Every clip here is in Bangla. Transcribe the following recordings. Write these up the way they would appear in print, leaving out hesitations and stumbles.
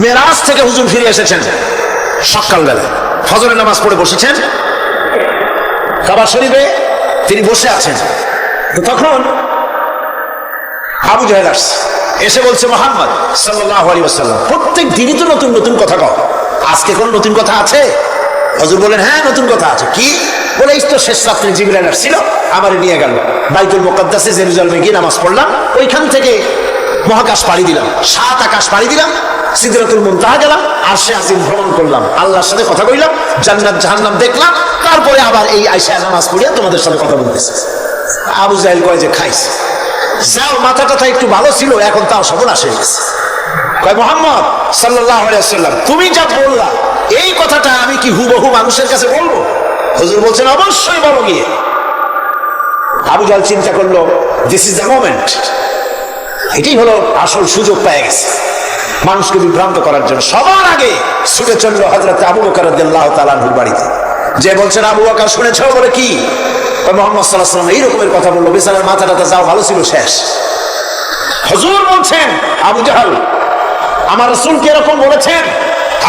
মেরাজ থেকে হুজুর ফিরে এসেছেন সকালবেলা, ফজরের নামাজ পড়ে বসেছেন কাবা শরীফে, তিনি বসে আছেন। তো তখন আবু জাহেল আসছে, এসে বলছে মুহাম্মদ সাল্লাল্লাহু আলাইহি ওয়াসাল্লাম প্রত্যেক দিনই তো নতুন নতুন কথা কও, আজকে কোন নতুন কথা আছে? হুজুর বলেন হ্যাঁ নতুন কথা আছে। কি? বলে এই তো শেষ রাত্রে জিবরাইল আসছিল, আমারে নিয়ে গেল বাইতুল মুকাদ্দাসে, জেরুজালেমে গিয়ে নামাজ পড়লাম, ওইখান থেকে মহাকাশ পাড়ি দিলাম, 7 আকাশ পাড়ি দিলাম, সিদরাতুল মুনতাহা গেলাম, আরশে আজিম ভ্রমণ করলাম, আল্লাহর সাথে কথা কইলাম, জান্নাত জাহান্নাম দেখলাম, তারপরে আবার এই আয়েশা নামাজ পড়িয়া তোমাদের সাথে কথা বলতেছে। আবু জাহেল কয় যে খাইস যাও, মাথা টাথা একটু ভালো ছিল, এখন তাও সর্বনাশ হয়ে গেছে। কয় মুহাম্মদ সাল্লাল্লাহু আলাইহি ওয়াসাল্লাম তুমি যা বললা এই কথাটা আমি কি হুবহু মানুষের কাছে বলবো? হুজুর বলছেন অবশ্যই বলো গিয়ে। আবু জাহেল চিন্তা করলো দিস ইজ দ্য মোমেন্ট, এটাই হলো আসল সুযোগ পেয়ে গেছে মানুষকে বিভ্রান্ত করার জন্য। সবার আগে ছুটে চলল হযরত আবু বকর রাদিয়াল্লাহু তাআলা আনহুর বাড়িতে, যে বলছেন আবু বকর শুনেছো? বলে কি? মুহাম্মদ সাল্লাল্লাহু আলাইহি ওয়াসাল্লাম এই রকমের কথা বললো, বিছানার মাথাটা যাও ভালো ছিল শেষ। হুজুর বলছেন আবু জাহেল আমার রাসূল কি এরকম বলেছেন?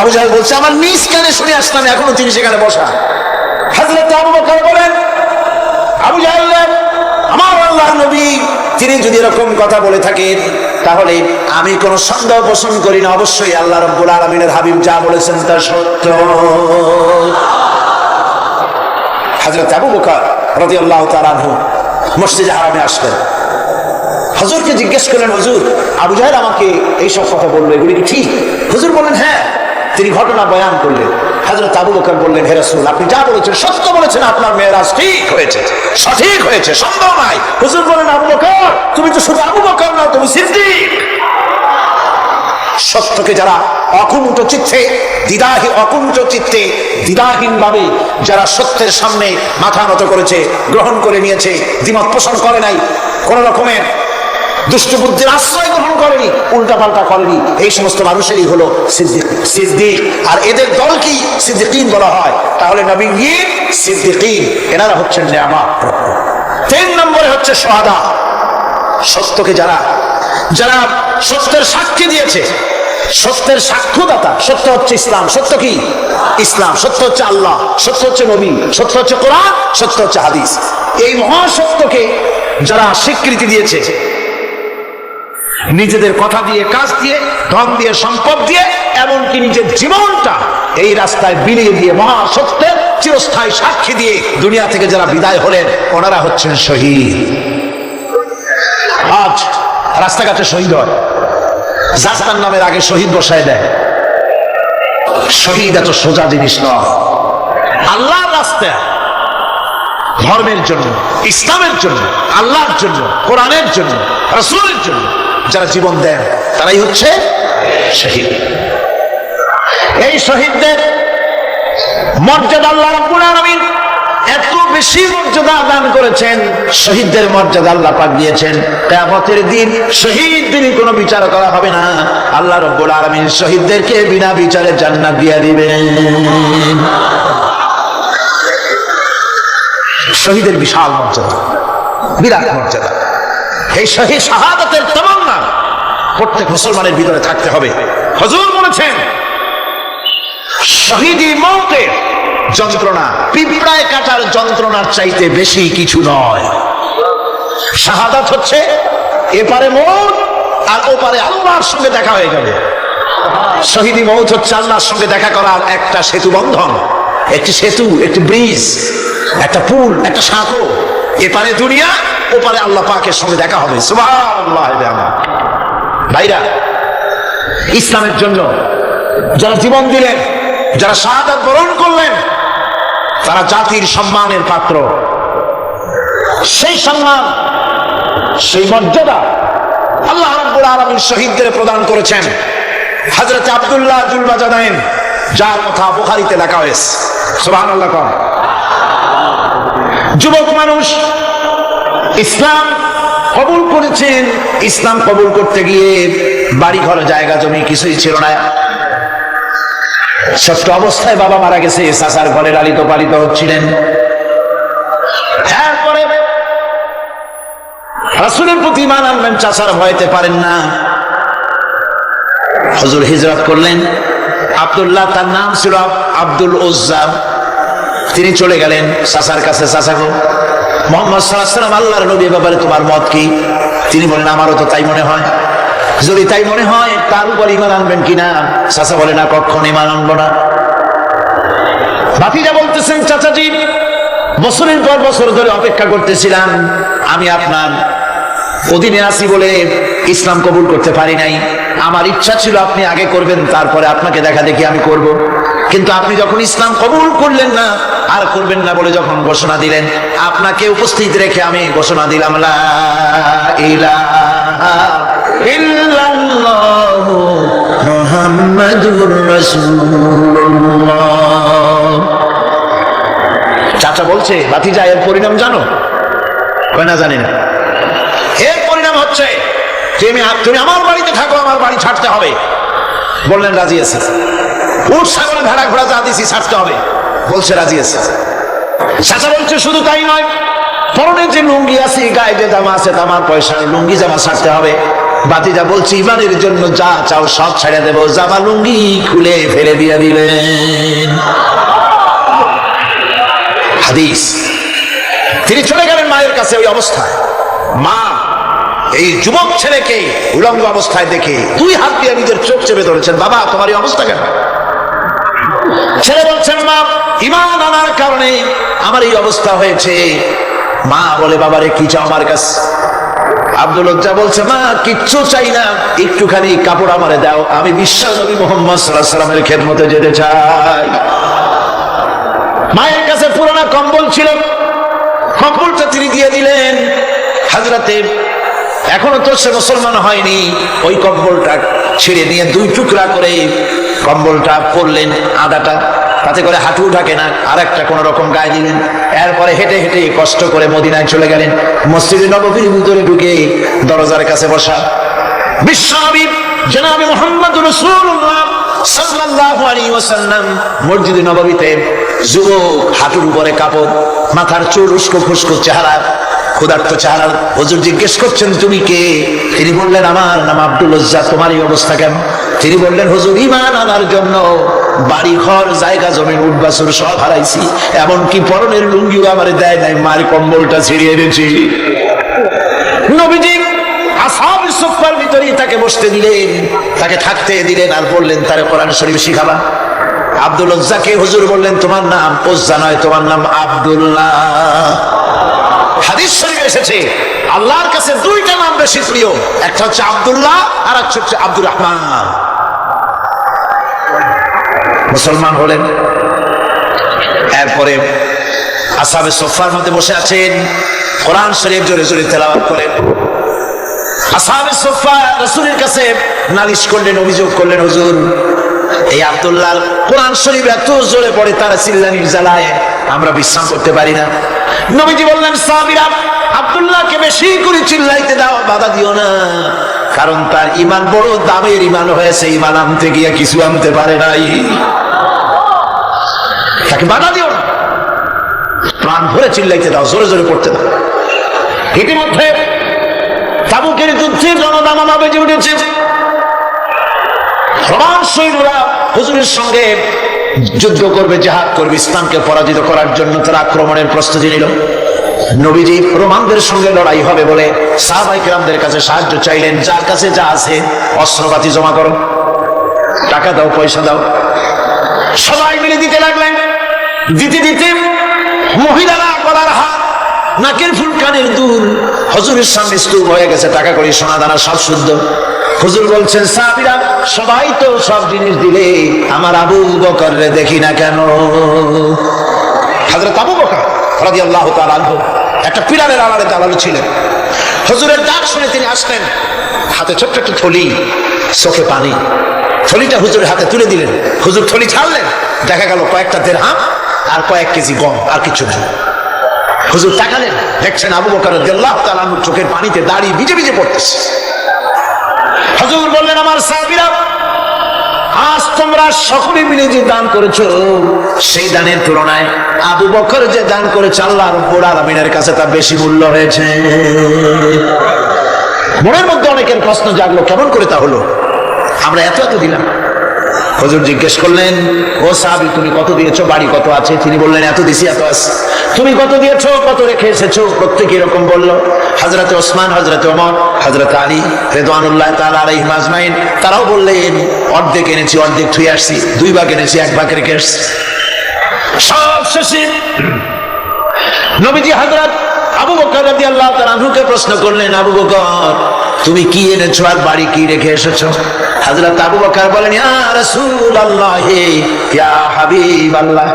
আবু জাহেল বলছে আমার নিজ কানে শুনে আসলাম, এখনো তিনি সেখানে বসা। হযরত আবু বকর বলেন আবু জাহেল আমার আল্লাহর নবী তিনি যদি এরকম কথা বলে থাকেন তাহলে আমি কোনো সন্দেহ পোষণ করি না, অবশ্যই আল্লাহ রাব্বুল আলামিনের হাবিব যা বলেছেন তা সত্য। হযরত আবু বকর রাদিয়াল্লাহু তাআলা আনহু মসজিদে হারামে আসলেন, হুজুরকে জিজ্ঞেস করলেন হুজুর আবু জাহেল আমাকে এইসব কথা বললো, এগুলি কি ঠিক? হুজুর বলেন হ্যাঁ। তিনি ঘটনা বয়ান করলেন। হযরত আবু বকর বললেন হে রাসূল আপনি যা বলেছেন সত্য বলেছেন, আপনার মেরাজ ঠিক হয়েছে, সঠিক হয়েছে, সন্দেহ নাই। হুজুর বলেন আবু বকর তুমি তো শুধু আবু বকর না, তুমি সিদ্দিক। সত্যকে যারা অকুণ্ঠ চিত্তে অকুণ্ঠ চিত্তে দ্বিধাহীন ভাবে যারা সত্যের সামনে মাথা নত করেছে, গ্রহণ করে নিয়েছে, দ্বিমত পোষণ করে নাই, কোন রকমের দুষ্ট বুদ্ধির আশ্রয় গ্রহণ করেনি, উল্টাপাল্টা করেনি, এই সমস্ত মানুষেরই হলো সিদ্দিক। আর এদের দলকে সিদ্দিকিন বলা হয়। তাহলে নবীন সিদ্দিকিন এনারা হচ্ছেন নেয়ামত। 3 নম্বরে হচ্ছে শুহাদা, সত্যকে যারা যারা সত্যের সাক্ষী দিয়েছে, সত্যের সাক্ষ্যদাতা। সত্য হচ্ছে ইসলাম। সত্য কি? ইসলাম। সত্য হচ্ছে আল্লাহ, সত্য হচ্ছে নবী, সত্য হচ্ছে কোরআন, সত্য হচ্ছে হাদিস। এই মহাসত্যকে যারা স্বীকৃতি দিয়েছে, নিজেদের কথা দিয়ে, কাজ দিয়ে, ধন দিয়ে, সম্পদ দিয়ে, এমনকি নিজের জীবনটা এই রাস্তায় বিলিয়ে দিয়ে মহাসত্যের চিরস্থায়ী সাক্ষী দিয়ে দুনিয়া থেকে যারা বিদায় হলেন ওনারা হচ্ছেন শহীদ। আজ রাস্তাঘাটে শহীদ হয়, জাস্তার নামের আগে শহীদ বসায় দেয়। শহীদ এত সোজা জিনিস নয়। আল্লাহর রাস্তায় ধর্মের জন্য, ইসলামের জন্য, আল্লাহর জন্য, কোরআনের জন্য, রাসূলের জন্য যারা জীবন দেন তারাই হচ্ছে শহীদ। এই শহীদদের মর্যাদা আল্লাহ রাব্বুল আলামিন এত বেশি মর্যাদা দান করেছেন, শহীদদের মর্যাদা আল্লাহ পাক দিয়েছেন কিয়ামতের দিন শহীদদের কোনো বিচার করা হবে না, আল্লাহ রাব্বুল আলামিন শহীদদেরকে বিনা বিচারে জান্নাত দিয়ে দিবেন। শহীদের বিশাল মর্যাদা, বিরাট মর্যাদা। এই শহীদ শাহাদাতের তামান্না প্রত্যেক মুসলমানের ভিতরে থাকতে হবে। হুজুর বলেছেন শহীদি মওতের যন্ত্রণা পিঁপড়ায় কাটার যন্ত্রণার চাইতে বেশি কিছু নয়। শাহাদাত হচ্ছে এপারে মওত আর ওপারে আল্লাহর সঙ্গে দেখা হয়ে যাবে। শহীদি মওত হচ্ছে আল্লাহর সঙ্গে দেখা করার একটা সেতু বন্ধন, একটি সেতু, একটি ব্রিজ, একটা পুল, একটা সাঁকো। এপারে দুনিয়া, ওপারে আল্লাহ পাকের সঙ্গে দেখা হবে। সুবহানাল্লাহ। ভাইরা, ইসলামের জন্য যারা জীবন দিলেন, যারা শাহাদাত বরণ করলেন, তারা জাতির সম্মানের পাত্র। সেই সম্মান, সেই মর্যাদা আল্লাহ রাব্বুল আলামিন শহীদদের প্রদান করেছেন। হযরত আব্দুল্লাহ জুলবাজাদাইন, যার কথা বুখারীতে লেখা হয়েছে, সুবহানাল্লাহ। যুবক মানুষ ইসলাম কবুল করেছেন। ইসলাম কবুল করতে গিয়ে বাড়ি ঘর, জায়গা জমি কিছুই ছিল না। ছোট্ট অবস্থায় বাবা মারা গেছে, চাচার ঘরে লালিত পালিত হচ্ছিলেন। এরপরে রাসূলের প্রতি ঈমান আনলেন, চাচার ভয়তে পারেন না। হুজুর হিজরত করলেন। আব্দুল্লাহ তার নাম ছিল আব্দুল উজ্জা। তিনি চলে গেলেন চাচার কাছে। চাচা গো, মুহাম্মদ সাল্লাল্লাহু আলাইহি ওয়াসাল্লাম আল্লাহর নবী, ব্যাপারে তোমার মত কি? তিনি বলেন আমারও তো তাই মনে হয়। যদি তাই মনে হয় তার উপর ঈমান আনবেন কিনা? চাচা বলে না, কখনো ঈমান আনবো না। ভাতিজা বলতেছেন চাচাজি, বছরের পর বছর ধরে অপেক্ষা করতেছিলাম, আমি আপনার অধীনে আছি বলে ইসলাম কবুল করতে পারি নাই। আমার ইচ্ছা ছিল আপনি আগে করবেন, তারপরে আপনাকে দেখা দেখি আমি করব। কিন্তু আপনি যখন ইসলাম কবুল করলেন না আর করবেন না বলে যখন ঘোষণা দিলেন, আপনাকে উপস্থিত রেখে আমি ঘোষণা দিলাম লা ইলাহা ইল্লাল্লাহু মুহাম্মাদুর রাসূলুল্লাহ। চাচা বলছে, ভাতিজা এর পরিণাম জানো? কয় না, জানি না। এর পরিণাম হচ্ছে তুমি আমার বাড়িতে থাকো, আমার বাড়ি ছাড়তে হবে। বললেন রাজি আছে। উট ছাগল ভেড়া ঘোড়া যা দিছি ছাড়তে হবে, বলছে রাজি আছে। চাচা বলছে শুধু তাই নয়, পরনে যে লুঙ্গি আছে, গায়ে যে জামা আছে, আমার পয়সা লুঙ্গি জামা ছাড়তে হবে। ভাতিজা বলছে ইমানের জন্য যা চাও সব ছেড়ে দেবো। জামা লুঙ্গি খুলে ফেলে দিয়ে দিলেন। হাদিস। তিনি চলে গেলেন মায়ের কাছে ওই অবস্থায়। মা এই যুবক ছেলেকে উলঙ্গ অবস্থায় দেখে 2 হাত দিয়ে নিজের চোখ চেপে ধরেছেন। বাবা, তোমার এই অবস্থা কেন? ছেলে বলছেন, মা, ঈমান আনার কারণে আমার এই অবস্থা হয়েছে। মা বলে, বাবারে কি চাও আমার কাছে? আব্দুল উজ্জা বলছে, মা কিচ্ছু চাই না, একটুখানি কাপড় আমারে দাও, আমি বিশ্ব নবী মুহাম্মদ সাল্লাল্লাহু আলাইহি ওয়াসাল্লামের খেদমতে যেতে চাই। মায়ের কাছে পুরোনো কম্বল ছিল, কম্বলটা তিনি দিয়ে দিলেন। হযরতে এখনো তো সে মুসলমান হয়নি, ওই কম্বলটা ছিঁড়ে নিয়ে 2 টুকরা করে কম্বলটা পরলেন, আদাটা তাতে করে হাঁটু ঢাকে না, আর একটা কোন রকম গায়ে দিলেন। এরপরে হেঁটে হেঁটে কষ্ট করে মদিনায় চলে গেলেন। মসজিদে নববীর ভিতরে ঢুকে দরজার কাছে বসা বিশ্বনবী জনাবে মুহাম্মদুর রাসূলুল্লাহ সাল্লাল্লাহু আলাইহি ওয়াসাল্লাম মসজিদে নববীতে যুবক, হাঁটুর উপরে কাপড়, মাথার চুল উস্কো খুস্কো চেহারা, ক্ষুধার্ত চেহারা। হুজুর জিজ্ঞেস করছেন তুমি কে? তিনি বললেন আমার নাম আব্দুল উজ্জা। তোমার এই অবস্থা কেন? তিনি বললেন হুজুর ঈমান আনার জন্য বাড়ি ঘর জায়গা জমি উট বাছুর সব হারাইছি, এমনকি পরনের লুঙ্গিও আমারে দেয় নাই, মার কম্বলটা ছিঁড়িয়ে এনেছি। নবীজি আসহাবে সুফফার ভিতরেই তাকে বসতে দিলেন, তাকে থাকতে দিলেন, আর বললেন তারে কোরআন শরীফ শিখাবা। আব্দুল উজ্জাকে হুজুর বললেন তোমার নাম উজ্জা নয়, তোমার নাম আব্দুল্লাহ। হাদিস শরীফে এসেছে আল্লাহর কাছে 2টা নাম বেশি প্রিয়, একটা হচ্ছে আব্দুল্লাহ আর একটা হচ্ছে আব্দুর রহমান। মুসলমান হলেন। এরপরে আসহাবে সুফফার মধ্যে বসে আছেন, কোরআন শরীফ জোরে জোরে তেলাওয়াত করেন। আসহাবে সুফফা রাসূলের কাছে নালিশ করলেন, অভিযোগ করলেন, হুজুর এই আব্দুল্লাহ কোরআন শরীফ এত জোরে পড়ে, তারা চিল্লানির জ্বালায় আমরা বিশ্রাম করতে পারি না। নবীজি বললেন সাহাবীরা আব্দুল্লাহকে বেশি করে চিল্লাইতে দাও, বাধা দিও না, কারণ তার ঈমান বড় দামের ঈমান হয়েছে, ঈমান আনতে গিয়ে কিছু আনতে পারে নাই, তাকে বাধা দিও না, প্রাণ ভরে চিল্লাইতে দাও, জোরে জোরে পড়তে দাও। ইতিমধ্যে তাবুকের যুদ্ধে জনদামামা বেজে উঠেছে। রোমান সৈন্যরা হুজুরের সঙ্গে যুদ্ধ করবে, জিহাদ করবে, ইসলামকে পরাজিত করার জন্য তারা আক্রমণের প্রস্তুতি নিল। নবীজি রোমানদের সঙ্গে লড়াই হবে বলে সাহাবায়ে কেরামদের কাছে সাহায্য চাইলেন, যার কাছে যা আছে অস্ত্রপাতি জমা করো, টাকা দাও, পয়সা দাও। সবাই মিলে দিতে লাগলেন। দিতে দিতে মহিলারা গলার হাত, নাকের ফুল, কানের দুল হুজুরের সামনে স্তূপ হয়ে গেছে, টাকা করি সোনা দানা সব শুদ্ধ। হুজুর বলছেন সাহাবীরা সবাই তো সব জিনিস দিলে, আমার আবু বকররে দেখি না কেন? হযরত আবু বকর রাদিয়াল্লাহু তাআলা আনহু একটা পিলারের আড়ালে দাঁড়ানো ছিলেন। হুজুরের ডাক শুনে তিনি আসলেন, হাতে ছোট্ট একটা থলি, চোখে পানি। থলিটা হুজুরের হাতে তুলে দিলেন। হুজুর থলি ছাড়লেন, দেখা গেল কয়েকটা দিরহাম আর কয়েক কেজি গম, আর কিছু না। হুজুর তাকালেন, দেখছেন আবু বকর রাদিয়াল্লাহু তাআলা আনহু চোখের পানিতে দাঁড়িয়ে ভিজে ভিজে পড়তেছে। হুজুর বললেন আমার সাহাবীরা আজ তোমরা সকলে মিলে যে দান করেছো, সেই দানের তুলনায় আবু বকর যে দান করেছে আল্লাহ রাব্বুল আলামিনের কাছে তা বেশি মূল্য হয়েছে। মনের মধ্যে অনেকের প্রশ্ন জাগলো, কেমন করে তা হলো? আমরা এত এত দিলাম। হুজুর জিজ্ঞেস করলেন, ও সাহাবী, তুমি কত দিয়েছো, বাড়ি কত আছে? তিনি বললেন, এত দিছি, এত আছে। তুমি কত দিয়েছো, কত রেখে এসেছো? প্রত্যেকে এরকম বলল। হযরত ওসমান, হযরত ওমর, হযরত আলী রিদওয়ানুল্লাহ তাআলা আলাইহিম আজমাইন, তারাও বললেন, অর্ধেক এনেছি, অর্ধেক থুয়ে আসছি, 2 ভাগ এনেছি, 1 ভাগ রেখে আসছি। সব শেষে নবীজি হযরত আবু বকর রাদিয়াল্লাহু তাআলা আনহুকে প্রশ্ন করলেন, আবু বকর, তুমি কি এনেছো আর বাড়ি কি রেখে এসেছো? হযরত আবু বকর বলেন, ইয়া রাসূলুল্লাহ, ইয়া হাবিবাল্লাহ,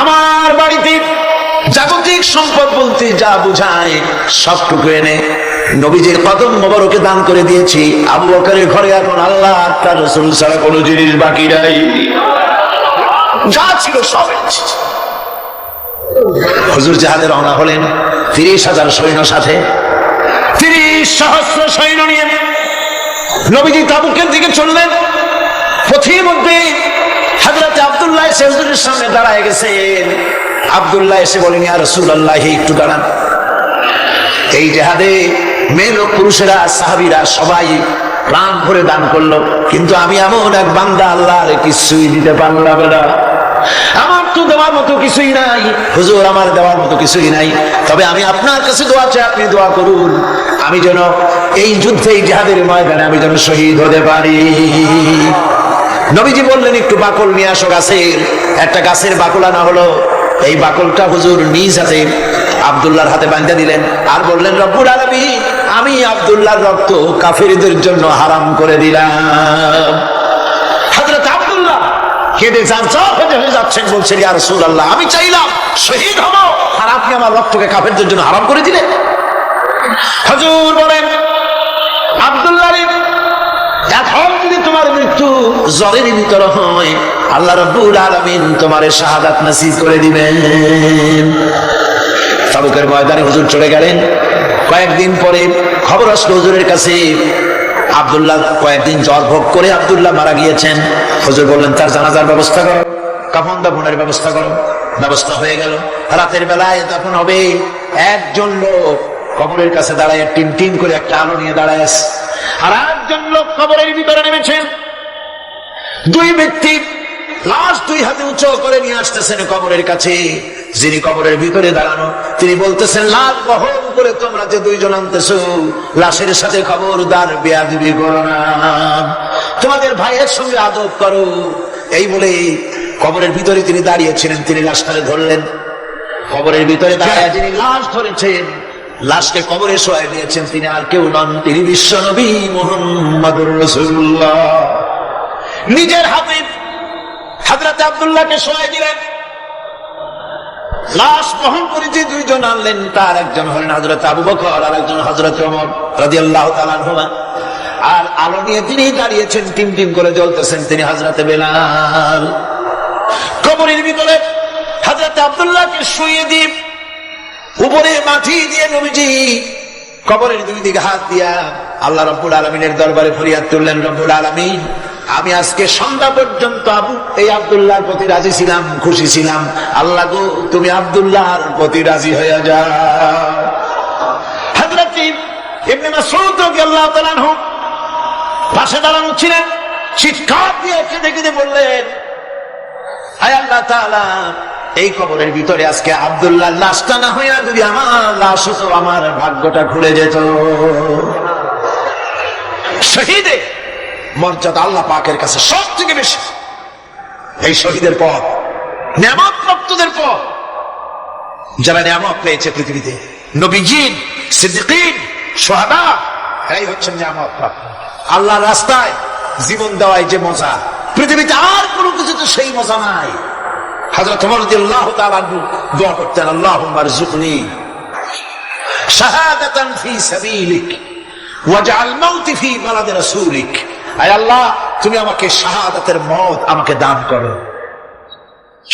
আমার বাড়িতে জাগতিক সম্পদ বলতে যা বুঝায় সবটুকু এনে নবীজির কদম মোবারকে দান করে দিয়েছি। আবু বকরের ঘরে এখন আল্লাহ আর তার রাসূল ছাড়া কোনো জিনিস বাকি নাই, যা ছিল সব এনেছি। হুজুর জিহাদে রওনা হলেন 30,000 সৈন্য সাথে, 30 সহস্র সৈন্য নিয়ে নবীজি তাবুকের দিকে চললেন। পথের মধ্যে হযরত আব্দুল্লাহ এসে হুজুরের সামনে দাঁড়ায় গেছেন। আব্দুল্লাহ এসে বলেন, ইয়া রাসূলুল্লাহ, একটু দাঁড়ান। এই জিহাদে মেয়ে লোক পুরুষেরা সাহাবীরা সবাই প্রাণ ভরে দান করলো, কিন্তু আমি এমন এক বান্দা, আল্লাহর কিছুই দিতে পারলাম না। আমার তো দেওয়ার মতো কিছুই নাই হুজুর, আমার দেওয়ার মতো কিছুই নাই। তবে আমি আপনার কাছে দোয়া চাই, আপনি দোয়া করুন, আমি যেন এই যুদ্ধে, এই জিহাদের ময়দানে আমি যেন শহীদ হতে পারি। নবীজি বললেন, একটু বাকল নিয়ে আসো গাছের। একটা গাছের বাকল আনা হলো। এই বাকলটা হুজুর নিজ হাতে আব্দুল্লাহর হাতে বাঁধা দিলেন আর বললেন, রব্বুল আলামিন, আমি আব্দুল্লাহর রক্ত কাফেরদের জন্য হারাম করে দিলাম। হযরত আব্দুল্লাহ কেঁদে হয়ে যাচ্ছেন, বলছেন, ইয়া রাসূলুল্লাহ, আমি চাইলাম শহীদ হব, আর আপনি আমার রক্তকে কাফেরদের জন্য হারাম করে দিলেন। হুজুর বলেন, আব্দুল্লাহ রে, এখন যদি তোমার মৃত্যু জ্বরের ভিতর হয়, আল্লাহ রাব্বুল আলামিন তোমারে শাহাদাত নসিব করে দিবেন। তাবুকের ময়দানে হুজুর চলে গেলেন। কয়েকদিন পরে খবর আসলো হুজুরের কাছে, আব্দুল্লাহ কয়েকদিন জ্বর ভোগ করে আব্দুল্লাহ মারা গিয়েছেন। হুজুর বললেন, তার জানাজার ব্যবস্থা করো, কাফন দাফনের ব্যবস্থা করো। ব্যবস্থা হয়ে গেল। রাতের বেলায় দাফন হবে। একজন লোক কবরের কাছে দাঁড়ায় টিম টিম করে একটা আলো নিয়ে দাঁড়ায় আছে, আর একজন লোক কবরের ভিতরে নেমেছেন। 2 ব্যক্তি লাশ 2 হাতে উঁচু করে নিয়ে আসতেছেন কবরের কাছে। যিনি কবরের ভিতরে দাঁড়ানো, তিনি বলতেছেন, লাশ বহন করে তোমরা যে 2 জন আনতেছো, লাশের সাথে খবরদার বেয়াদবি করো না, তোমাদের ভাইয়ের সঙ্গে আদব করো। এই বলে কবরের ভিতরে তিনি দাঁড়িয়েছিলেন, তিনি লাশটাকে ধরলেন। কবরের ভিতরে দাঁড়িয়ে যিনি লাশ ধরেছেন, লাশকে কবরে শোয়াই দিয়েছেন, তিনি আর কেউ নন, তিনি বিশ্বনবী মুহাম্মদুর রাসূলুল্লাহ। নিজের হাতে হযরত আব্দুল্লাহকে শোয়াই দিলেন। লাশ বহন করে যে 2 জন আনলেন, তার একজন হলেন হযরত আবু বকর, আর একজন হযরত ওমর রাদিয়াল্লাহু তাআলা আনহুমা। আর আলো নিয়ে তিনি দাঁড়িয়েছেন, টিম টিম করে জ্বলতেছেন, তিনি হযরত বেলাল। কবরের ভিতরে হযরত আব্দুল্লাহকে শুইয়ে দিয়ে উপরে মাটি দিয়ে নবীজি কবরের 2 দিকে হাত দিয়া আল্লাহ রাব্বুল আলামিনের দরবারে ফরিয়াদ তুললেন, রব্বুল আলামিন, আমি আজকে সন্ধ্যা পর্যন্ত এই আব্দুল্লাহর প্রতি রাজি ছিলাম, খুশি ছিলাম। আল্লাহ গো, তুমি আব্দুল্লাহর প্রতি রাজি হয়ে যাও। হযরত ইবনে মাসউদ রাদিয়াল্লাহু তাআলা আনহু পাশে দাঁড়ানো ছিলেন, চিৎকার দিয়ে কেঁদে কেঁদে বললেন, আয় আল্লাহ তাআলা, এই কবরের ভিতরে আজকে আব্দুল্লাহর লাশটা না হইয়া যদি আমার লাশ হতো, আমার ভাগ্যটা খুলে যেত। শহীদে মর্যাদা আল্লাহ পাকের কাছে সব থেকে বেশি। এই শহীদের পর, নিয়ামত প্রাপ্তদের পর, যারা নিয়ামত পেয়েছে পৃথিবীতে, নবীজিন, সিদ্দিকিন, শুহাদা, এরাই হচ্ছেন নিয়ামত প্রাপ্ত। আল্লাহর রাস্তায় জীবন দেওয়ায় যে মজা, পৃথিবীতে আর কোনো কিছুতে সেই মজা নাই। হযরত ওমর রাদিয়াল্লাহু তাআলা আনহু দোয়া করতেন, আল্লাহুম্মা রযুকনি শাহাদাতান ফি সাবিলিক ওয়াজআল মাউতি ফি বালাদি রাসূলিক। আয় আল্লাহ, তুমি আমাকে শাহাদাতের মওত আমাকে দান করো।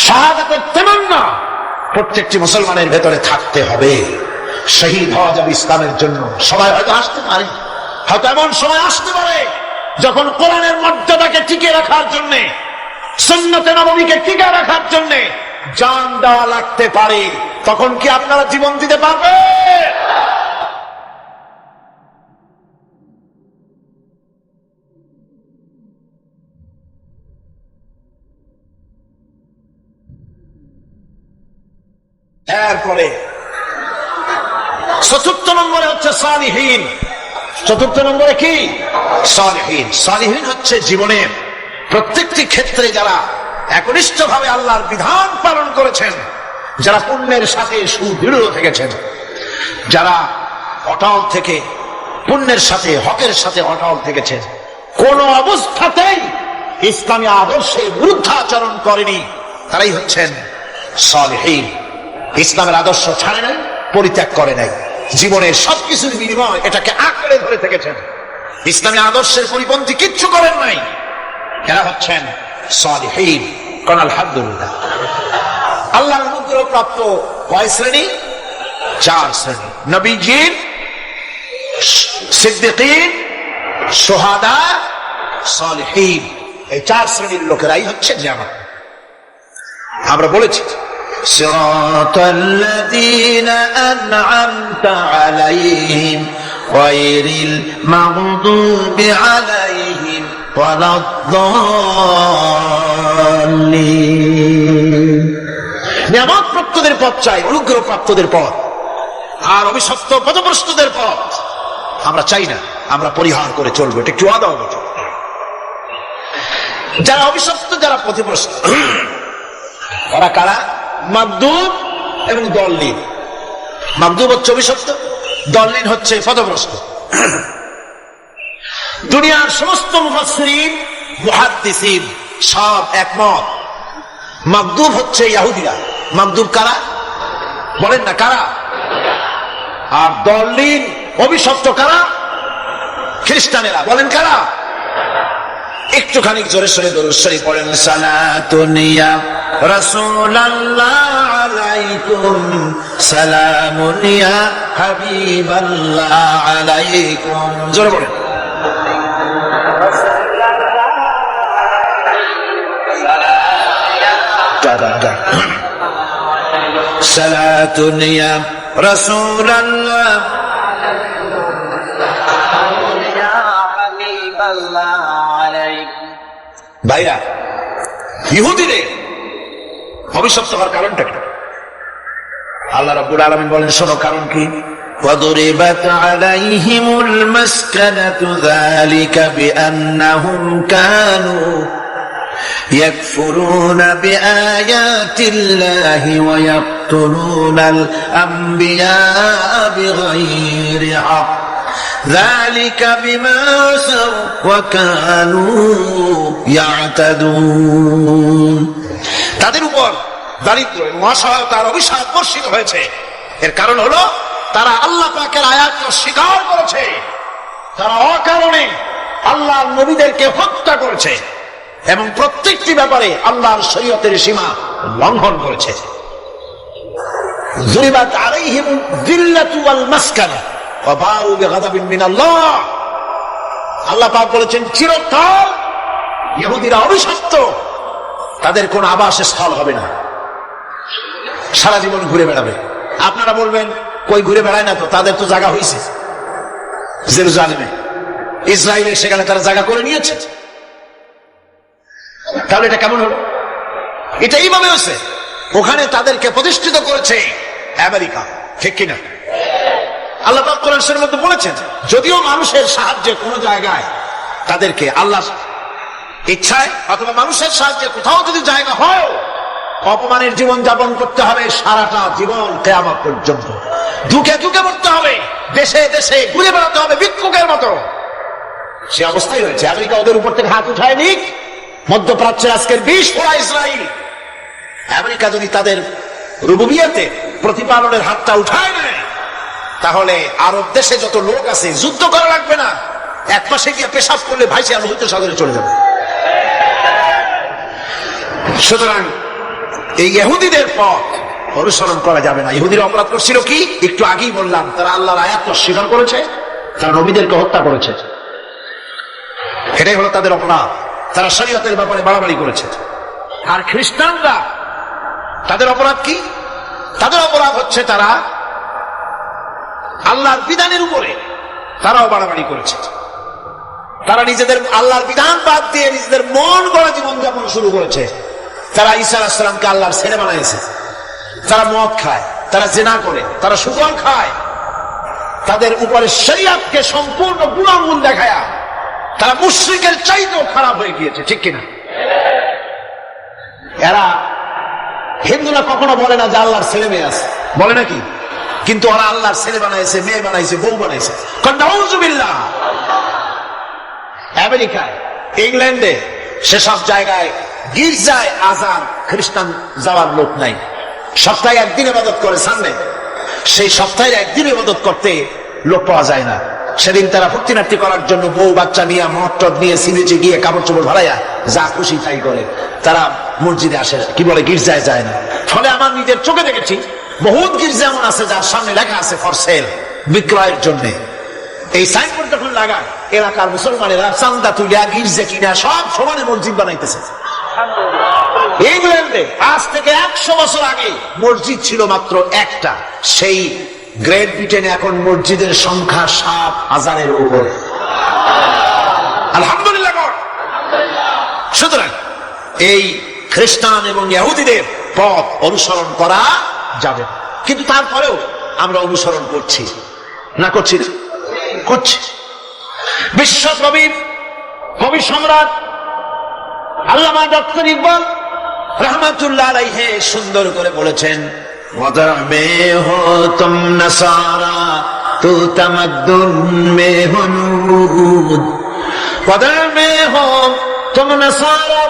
শাহাদাতের তামান্না প্রত্যেকটি মুসলমানের ভেতরে থাকতে হবে। শহীদ হওয়া যাবে ইসলামের জন্য। সবাই হয়তো আসতে পারে, হয়তো এমন সময় আসতে পারে যখন কোরআনের মর্যাদাকে টিকে রাখার জন্য, সুন্নতে নববীকে টিকে রাখার জন্য জান দেওয়া লাগতে পারে। তখন কি আপনারা জীবন দিতে পারবেন? এরপরে চতুর্থ নম্বরে হচ্ছে সালিহীন। চতুর্থ নম্বরে কি? সালিহীন। সালিহীন হচ্ছে জীবনের প্রত্যেকটি ক্ষেত্রে যারা একনিষ্ঠ ভাবে আল্লাহর বিধান পালন করেছেন, যারা পুণ্যের সাথে সুদৃঢ় থেকেছেন, যারা অটল থেকে পুণ্যের সাথে হকের সাথে অটল থেকেছেন, কোন অবস্থাতেই ইসলামী আদর্শের বিরুদ্ধাচরণ করেনি, তারাই হচ্ছেন সালিহীন। ইসলামের আদর্শ ছাড়ে নাই, পরিত্যাগ করে নাই, জীবনের সবকিছুর বিনিময় এটাকে আঁকড়ে ধরে থেকেছেন, ইসলামী আদর্শের পরিপন্থী কিচ্ছু করেন নাই। এরা হচ্ছেন সালিহীন। কোন আলহামদুলিল্লাহ। আল্লাহর অনুগ্রহ প্রাপ্ত কয় শ্রেণী? 4 শ্রেণী। নবীজির, সিদ্দিকীন, শুহাদা, সালিহীন, এই 4 শ্রেণীর লোকেরাই হচ্ছে জামাত। আমরা বলেছি সিরাতাল্লাযীনা আন'আমতা আলাইহিম গায়রিল মাগদুবি আলাইহিম ওয়ালাদ-দাল্লিন। নিয়ামত প্রাপ্তদের পথ চাই, অনুগ্রহ প্রাপ্তদের পথ, আর অভিশপ্ত পথভ্রষ্টদের পথ আমরা চাই না, আমরা পরিহার করে চলবো। এটা একটু আদা হবে। যারা অভিশপ্ত, যারা পথভ্রষ্ট, ওরা কারা? মাগদুব এবং দল্লিন। মাগদুব হচ্ছে অভিশপ্ত, দল্লিন হচ্ছে পথভ্রষ্ট। দুনিয়ার সমস্ত মুফাসসিরিন, মুহাদ্দিসিন সব একমত, মাগদুব হচ্ছে ইহুদিরা। মাগদুব কারা? বলেন না কারা? আর দল্লিন, অভিশপ্ত কারা? খ্রিস্টানেরা। বলেন কারা? একটুখানি জোরে সোরে দরুদ শরীফ পড়েন। সালাতুন ইয়া রাসূলুল্লাহ আলাইকুম, সালামুন ইয়া হাবিবাল্লাহ আলাইকুম। জোরে পড়েন। সালাতুন ইয়া রাসূলুল্লাহ ভাইরা, ইহুদিদের অভিশপ্ত হওয়ার কারণটা কি? আল্লাহ রাব্বুল আলামিন বলেন, শোনো কারণ কি? وَضُرِبَتْ عَلَيْهِمُ الْمَسْكَنَةُ ذَلِكَ بِأَنَّهُمْ كَانُوا يَكْفُرُونَ بِآيَاتِ اللَّهِ وَيَقْتُلُونَ الْأَنْبِيَاءَ بِغَيْرِ حَقٍّ ذلك بما عصوا وكانوا يعتدون। তাদের উপর দারিদ্র এবং অসহায়তার অভিশাপ বর্ষিত হয়েছে। এর কারণ হলো তারা আল্লাহ পাকের আয়াত অস্বীকার করেছে, তারা অকারণে আল্লাহর নবীদেরকে হত্যা করেছে এবং প্রত্যেকটি ব্যাপারে আল্লাহর শরীয়তের সীমা লঙ্ঘন করেছে। যুরিবাত আলাইহিম যিল্লাতু ওয়াল মাসকানা ওয়া বাউ বিগাদাবিন মিনাল্লাহ। আল্লাহ পাক বলেছেন, চিরকাল ইহুদিরা অভিশপ্ত, তাদের কোন আবাসস্থল হবে না, সারা জীবন ঘুরে বেড়াবে। আপনারা বলবেন, কই ঘুরে বেড়ায় না তো, তাদের তো জায়গা হয়েছে জেরুজালেমে, ইসরায়েলে, সেখানে তারা জায়গা করে নিয়েছে। তাহলে এটা কেমন হলো? এটা এইভাবে হয়েছে, ওখানে তাদেরকে প্রতিষ্ঠিত করেছে আমেরিকা, ঠিক কিনা? আল্লাহ পাক কোরআনের মধ্যে বলেছেন, যদিও মানুষের সাহায্যে কোন জায়গায় তাদেরকে আল্লাহ ইচ্ছায় অথবা মানুষের সাহায্যে কোথাও যদি জায়গা হয়, অপমানের জীবন যাপন করতে হবে সারাটা জীবন, কিয়ামত পর্যন্ত দুঃখে দুঃখে পড়তে হবে, দেশে দেশে ঘুরে বেড়াতে হবে ভিক্ষুকের মতো। সে অবস্থাই হয়েছে। আমেরিকা ওদের উপর থেকে হাত উঠায়নি। মধ্যপ্রাচ্যের আজকের 20 ফোড়া ইসরায়েল, আমেরিকা যদি তাদের রুবুবিয়াতে প্রতিপালনের হাতটা উঠায় নেয়, তাহলে আরব দেশে যত লোক আছে যুদ্ধ করা লাগবে না, এক পাশে গিয়ে পেশাব করলে ভাইসে লোহিত সাগরে চলে যাবে। সুতরাং এই ইহুদিদের পথ অনুসরণ করা যাবে না। ইহুদিরা অপরাধ করছিল কি? একটু আগেই বললাম, তারা আল্লাহর আয়াত অস্বীকার করেছে, তারা নবীদেরকে হত্যা করেছে, এটাই হলো তাদের অপরাধ। তারা শরীয়তের ব্যাপারে বাড়াবাড়ি করেছে। আর খ্রিস্টানরা, তাদের অপরাধ কি? তাদের অপরাধ হচ্ছে তারা আল্লাহর বিধানের উপরে তারাও বাড়াবাড়ি করেছে। তারা নিজেদের আল্লাহর বিধান বাদ দিয়ে নিজেদের মন গড়া জীবনযাপন শুরু করেছে। তারা ঈসা আলাইহিস সালামকে আল্লাহর ছেলে বানাইছে, তারা মদ খায়, তারা জিনা করে, তারা সুদ খায়, তাদের উপরে শরিয়াতকে সম্পূর্ণ গুণাঙ্গুল দেখায়া তারা মুশরিকের চাইতেও খারাপ হয়ে গিয়েছে, ঠিক কিনা? এরা হিন্দুরা কখনো বলে না যে আল্লাহর ছেলে মেয়ে আছে, বলে নাকি? কিন্তু ওরা আল্লাহর ছেলে বানাইছে, মেয়ে বানাইছে, বউ বানাইছে। নাউযুবিল্লাহ। আমেরিকায়, ইংল্যান্ডে, সেসব জায়গায় গির্জায় আজান খ্রিস্টান যাওয়ার লোক নাই। সপ্তাহে একদিন ইবাদত করে, সানডে। সেই সপ্তাহে একদিন ইবাদত করতে লোক পাওয়া যায় না। সেদিন তারা ভক্তিনাট্য করার জন্য বউ বাচ্চা নিয়ে, মদ টদ নিয়ে, সিনেচে গিয়ে কাপড় চোপড় ভাড়াইয়া যা খুশি তাই করে। তারা মসজিদে আসে, কি বলে, গির্জায় যায় না। ফলে আমার নিজের চোখে দেখেছি বহুত গির্জা এমন আছে যার সামনে লেখা আছে ফর সেল, বিক্রয়ের জন্য। এই সাইনবোর্ড যখন লাগায়, এলাকার মুসলমানেরা চান্দা তুলিয়া গির্জা কিনা সব সমানে মসজিদ বানাইতেছে। ইংল্যান্ডে আজ থেকে 100 বছর আগে মসজিদ ছিল মাত্র একটা। সেই গ্রেট ব্রিটেনে এখন মসজিদের সংখ্যা 7,000-এর উপরে। আলহামদুলিল্লাহ। সুতরাং এই খ্রিস্টান এবং ইহুদিদের পথ অনুসরণ করা যাবে, কিন্তু তারপরেও আমরা অনুসরণ করছি না, করছি না? করছি। বিশ্ব কবি সম্রাট আল্লামা ডক্টর ইকবাল রহমাতুল্লাহ আলাইহি সুন্দর করে বলেছেন, वदर में हो तुम नसारा तो तमद्दुन में हो नूद, वदर में हो तुम नसारा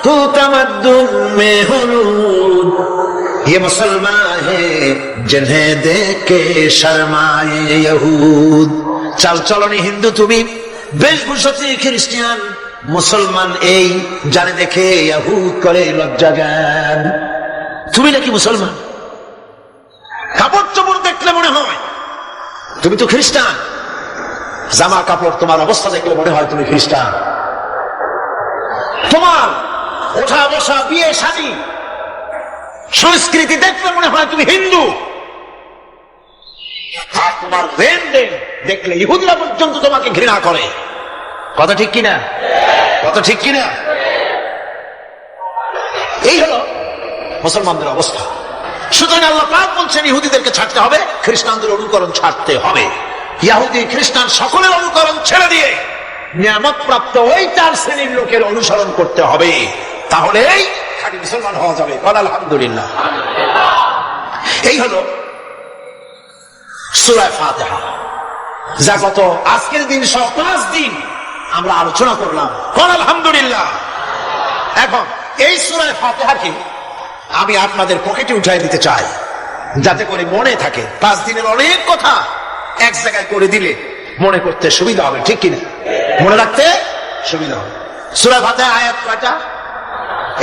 तो तमद्दुन में हो नूद, ये मुसलमान है जिन्हें देख के शर्माए यहूद। चल चलनी हिंदू তুমি, বেশভূষাতে খ্রিস্টান, মুসলমান এই জানে দেখে ইহুদ করে লজ্জা জ্ঞান। তুমি নাকি মুসলমান? কাপড় চোপড় দেখলে মনে হয় তুমি তো খ্রিস্টান, জামা কাপড় তোমার অবস্থা দেখলে মনে হয় তুমি খ্রিস্টান, তোমার ওঠা বসা, বিয়ে শাদী, সংস্কৃতি দেখলে মনে হয় তুমি হিন্দু, আর তোমার লেনদেন দেখলে ইহুদিরা পর্যন্ত তোমাকে ঘৃণা করে। কথা ঠিক কিনা? কথা ঠিক কিনা? এই হলো মুসলমানদের অবস্থা। সুতরাং আল্লাহ পাক বলছেন ইহুদিদেরকে ছাড়তে হবে, খ্রিস্টানদের অনুকরণ ছাড়তে হবে। ইহুদি খ্রিস্টান সকলের অনুকরণ ছেড়ে দিয়ে নিয়ামত প্রাপ্ত ওই 4 শ্রেণীর লোকের অনুসরণ করতে হবে, তাহলেই খাঁটি মুসলমান হওয়া যাবে। আলহামদুলিল্লাহ। এই হলো সূরা ফাতিহা, যা গত আজকের দিন সব 5 দিন আমরা আলোচনা করলাম। আলহামদুলিল্লাহ। এখন এই সূরা ফাতিহাকে আমি আপনাদের পকেটে উঠাই দিতে চাই, যাতে করে মনে থাকে। 5 দিনের অনেক কথা এক জায়গায় করে দিলে মনে করতে সুবিধা হবে, ঠিক কিনা? মনে রাখতে সুবিধা হবে। সূরা ফাতিহা আয়াত কয়টা?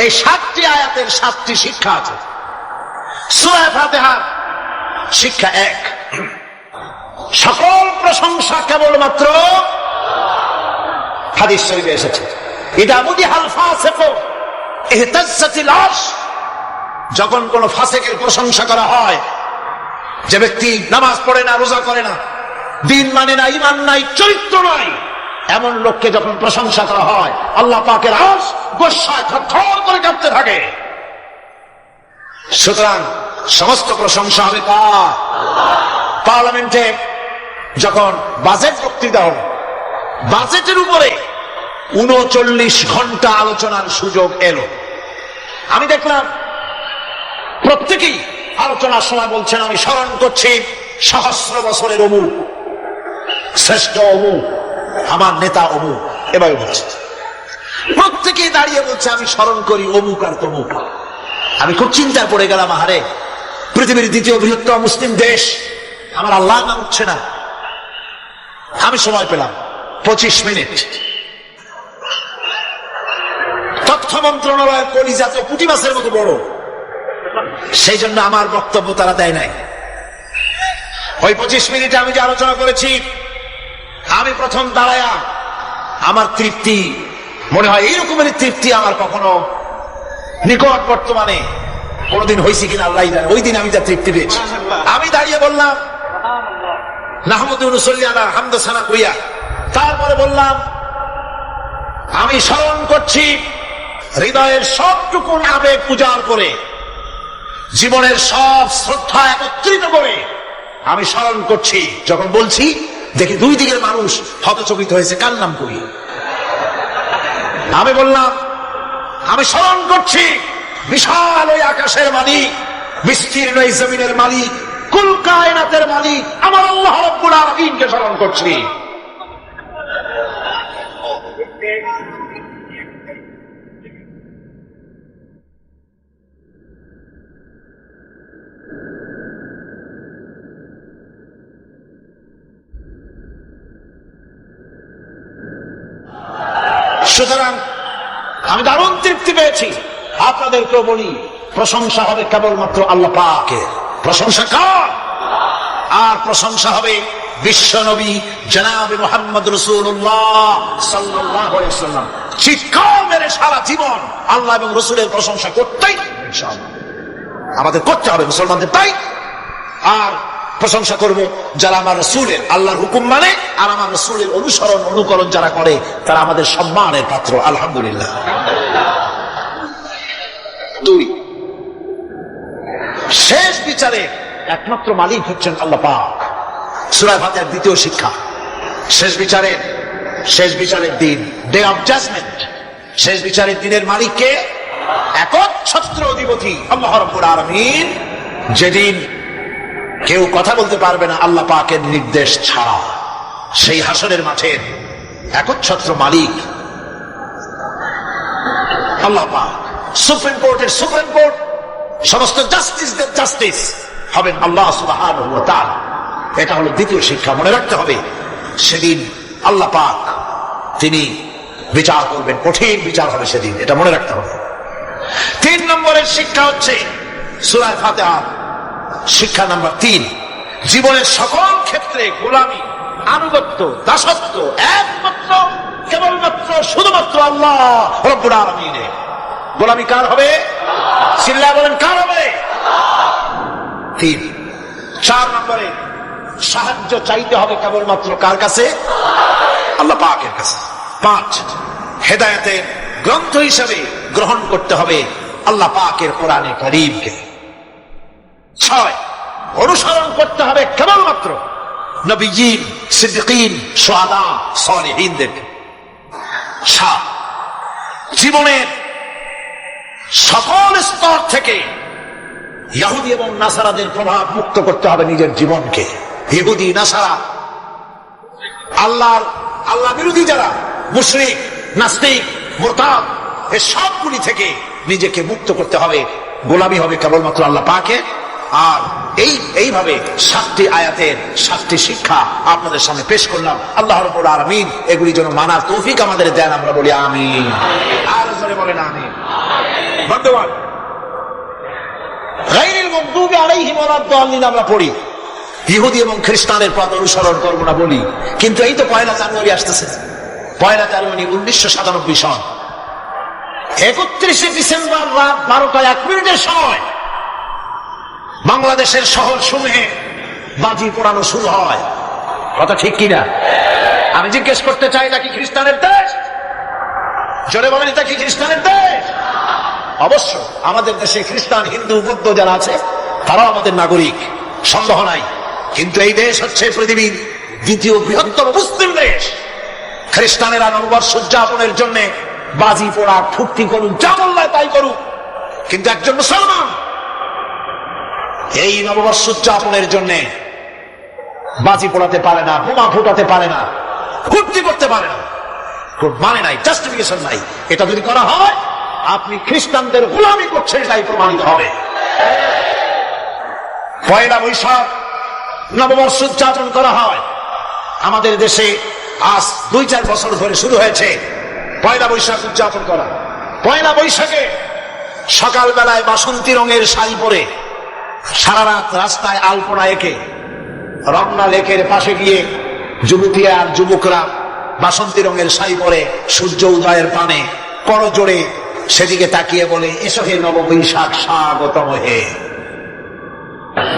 এই 7টি আয়াতের 7টি শিক্ষা আছে। সূরা ফাতিহার শিক্ষা 1, সকল প্রশংসা কেবলমাত্র হাদিস শরীফে এসেছে। ইদা মুদিহাল ফাসিকু ইহতাজ্জাতিল আরশ, যখন কোন ফাসিকের প্রশংসা করা হয়, যে ব্যক্তি নামাজ পড়ে না, রোজা করে না, দিন মানে না, ঈমান নাই, চরিত্র নাই, এমন লোককে যখন প্রশংসা করা হয়, আল্লাহ পাকের আরশ গোসায় থরথর করে কাঁপতে থাকে। সুতরাং সমস্ত প্রশংসা হবে কার? পার্লামেন্টে যখন বাজেট বক্তৃতা হবে, বাজেটের উপরে 39 ঘন্টা আলোচনার সুযোগ এলো। আমি দেখলাম প্রত্যেকেই আলোচনার সময় বলছেন, আমি স্মরণ করছি সহস্র বছরের অমুক, শ্রেষ্ঠ অমুক, আমার নেতা অমুক, এভাবে বলছে। প্রত্যেকেই দাঁড়িয়ে বলছে, আমি স্মরণ করি অমুক আর তমুক। আমি খুব চিন্তায় পড়ে গেলাম, আহারে, পৃথিবীর 2য় বৃহত্তম মুসলিম দেশ, আমার আল্লাহর নাম উঠছে না। আমি সময় পেলাম 25 মিনিট। তথ্য মন্ত্রণালয়ের কলিজা তো পুঁটি মাছের মতো বড়, সেই জন্য আমার বক্তব্য তারা দেয় নাই। ওই 25 মিনিটে আমি যে আলোচনা করেছি, আমি প্রথম দাঁড়ায়া আমার তৃপ্তি, মনে হয় এইরকমের তৃপ্তি আমার কখনো নিকট বর্তমানে কোনদিন হয়েছে কিনা আল্লাহ জানে। ওই দিন আমি যা তৃপ্তি পেয়েছি, আমি দাঁড়িয়ে বললাম নাহমাদু ওয়া নুসাল্লি আলা হামদা সানা কইয়া, তারপরে বললাম আমি স্মরণ করছি হৃদয়ের সবটুকু আবেগ উজাড় করে জীবনের সব শ্রদ্ধা একত্রিত করে আমি স্মরণ করছি। যখন বলছি দেখি দুই দিকের মানুষ হতচকিত হয়েছে, কার নাম করি? আমি বললাম আমি স্মরণ করছি বিশাল ওই আকাশের মালিক, বিস্তীর্ণ এই জমিনের মালিক, কুল কায়নাতের মালিক আমার আল্লাহ রাব্বুল আলামিনকে স্মরণ করছি। সুতরাং আমি দারুণ তৃপ্তি পেয়েছি। আপনাদেরকেও বলি, প্রশংসা হবে কেবলমাত্র আল্লাহ পাকের। প্রশংসা কার? আর প্রশংসা হবে বিশ্ব নবী জনাবে মুহাম্মদ রাসূলুল্লাহ সাল্লাল্লাহু আলাইহি ওয়াসাল্লাম। চিৎকার মেরে সারা জীবন আল্লাহ এবং রাসূলের প্রশংসা করতেই ইনশাআল্লাহ আমাদের করতে হবে মুসলমানদের। তাই আর প্রশংসা করব যারা আমার রাসূলের আল্লাহর হুকুম মানে আর আমার রাসূলের অনুসরণ অনুকরণ যারা করে, তারা আমাদের সম্মানের পাত্র। আলহামদুলিল্লাহ। দুই, শেষ বিচারে একমাত্র মালিক হচ্ছেন আল্লাহ পাক। সূরা ফাতিহার দ্বিতীয় শিক্ষা। শেষ বিচারের দিন, ডে অফ জাজমেন্ট, শেষ বিচারের দিনের মালিককে একচ্ছত্র অধিপতি আল্লাহ রাব্বুল আলামিন। যেদিন কেউ কথা বলতে পারবে না আল্লাহ পাকের নির্দেশ ছাড়া, সেই হাসরের মাঠের একচ্ছত্র মালিক আল্লাহ পাক। সুপ্রিম কোর্টের সুপ্রিম কোর্ট, সমস্ত জাস্টিসদের জাস্টিস হবেন আল্লাহ সুবহানাহু ওয়া তাআলা। এটা হলো দ্বিতীয় শিক্ষা, মনে রাখতে হবে। সেদিন আল্লাহ পাক তিনি বিচার করবেন, কঠিন বিচার হবে সেদিন, এটা মনে রাখতে হবে। 3 নম্বরের শিক্ষা হচ্ছে সূরা ফাতিহা শিক্ষা নাম্বার 3, জীবনের সকল ক্ষেত্রে গোলামি, আনুগত্য, দাসত্ব একমাত্র কেবলমাত্র শুধুমাত্র আল্লাহ রাব্বুল আলামিনের। গোলামি কার হবে? চিল্লায় বলেন, কার হবে? 3। 4 নম্বরে সাহায্য চাইতে হবে কেবলমাত্র কার কাছে? আল্লাহ পাকের কাছে। 5, হেদায়েতের গ্রন্থ হিসাবে গ্রহণ করতে হবে আল্লাহ পাকের কোরআনে কারীমকে। 6, অনুসরণ করতে হবে কেবলমাত্র নবীয়িন, সিদ্দিকিন, শুহাদা, সালেহিনদেরকে। 7, জীবনের সকল স্তর থেকে ইহুদি এবং নাসারাদের প্রভাব মুক্ত করতে হবে নিজের জীবনকে। ইহুদি, নাসারা, আল্লাহ বিরোধী যারা মুশরিক, নাস্তিক, মুরতাদ, এই সবগুলি থেকে নিজেকে মুক্ত করতে হবে। গোলামি হবে কেবলমাত্র আল্লাহ পাকের। আর এইভাবে 7টি আয়াতের 7টি শিক্ষা আপনাদের সামনে পেশ করলাম। আল্লাহ রাব্বুল আলামিন এগুলি যেন মানার তৌফিক আমাদের দেন, আমরা বলি আমিন। আর জোরে বলেন আমিন। বন্ধুগণ, গায়রিল মাগদুবি আলাইহিম ওয়ালাদ-দাল্লিন আমরা পড়ি, ইহুদি এবং খ্রিস্টানের পথ অনুসরণ করবো না বলি, কিন্তু এই তো 1 জানুয়ারি আসতেছে। 1 জানুয়ারি 1997 সন 31 ডিসেম্বর রাত 12টা 1 মিনিটের সময় বাংলাদেশের শহর সমূহে বাজি পোড়ানো শুরু হয়। কথা ঠিক কিনা? আমি জিজ্ঞেস করতে চাই, এটা কি খ্রিস্টানের দেশ? জোরে বলেন, এটা কি খ্রিস্টানের দেশ? অবশ্য আমাদের দেশে খ্রিস্টান, হিন্দু, বৌদ্ধ যারা আছে তারাও আমাদের নাগরিক, সন্দেহ নাই। কিন্তু এই দেশ হচ্ছে পৃথিবীর 2য় বৃহত্তম মুসলিম দেশ। খ্রিস্টানেরা নববর্ষ উদযাপনের জন্য বাজি পোড়া, ফুর্তি করুন, যা বললায় তাই করুক, কিন্তু একজন মুসলমান এই নববর্ষ উদযাপনের জন্য বাজি পোড়াতে পারে না, বোমা ফুটাতে পারে না, ফুর্তি করতে পারে না। মানে নাই, জাস্টিফিকেশন নাই। এটা যদি করা হয় আপনি খ্রিস্টানদের গোলামি করছেন, এটাই প্রমাণিত হবে। 1 বৈশাখ নববর্ষ উদযাপন করা হয় আমাদের দেশে। আজ 2-4 বছর ধরে শুরু হয়েছে 1 বৈশাখ উদযাপন করা। 1 বৈশাখে সকালবেলায় বাসন্তী রঙের শাড়ি পরে সারা রাত রাস্তায় আলপনা এঁকে রমনা লেকের পাশে গিয়ে যুবতী আর যুবকরা বাসন্তী রঙের শাড়ি পরে সূর্য উদয়ের পানে করজোড়ে সেদিকে তাকিয়ে বলে, এসো হে নববৈশাখ, স্বাগতম হে।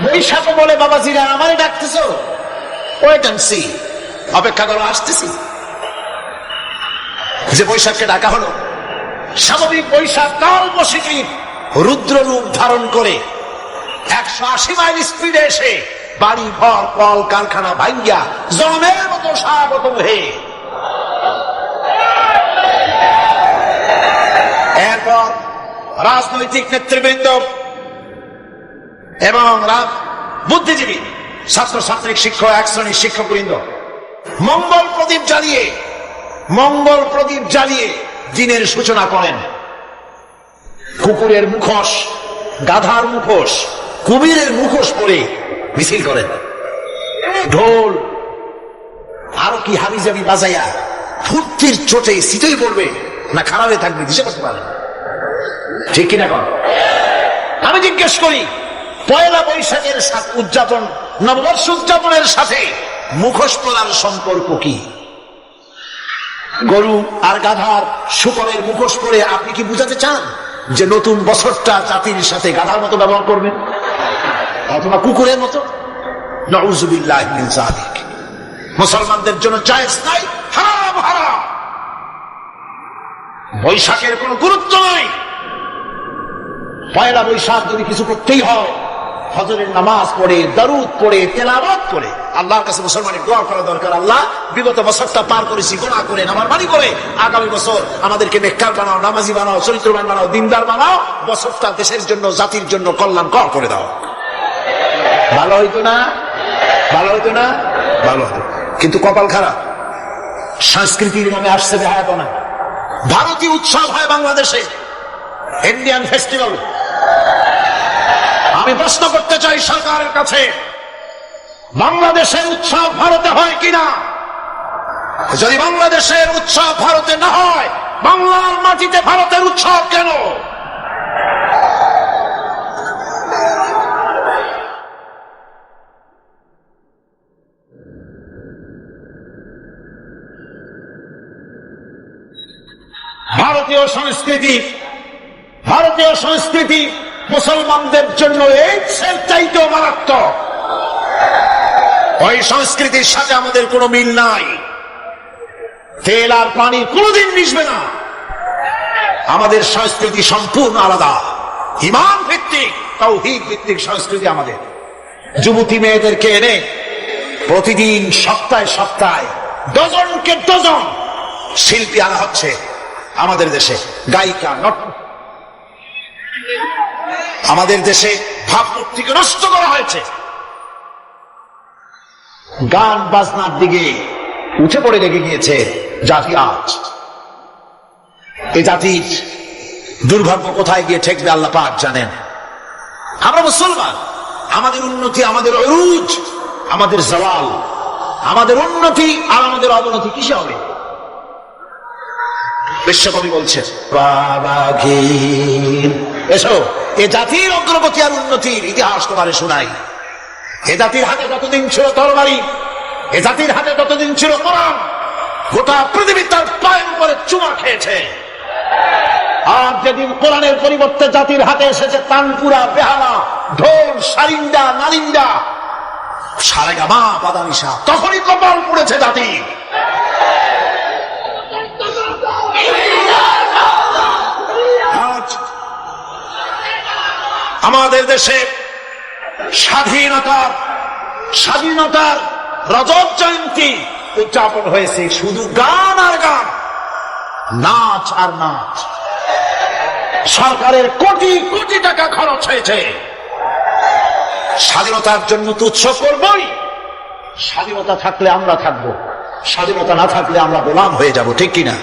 বৈশাখ বলে, বাবাজিরা আমারে ডাকতেছো? ওয়েট এন্ড সি, অপেক্ষা করো, আসতেছি। যে বৈশাখকে ডাকা হলো, স্বাভাবিক বৈশাখ কাল বৈশাখী রুদ্র রূপ ধারণ করে 180 মাইল স্পিডে এসে বাড়ি ঘর কল কারখানা ভাঙ্গিয়া জমের মতো স্বাগত হয়ে এরপর রাজনৈতিক নেতৃবৃন্দ এবং বুদ্ধিজীবী ছাত্রছাত্রী শিক্ষক এক শ্রেণীর শিক্ষকবৃন্দ মঙ্গল প্রদীপ জ্বালিয়ে দিনের সূচনা করেন। কুকুরের মুখোশ, গাধার মুখোশ, কুমিরের মুখোশ পরে মিছিল করেন। ঢোল আরো কি হাবিজাবি বাজাইয়া ফুর্তির চোটে শীতই পড়বে না খারাপে থাকবে দিশে করতে পারে, ঠিক কিনা? আমি জিজ্ঞেস করি, পয়লা বৈশাখের উদযাপন, নববর্ষ উদযাপনের সাথে মুখোশ পরার সম্পর্ক কি? গরু আর গাধার শুকরের মুখোশ পরে আপনি কি বুঝাতে চান যে নতুন বছরটা জাতির সাথে গাধার মতো ব্যবহার করবেন অথবা কুকুরের মতো? নাউযুবিল্লাহি মিন যালিক। মুসলমানদের জন্য জায়েজ নাই, হারাম হারাম। বৈশাখের কোনো গুরুত্ব নাই। পয়লা বৈশাখ যদি কিছু করতেই হয়, ফজরের নামাজ পড়ে, দরুদ পড়ে, তেলাওয়াত করে আল্লাহর কাছে মুসলমানের দোয়া করা দরকার। আল্লাহ, বিগত বছরটা পার করেছি গুনাহ করে, নাফরমানি করে, আগামী বছর আমাদেরকে নেককার বানাও, নামাজি বানাও, চরিত্রবান বানাও, দিনদার বানাও। বছরটা দেশের জন্য, জাতির জন্য কল্যাণকর করে দাও। ভালো হইতো না? ভালো হইতো না? ভালো হতো। কিন্তু কপাল খারাপ, সংস্কৃতির নামে আসছে বেহায়াপনা। ভারতীয় উৎসব হয় বাংলাদেশে, ইন্ডিয়ান ফেস্টিভ্যাল। আমি প্রশ্ন করতে চাই সরকারের কাছে, বাংলাদেশের উৎসব ভারতে হয় কিনা? যদি বাংলাদেশের উৎসব ভারতে না হয়, বাংলার মাটিতে ভারতের উৎসব কেন? ভারতীয় সংস্কৃতি মুসলমানদের জন্য এইডসের চাইতেও মারাত্মক। ওই সংস্কৃতির সাথে আমাদের কোনো মিল নাই। তেল আর পানি কোনোদিন মিশবে না। আমাদের সংস্কৃতি সম্পূর্ণ আলাদা, ঈমান ভিত্তিক, তাওহীদ ভিত্তিক সংস্কৃতি আমাদের। যুবতী মেয়েদেরকে এনে প্রতিদিন সপ্তাহে সপ্তাহে ডজনকে ডজন শিল্পী আনা হচ্ছে আমাদের দেশে, গায়িকা, আমাদের দেশে ভাবমূর্তিকে নষ্ট করা হয়েছে। গান বাজনার দিকে উঠে পড়ে লেগে গিয়েছে জাতি আজ। এই জাতির দুর্ভাগ্য কোথায় গিয়ে ঠেকবে আল্লাহ পাক জানেন। আমরা মুসলমান, আমাদের উন্নতি, আমাদের অরুজ, আমাদের জওয়াল, আমাদের উন্নতি আর আমাদের অবনতি কিসে হবে? বিশ্বকবি বলছেন, এসো এ জাতির অগ্রগতি আর উন্নতির ইতিহাস তোমারে শোনাই। এ জাতির হাতে ততদিন ছিল তরবারি, এ জাতির হাতে ততদিন ছিল কোরআন। গোটা পৃথিবী তার পায়ের উপরে চুমা খেয়েছে। আর যেদিন কোরআনের পরিবর্তে জাতির হাতে এসেছে তানপুরা, বেহালা, ঢোল, সারিন্দা, নারিন্দা, সারেগামা, বাদানিশা, তখনই কপাল পড়েছে জাতি। আমাদের দেশে স্বাধীনতার রজত জয়ন্তী উদযাপন হয়েছে শুধু গান আর গান, নাচ আর নাচ। সরকারের কোটি কোটি টাকা খরচ হয়েছে। স্বাধীনতার জন্য তো উৎসব করবই। স্বাধীনতা থাকলে আমরা থাকবো, স্বাধীনতা না থাকলে আমরা গোলাম হয়ে যাব, ঠিক কিনা?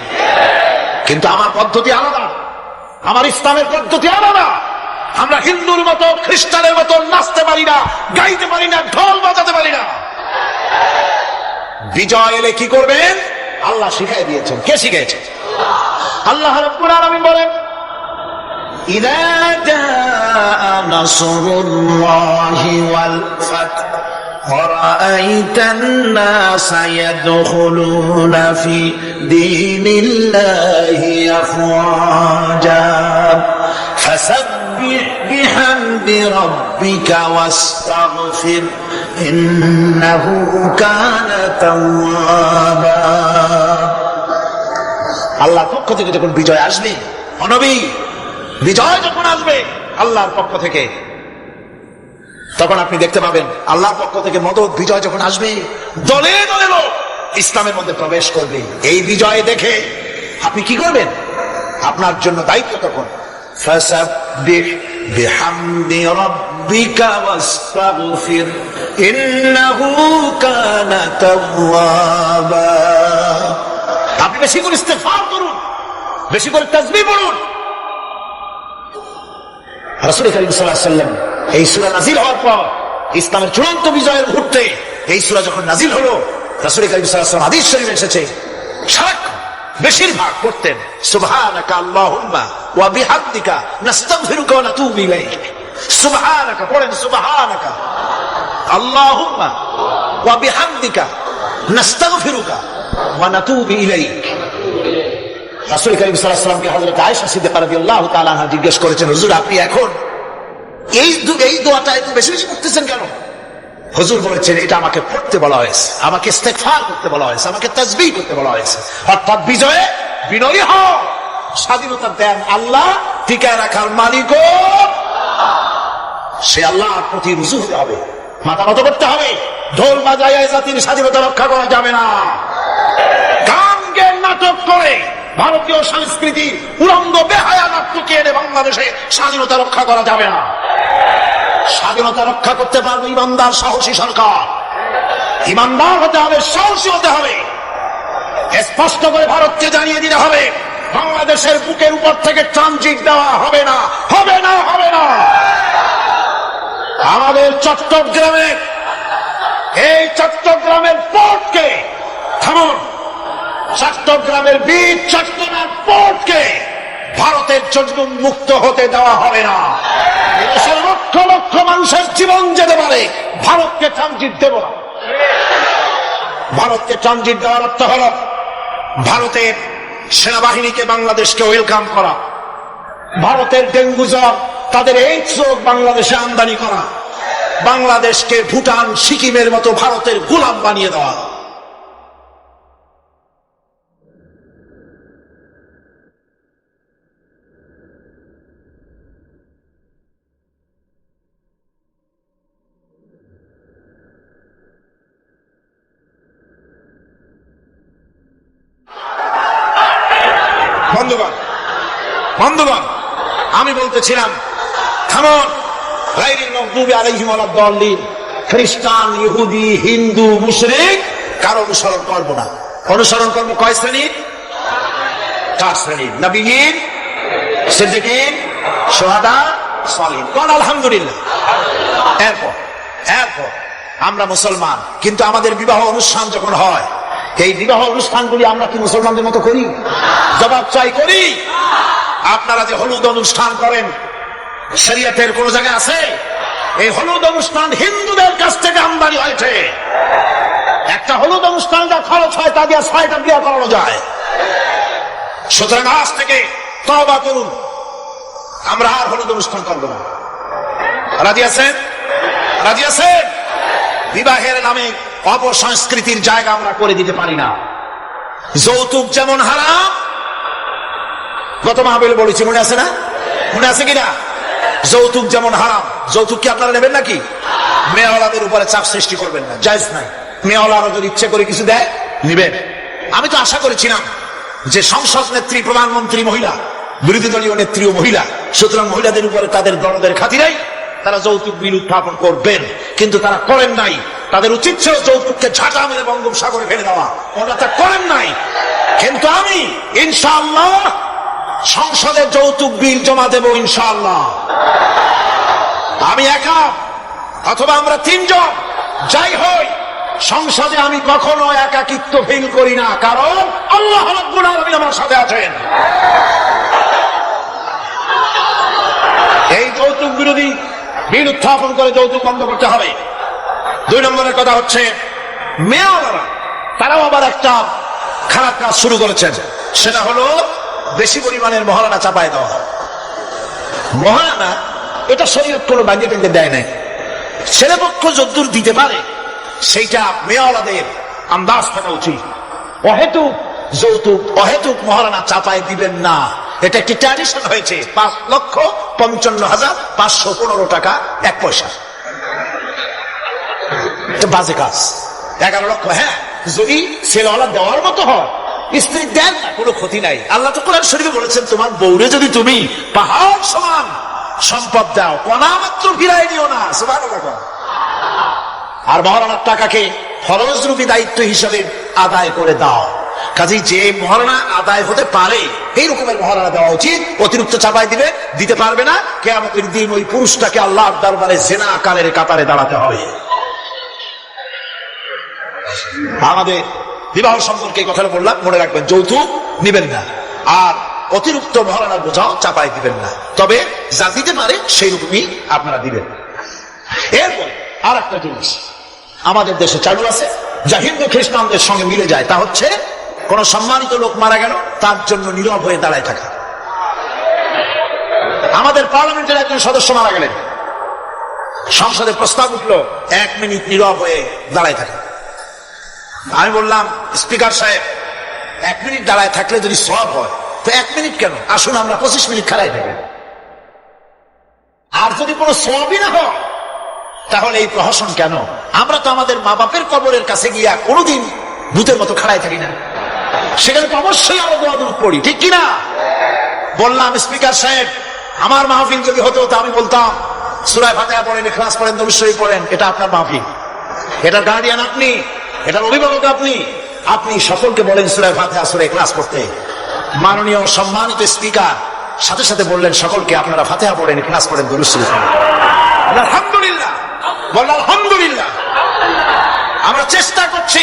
কিন্তু আমার পদ্ধতি আলাদা, আমার ইসলামের পদ্ধতি আলাদা। আমরা হিন্দুর মতো, খ্রিস্টানের মতো নাচতে পারি না, গাইতে পারি না, ঢোল বাজাতে পারি না। বিজয় এলে কি করবেন আল্লাহ শিখাই দিয়েছেন। কে শিখাইছে? আল্লাহ রাব্বুল আলামিন বলেন, ইযা জাআ নাসরুল্লাহি ওয়াল ফাতহ ورأيت الناس يدخلون في دين الله أفواجا فسبح بحمد ربك واستغفر إنه كان توابا। আল্লাহর পক্ষ থেকে যখন বিজয় আসবে, নবী, বিজয় যখন আসবে আল্লাহর পক্ষ থেকে, তখন আপনি দেখতে পাবেন আল্লাহর পক্ষ থেকে মদদ বিজয় যখন আসবে, দলে দলে লোক ইসলামের মধ্যে প্রবেশ করবে। এই বিজয় দেখে আপনি কি করবেন? আপনার জন্য দায়িত্ব তখন ফাসাব্বিহ বিহামদি রাব্বিকা ওয়াস্তাগফির ইন্নাহু কানা তাওয়াবা। আপনি বেশি করে ইস্তেগফার করুন, বেশি করে তাসবিহ পড়ুন। রাসূল কারীম সাল্লাল্লাহু আলাইহি ওয়াসাল্লাম এই সূরা নাযিল হওয়ার পর, ইসলামের চূড়ান্ত বিজয়ের মুহূর্তে এই সূরা যখন নাযিল হলো, রাসূল কারীম সাল্লাল্লাহু আলাইহি ওয়াসাল্লাম হাদিস শরীফে এসেছে সারাক্ষণ বেশিরভাগ পড়তেন সুবহানাকা আল্লাহুম্মা ওয়া বিহামদিকা নাস্তাগফিরুকা ওয়া নাতুবু ইলাইক। সুবহানাকা পড়েন, সুবহানাকা আল্লাহুম্মা ওয়া বিহামদিকা নাস্তাগফিরুকা ওয়া নাতুবু ইলাইক। রাসূল কারীম সাল্লাল্লাহু আলাইহি ওয়াসাল্লামকে হযরত আয়েশা সিদ্দিকা রাদিয়াল্লাহু তাআলা আনহা জিজ্ঞেস করেছেন, হুজুর আপনি এখন এই দোয়াটা একটু বেশি বেশি করতেছেন কেন? হুজুর বলেছেন, এটা আমাকে পড়তে বলা হয়েছে, আমাকে ইস্তেগফার করতে বলা হয়েছে, আমাকে তাসবিহ করতে বলা হয়েছে। অর্থাৎ বিজয়ে বিনয়ী হও, স্বাধীনতা দেন আল্লাহ, টিকায় রাখার মালিকও সে আল্লাহর প্রতি রুজু হতে হবে, মাথা নত করতে হবে। ঢোল বাজায় জাতির স্বাধীনতা রক্ষা করা যাবে না। গান গেয়ে নাটক করে ভারতীয় সংস্কৃতি উলঙ্গ বেহায়া নাট্যকে এনে বাংলাদেশে স্বাধীনতা রক্ষা করা যাবে না। স্বাধীনতা রক্ষা করতে পারবে ইমানদার সাহসী সরকার। ইমানদার হতে হবে, সাহসী হতে হবে। স্পষ্ট করে ভারতকে জানিয়ে দিতে হবে, বাংলাদেশের বুকের উপর থেকে ট্রানজিট দেওয়া হবে না, হবে না, হবে না। আমাদের চট্টগ্রামের এই চট্টগ্রামের পোর্টকে থামুন, চট্টগ্রামের বীর চট্টগ্রাম পোর্টকে ভারতের জন্য মুক্ত হতে দেওয়া হবে না। দেশের লক্ষ লক্ষ মানুষের জীবন যেতে পারে, ভারতকে ট্রানজিট দেব না। ভারতকে ট্রানজিট দেওয়ার অর্থ হল ভারতের সেনাবাহিনীকে বাংলাদেশকে ওয়েলকাম করা, ভারতের ডেঙ্গু জ্বর তাদের এইডস রোগ বাংলাদেশে আমদানি করা, বাংলাদেশকে ভুটান সিকিমের মতো ভারতের গোলাম বানিয়ে দেওয়া। বন্ধুগণ, বন্ধুগণ, আমি বলতেছিলাম থামুন, গায়রিল মাগদুবি আলাইহিম ওয়ালাদ দাল্লিন, খ্রিস্টান, ইহুদি, হিন্দু, মুশরিক কারো অনুসরণ করব না। অনুসরণ করব কয় শ্রেণীর? 4 শ্রেণীর। নবীয়িন, সিদ্দিকিন, শুহাদা, সালিহিন। কোন আলহামদুলিল্লাহ। এরপর আমরা মুসলমান, কিন্তু আমাদের বিবাহ অনুষ্ঠান যখন হয়, এই বিবাহ অনুষ্ঠানগুলি আমরা কি মুসলমানদের মতো করি? জবাব চাই, করি? আপনারা যে হলুদ অনুষ্ঠান করেন, শরীয়তের কোন জায়গায় আছে? এই হলুদ অনুষ্ঠান হিন্দুদের কাছ থেকে আমদানি হয়েছে। একটা হলুদ অনুষ্ঠান যা খরচ হয় তা দিয়ে 6টা বিয়ে করানো যায়। সুতরাং আজ থেকে তওবা করুন, আমরা আর হলুদ অনুষ্ঠান করব না। রাজি আছেন? রাজি আছেন? বিবাহের নামে অপসংস্কৃতির জায়গা আমরা করে দিতে পারি না। যৌতুক যেমন হারাম, গত মাহফিলে বলেছি, মনে আছে না? মনে আছে কিনা? যৌতুক যেমন হারাম, যৌতুক কি আপনারা নেবেন নাকি? মেয়েওয়ালাদের উপরে চাপ সৃষ্টি করবেন না, জায়েজ নাই। মেয়েওয়ালারা যদি ইচ্ছে করে কিছু দেয়, নিবেন। আমি তো আশা করেছিলাম যে সংসদ নেত্রী, প্রধানমন্ত্রী মহিলা, বিরোধী দলীয় নেত্রীও মহিলা, সুতরাং মহিলাদের উপরে তাদের দরদের খাতিরেই তারা যৌতুক বিল উত্থাপন করবেন, কিন্তু তারা করেন নাই। তাদের উচিত ছিল যৌতুককে ঝাঁটা মেরে বঙ্গোপসাগরে ফেলে দেওয়া, ওরা তা করেন নাই। কিন্তু আমি ইনশাআল্লাহ সংসদে যৌতুক বিল জমা দেব, ইনশাআল্লাহ। আমি একা অথবা আমরা 3 জন যাই হই, সংসদে আমি কখনো একাকিত্ব ফিল করি না, কারণ আল্লাহ রাব্বুল আলামিন আমার সাথে আছেন। এই যৌতুক বিরোধী বিল উত্থাপন করে যৌতুক বন্ধ করতে হবে। 2 নম্বরের কথা হচ্ছে, মেয়েওয়ালারা তারাও আবার একটা খারাপ কাজ শুরু করেছেন, সেটা হলো বেশি পরিমাণের মহারানা চাপায় দেওয়া। মহারানা এটা শরীয়ত কোনো বাঙ্গে টেঙ্গে দেয় নাই। ছেলেপক্ষ যদ্দূর দিতে পারে সেইটা মেয়েওয়ালাদের আন্দাজ থাকা উচিত। অহেতুক যৌতুক, অহেতুক মহারানা চাপায় দিবেন না। এটা একটি ট্র্যাডিশন হয়েছে। 5,55,515 টাকা 1 পয়সা। এটা বাজে কাজ। 11 লক্ষ, হ্যাঁ যদি ছেলেওয়ালা দেওয়ার মতো হয় স্ত্রী দেন না, কোনো ক্ষতি নাই। আল্লাহ তো কোরআন শরীফে বলেছেন তোমার বউরে যদি তুমি পাহাড় সমান সম্পদ দাও কণা মাত্র ফিরাই দিও না। সুবহানাল্লাহ। আর মহারণার টাকাকে ফরজ রূপী দায়িত্ব হিসাবে আদায় করে দাও। কাজেই যে মহারণা আদায় হতে পারে এই রকমের মহারণা দেওয়া উচিত। অতিরিক্ত চাপাই দিতে পারবে না। কিয়ামতের দিন ওই পুরুষটাকে আল্লাহর দরবারে জিনাকারের কাতারে দাঁড়াতে হবে। আমাদের বিবাহ সম্পর্কে কথাটা বললাম, মনে রাখবেন যৌতুক নিবেন না, আর অতিরিক্ত মহারণা বোঝাও চাপাই দিবেন না। তবে যা দিতে পারে সেই রকমই আপনারা দিবেন। এরপর আর একটা জিনিস আমাদের দেশে চালু আছে, যা হিন্দু খ্রিস্টানদের সঙ্গে মিলে যায়, তা হচ্ছে কোন সম্মানিত লোক মারা গেল তার জন্য নীরব হয়ে দাঁড়ায় থাকা। আমাদের পার্লামেন্টের একজন সদস্য মারা গেলেন, সংসদে প্রস্তাব উঠল 1 মিনিট নীরব হয়ে দাঁড়ায় থাকা। আমি বললাম স্পিকার সাহেব 1 মিনিট দাঁড়ায় থাকলে যদি সওয়াব হয় তো 1 মিনিট কেন, আসুন আমরা 25 মিনিট খাড়াই থাকি। আর যদি কোনো সওয়াবই না হয় তাহলে এই প্রহসন কেন? আমরা তো আমাদের মা বাপের কবরের কাছে গিয়া কোনোদিন ভূতের মতো খাড়াই থাকি না, সেখানে তো অবশ্যই আমরা দোয়া দুরূদ পড়ি, ঠিক কিনা? বললাম স্পিকার সাহেব আমার মাহফিল যদি হতো তো আমি বলতাম সূরা ফাতিহা পড়েন, ইখলাস পড়েন, দরুদ শরীফ পড়েন। এটা আপনার মাহফিল, এটার গার্ডিয়ান আপনি, এটার অভিভাবক আপনি। আপনি সকলকে বলেন সূরা ফাতিহা সূরা ইখলাস পড়তে। মাননীয় সম্মানিত স্পিকার সাথে সাথে বললেন সকলকে আপনারা ফাতিহা পড়েন, ইখলাস পড়েন, দরুদ শরীফ পড়েন। আলহামদুলিল্লাহ, বললাম আলহামদুলিল্লাহ। আমরা চেষ্টা করছি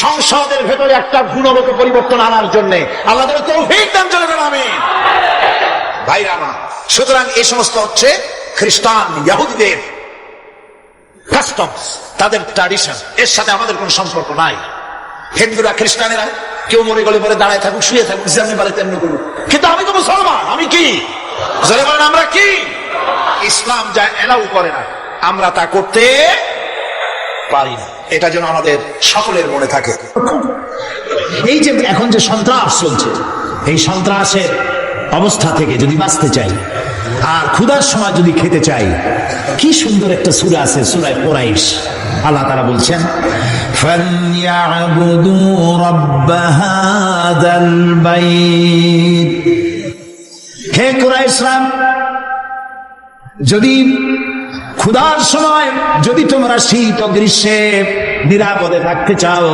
সংসদের ভেতরে একটা গুণগত পরিবর্তন আনার জন্য। আল্লাহ তাআলা তৌফিক দান করুন, আমিন। ভাইরা আমার, সুতরাং এই সমস্ত হচ্ছে খ্রিস্টান ইহুদিদের কাস্টমস, তাদের ট্র্যাডিশন, এর সাথে আমাদের কোনো সম্পর্ক নাই। হিন্দুরা খ্রিস্টানেরা কেউ মরে গেলে পরে দাঁড়ায় থাকুক, শুয়ে থাকুক, যেমনি পারে তেমনি করুক, কিন্তু আমি তো মুসলমান, আমি কি আমরা কি? ইসলাম যা এলাউ করে না আমরা তা করতে পারি না। এটা যেন আমাদের সকলের মনে থাকে। এই যে এখন যে সন্ত্রাস চলছে, এই সন্ত্রাসের অবস্থা থেকে যদি বাঁচতে চাই আর ক্ষুধার সময় যদি খেতে চাই, কি সুন্দর একটা সূরা আছে, সূরা কুরাইশ। আল্লাহ তাআলা বলছেন ফালইয়াবুদু রাব্ব হাযাল বাইত। হে কুরাইশরা, যদি ক্ষুধার সময় যদি তোমরা শীত ও গ্রীষ্মে নিরাপদে থাকতে চাও,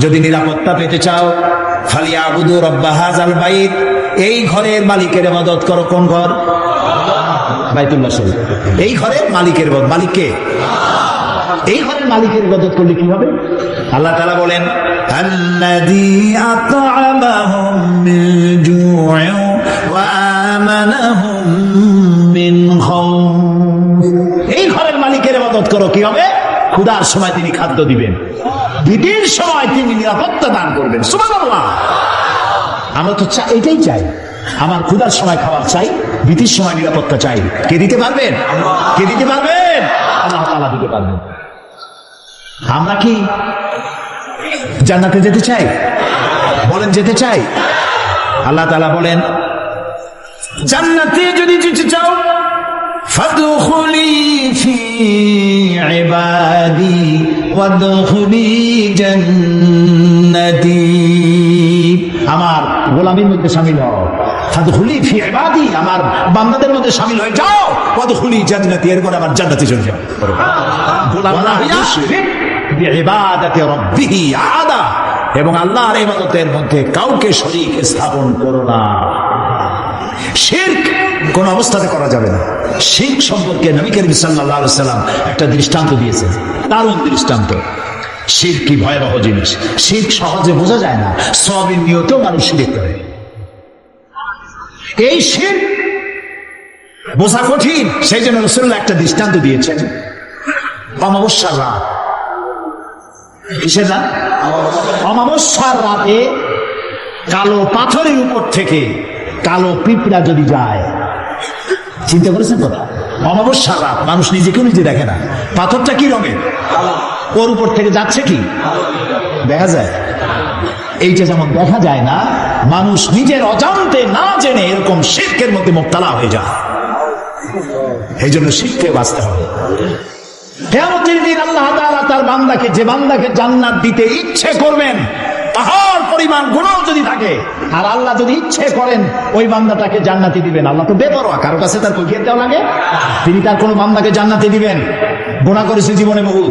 যদি নিরাপত্তা পেতে চাও, ফালিয়াবুদু রাব্ব হাযাল বাইত, এই ঘরের মালিকের ইবাদত করো। কোন ঘর? বাইতুল্লাহ শরীফ। এই ঘরের মালিকের ইবাদত, মালিককে? এই ঘরের মালিকের ইবাদত করলে কি হবে? আল্লাহ তাআলা বলেন আল্লাযী আত'আমাহুম মিন জু'ইন ওয়া আমানাহুম মিন খাউফ। এই ঘরের মালিকের ইবাদত করো, কি হবে? ক্ষুধার সময় তিনি খাদ্য দিবেন, ভীতির সময় তিনি নিরাপত্তা দান করবেন। সুবহানাল্লাহ। আমরা তো এটাই চাই, আমার ক্ষুধার সময় খাবার চাই, ভীতির সময় নিরাপত্তা চাই। কে দিতে পারবেন? কে দিতে পারবেন? আল্লাহ তাআলা দিতে পারবেন। আমরা কি জান্নাতে যেতে চাই? বলেন যেতে চাই? আল্লাহ তাআলা বলেন জান্নাতে যদি যেতে চাও ফাদখুলি ফি ইবাদি ওয়াদখুলি জান্নাতি। আমার গোলামীর মধ্যে শামিল হও। ফাদখুলি ফি ইবাদি, আমার বান্দাদের মধ্যে শামিল হয়ে যাও। ওয়াদখুলি জান্নাতি, এরপর আমার জান্নাতে চলে যাও। গোলামরা ইউশরিক বিইবাদাতি রাব্বিহি আহাদা, এবং আল্লাহর ইবাদতের মধ্যে কাউকে শরীক স্থাপন করো না। শিরক কোন অবস্থাতে করা যাবে না। শিরক সম্পর্কে নবী করিম সাল্লাল্লাহু আলাইহি ওয়াসাল্লাম একটা দৃষ্টান্ত দিয়েছেন, দারুণ দৃষ্টান্ত। শিরক কি ভয়াবহ জিনিস! শিরক সহজে বোঝা যায় না, সওয়াবের নিয়তেও মানুষ শিরক করে। এই শিরক বোঝা কঠিন, সেই জন্য রাসূলুল্লাহ একটা দৃষ্টান্ত দিয়েছেন। অমাবস্যার রাত, কিসের রাত? অমাবস্যার রাতে কালো পাথরের উপর থেকে কালো পিঁপড়া যদি যায়, চিন্তা করেছেন কথা? অমাবস্যার রাত, মানুষ নিজেকেও নিজে দেখে না, পাথরটা কি রঙের, ওর উপর থেকে যাচ্ছে কি দেখা যায়? এইটা যেমন দেখা যায় না, মানুষ নিজের অজান্তে না জেনে এরকম শিরকের মধ্যে মুবতালা হয়ে যায়। এই জন্য শিরকে বাঁচতে হবে। কিয়ামতের দিন আল্লাহ তাআলা তার বান্দাকে, যে বান্দাকে জান্নাত দিতে ইচ্ছে করবেন, পাহাড় পরিমাণ গুনাহ যদি থাকে, আর আল্লাহ যদি ইচ্ছে করেন ওই বান্দাটাকে জান্নাতি দিবেন। আল্লাহ তো বেপরোয়া, কারো কাছে তার কৈফিয়ত দেওয়া লাগে? তিনি তার কোনো বান্দাকে জান্নাতি দিবেন। গুনাহ করেছে জীবনে বহু,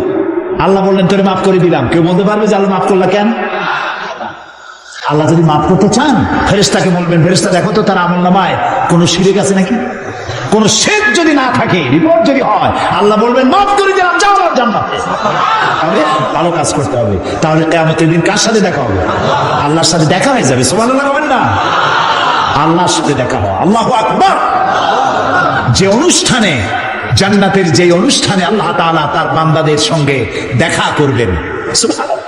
আল্লাহ বললেন তোরে মাফ করে দিলাম। কেউ বলতে পারবে যে আল্লাহ মাফ করলা কেন? আল্লাহ যদি মাফ করতে চান ফেরেশতাকে বলবেন, ফেরেশতা দেখো তো তার আমলনামায় কোনো শিরক আছে নাকি। কোন শিরক যদি না থাকে, রিপোর্ট যদি হয়, আল্লাহ বলবেন মাফ করে দিলাম, যাও আমার জান্নাতে। তাহলে ভালো কাজ করতে হবে। তাহলে কিয়ামতের দিন কার সাথে দেখা হবে? আল্লাহর সাথে দেখা হয়ে যাবে। সুবহানাল্লাহ বলেন না? আল্লাহর সাথে দেখা হয়। আল্লাহু আকবার। যে অনুষ্ঠানে, জান্নাতের যে অনুষ্ঠানে আল্লাহ তাআলা তার বান্দাদের সঙ্গে দেখা করবেন, সুবহানাল্লাহ,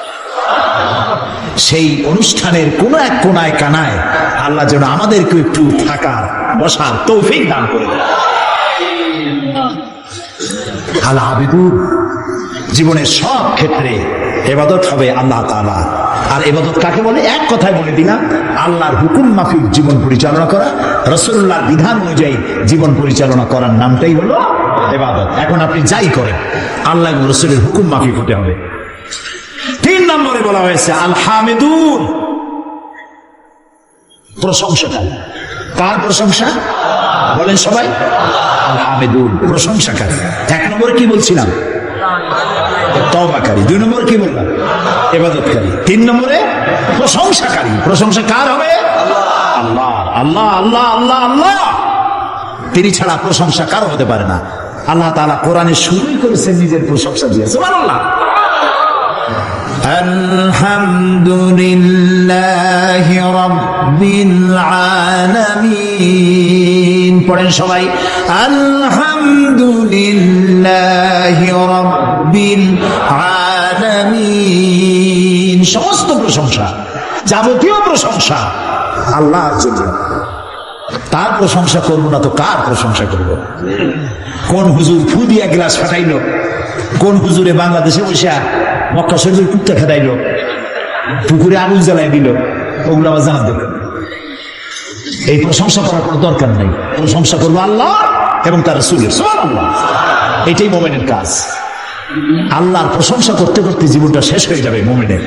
সেই অনুষ্ঠানের কোন এক কোনায় কানায় আল্লাহ যেন আমাদেরকে একটু থাকার, বসার তৌফিক দান করে দেন। আল আবিদুর, জীবনের সব ক্ষেত্রে ইবাদত হবে আল্লাহ তাআলা। আর ইবাদত কাকে বলে? এক কথায় বলে দিলাম, আল্লাহর হুকুম মাফিক জীবন পরিচালনা করা, রাসূলুল্লাহর বিধান অনুযায়ী জীবন পরিচালনা করার নামটাই হলো ইবাদত। এখন আপনি যাই করেন আল্লাহ এবং রাসূলের হুকুম মাফিক হতে হবে। 3 নম্বরে বলা হয়েছে আল হামিদুন, প্রশংসাকারী। কার প্রশংসা? বলেন সবাই। আল হামিদুন, প্রশংসাকারী। 1 নম্বরে কি বলছিলাম? তওবাকারী। 2 নম্বরে কি বললাম? ইবাদতকারী। 3 নম্বরে প্রশংসাকারী। প্রশংসা কার হবে? আল্লাহ। আল্লাহ আল্লাহ আল্লাহ আল্লাহ, তিনি ছাড়া প্রশংসা কারো হতে পারে না। আল্লাহ তাআলা কোরআনে শুরুই করেছেন নিজের প্রশংসা দিয়ে। সুবহানাল্লাহ। আলহামদুলিল্লাহি রাব্বিল আলামিন। পড়েন সবাই, আলহামদুলিল্লাহি রাব্বিল আলামিন। সমস্ত প্রশংসা, যাবতীয় প্রশংসা আল্লাহর জন্য। তার প্রশংসা করবো না তো কার প্রশংসা করব? কোন হুজুর ফু দিয়া গ্লাস ফাটাইলো? কোন হুজুরে বাংলাদেশে বসে মক্কা শরীফের কুত্তা খেদাইলো? পুকুরে আগুন জ্বালাই দিল? ওগুলো আমার জানার দরকার। এই প্রশংসা করার কোনো দরকার নেই। প্রশংসা করবো আল্লাহ এবং তার রাসূলের। সুবহানাল্লাহ। এটাই মুমিনের কাজ। আল্লাহর প্রশংসা করতে করতে জীবনটা শেষ হয়ে যাবে মুমিনের।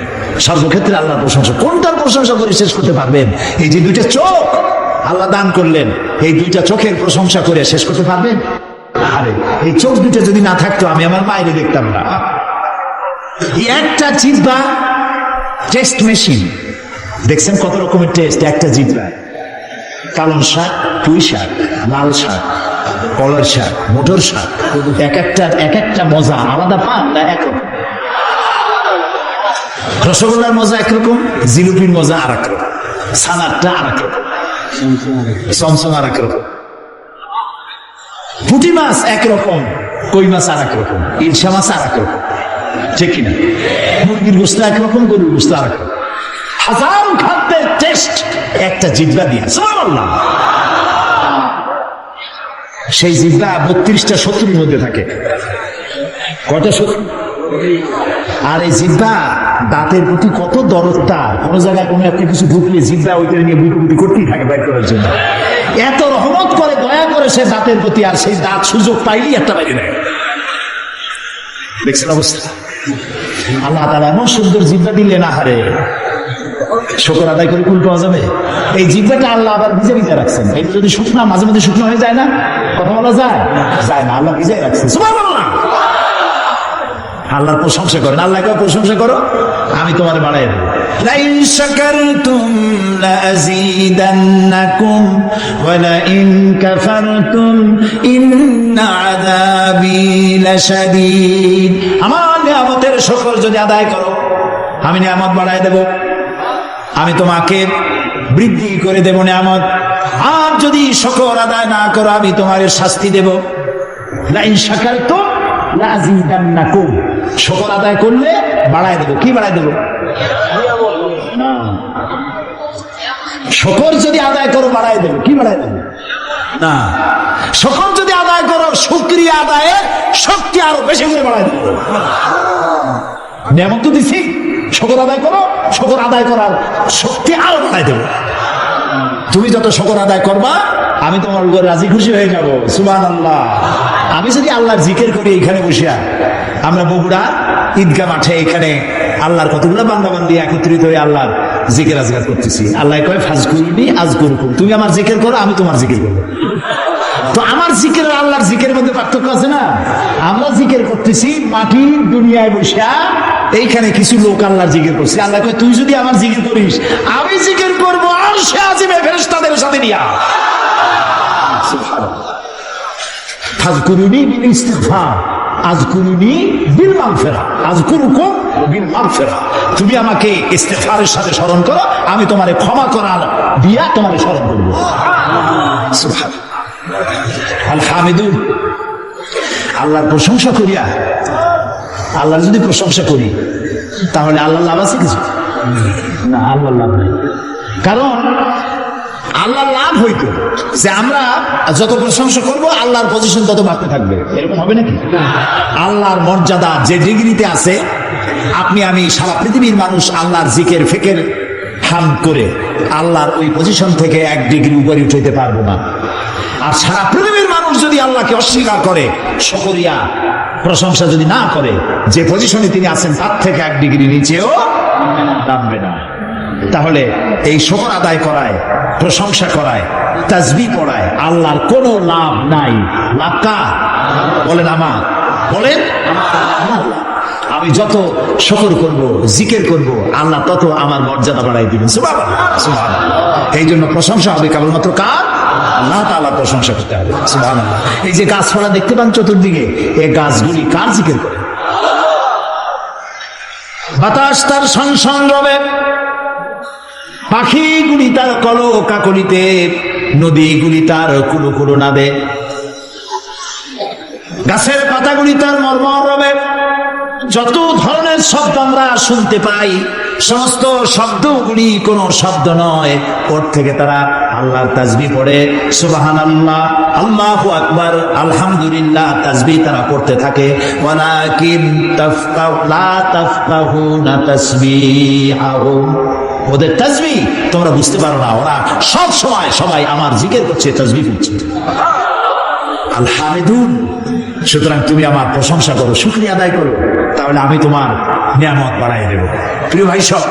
সর্বক্ষেত্রে আল্লাহর প্রশংসা। কোনটার প্রশংসা করে শেষ করতে পারবেন? এই যে 2টা চোখ আল্লাহ দান করলেন, এই 2টা চোখের প্রশংসা করে শেষ করতে পারবেন? আরে এই চোখ 2টা যদি না থাকতো আমি আমার মায়ের দেখতাম না। এই একটা জিহ্বা টেস্ট মেশিন। দেখছেন কত রকমের টেস্ট একটা জিহ্বা? কালন শাক, পুঁই শাক, লাল শাক, কলার শাক, মোটর শাক, এক একটা মজা আলাদা পান না একরকম। রসগোল্লার মজা একরকম, জিলিপির মজা আর এক রকম, সালাদটা আর এক রকম, চমচম আর এক রকম, পুঁটি মাছ একরকম, কই মাছ আর এক রকম, ইলশা মাছ আর এক রকম, ঠিক কিনা? মুরগির গোস্ত একরকম, গরুর গোস্ত আর এক রকম। হাজার খাদ্যের টেস্ট একটা জিহ্বা দিয়ে। সুবহানাল্লাহ। সেই জিহ্বা 32টা শত্রুর মধ্যে থাকে। কয়টা শত্রু? আর এই জিহ্বা দাঁতের প্রতি কত দরদ তার। কোন জায়গায় কোনো একটা কিছু ঢুকলে জিহ্বা ওইটা নিয়ে বুটি করতেই থাকে বাইর করার জন্য। এত রহমত করে, দয়া করে সে দাঁতের প্রতি, আর সেই দাঁত সুযোগ পাইলেই একটা বাইরে নেয়। দেখছেন অবস্থা? আল্লাহ তাআলা এমন সুন্দর জিহ্বা দিলেন, আহারে শুকর আদায় করে কুল পাওয়া যাবে। এই জিহ্বাটা আল্লাহ আবার ভিজে ভিজে রাখছেন। এটা যদি শুকনা, মাঝে মাঝে শুকনো হয়ে যায় না, কথা বলা যায় না, আল্লাহ ভিজে রাখছেন। সুবহানাল্লাহ। আল্লাহর প্রশংসা করেন। আল্লাহকে প্রশংসা করো, আমি তোমার বাড়াই দেব। লাইন শাকারতুম লাযীদান্নাকুম ওয়া লাইন কাফারতুম ইন্না আযাবী লাশাদীদ। আমার নিয়ামতের শুকর যদি আদায় করো, আমি নিয়ামত বাড়াই দেব, আমি তোমাকে বৃদ্ধি করে দেব নিয়ামত। আর যদি শুকর আদায় না করো, আমি তোমার শাস্তি দেব। লাইন শাকারতুম লাযীদান্নাকুম, শুকর আদায় করলে বাড়ায় দেব। কি বাড়ায় দেব? না, শুকর যদি আদায় করো বাড়ায় দেব। কি বাড়ায় দেব? না, শুকর যদি আদায় করো, শুকরিয়া আদায়ের শক্তি আরো বেশি করে বাড়ায় দেব। নিয়ামত তো দিছি, শুকর আদায় করো, শুকর আদায় করার শক্তি আরো বাড়ায় দেব। তুমি যত শুকর আদায় করবা আমি তোমার উপর রাজি খুশি হয়ে যাব। সুবহানাল্লাহ। আমি যদি আল্লাহর জিকির করি এখানে বসিয়া, আমরা বগুড়া ঈদগাহ মাঠে এখানে আল্লাহর কতগুলো বান্দাবান্দি একত্রিত হয়ে আল্লাহর জিকির আজগার করতেছি। আল্লাহ কয় ফাজকুরুনি আযকুরুকুম, তুমি আমার জিকির করো, আমি তোমার জিকির করবো। তো আমার জিকির আর আল্লাহর জিকিরের মধ্যে পার্থক্য আছে না? আমরা জিকির করতেছি মাটির দুনিয়ায় বসিয়া, এইখানে কিছু লোক আল্লাহর জিকির করছে। আল্লাহ কয় তুই যদি আমার জিকির করিস, আমি জিকির করবো আরশে আজিমে ফেরেশতাদের সাথে নিয়া। ফাজকুরুনি বিল ইস্তিগফার আযকুরুনি বিল মাগফিরা আযকুরুকুম বিল মাগফিরা, তুমি আমাকে ইস্তিগফারের সাথে স্মরণ করো, আমি তোমারে ক্ষমা করার দিয়া তোমারে স্মরণ করবো। সুবহানাল্লাহ। আল হামিদুন, আল্লাহর প্রশংসা করিয়া, আল্লাহর যদি প্রশংসা করি তাহলে আল্লাহ লাভ আছে কিছু না? আল্লাহ লাভ নাই। কারণ আল্লাহ লাভ হইতো যে আমরা যত প্রশংসা করব আল্লাহর পজিশন তত বাড়তে থাকবে, এরকম হবে নাকি? আল্লাহর মর্যাদা যে ডিগ্রিতে আছে, আপনি আমি সারা পৃথিবীর মানুষ আল্লাহর জিকির ফিকির হাম করে আল্লাহর ওই পজিশন থেকে 1 ডিগ্রি উপরে উঠাইতে পারবো না। আর সারা পৃথিবীর মানুষ যদি আল্লাহকে অস্বীকার করে, শুকরিয়া প্রশংসা যদি না করে, যে পজিশনে তিনি আছেন তার থেকে 1 ডিগ্রি নিচেও নামবে না। তাহলে এই শুকর আদায় করায়, প্রশংসা করায়, তাসবিহ পড়ায় আল্লাহর কোনো লাভ নাই। লাভ কার? বলেন আমার, বলেন আমার। আমি যত শুকর করব, জিকির করব, আল্লাহ তত আমার মর্যাদা বাড়াই দিবেন। সুবহানাল্লাহ, সুবহানাল্লাহ। এই জন্য প্রশংসা হবে কেবলমাত্র কার? আল্লাহ তাআলার প্রশংসা করতে হবে। সুবহানাল্লাহ। এই যে গাছপালা দেখতে পান চতুর্দিকে, এই গাছগুলি কার জিকির করে? বাতাস তার সংসন রবে, পাখিগুলি তার কলো কাকলিতে, নদীগুলি তার কুলু কুলু নাদে, গাছের পাতাগুলি তার মর্মর রবে। যত ধরনের শব্দ আমরা শুনতে পাই, সমস্ত শব্দগুলি কোন শব্দ নয়, ওর থেকে তারা আল্লাহর তাসবিহ পড়ে। সুবহানাল্লাহ, আল্লাহু আকবার, আলহামদুলিল্লাহ তাসবিহ তারা পড়তে থাকে। ওয়ালাকিন লা তাফকাহুনা তাসবিহাহুম, ওদের তাসবিহ তোমরা বুঝতে পারো না। ওরা সব সময় সবাই আমার জিকির করছে, তাসবিহ করছে। আল হামিদুন, সুতরাং তুমি আমার প্রশংসা করো, শুকরিয়া আদায় করো, তাহলে আমি তোমার নিয়ামত বাড়াই দেব। প্রিয় ভাই সব,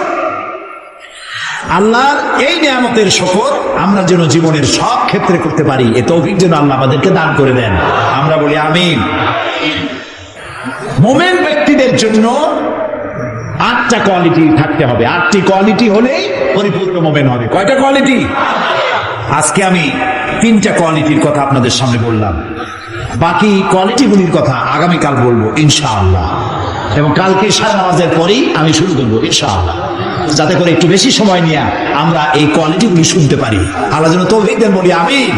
আল্লাহর এই নিয়ামতের শুকর আমরা যেন জীবনের সব ক্ষেত্রে করতে পারি, এ তৌফিক যেন আল্লাহ আমাদেরকে দান করে দেন। আমরা বলি আমিন। মুমিন ব্যক্তিদের জন্য 8টা কোয়ালিটি থাকতে হবে। 8টি কোয়ালিটি হলেই পরিপূর্ণ মুমিন হবে। কয়টা কোয়ালিটি? আজকে আমি 3টা কোয়ালিটির কথা আপনাদের সামনে বললাম, বাকি কোয়ালিটিগুলির কথা আগামীকাল বলবো ইনশাআল্লাহ, এবং কালকে সারা নামাজের পরেই আমি শুরু করবো ইনশাআল্লাহ, যাতে করে একটু বেশি সময় নিয়ে আমরা এই কোয়ালিটিগুলি শুনতে পারি। আল্লাহ যেন তৌফিক দেন, বলি আমিন।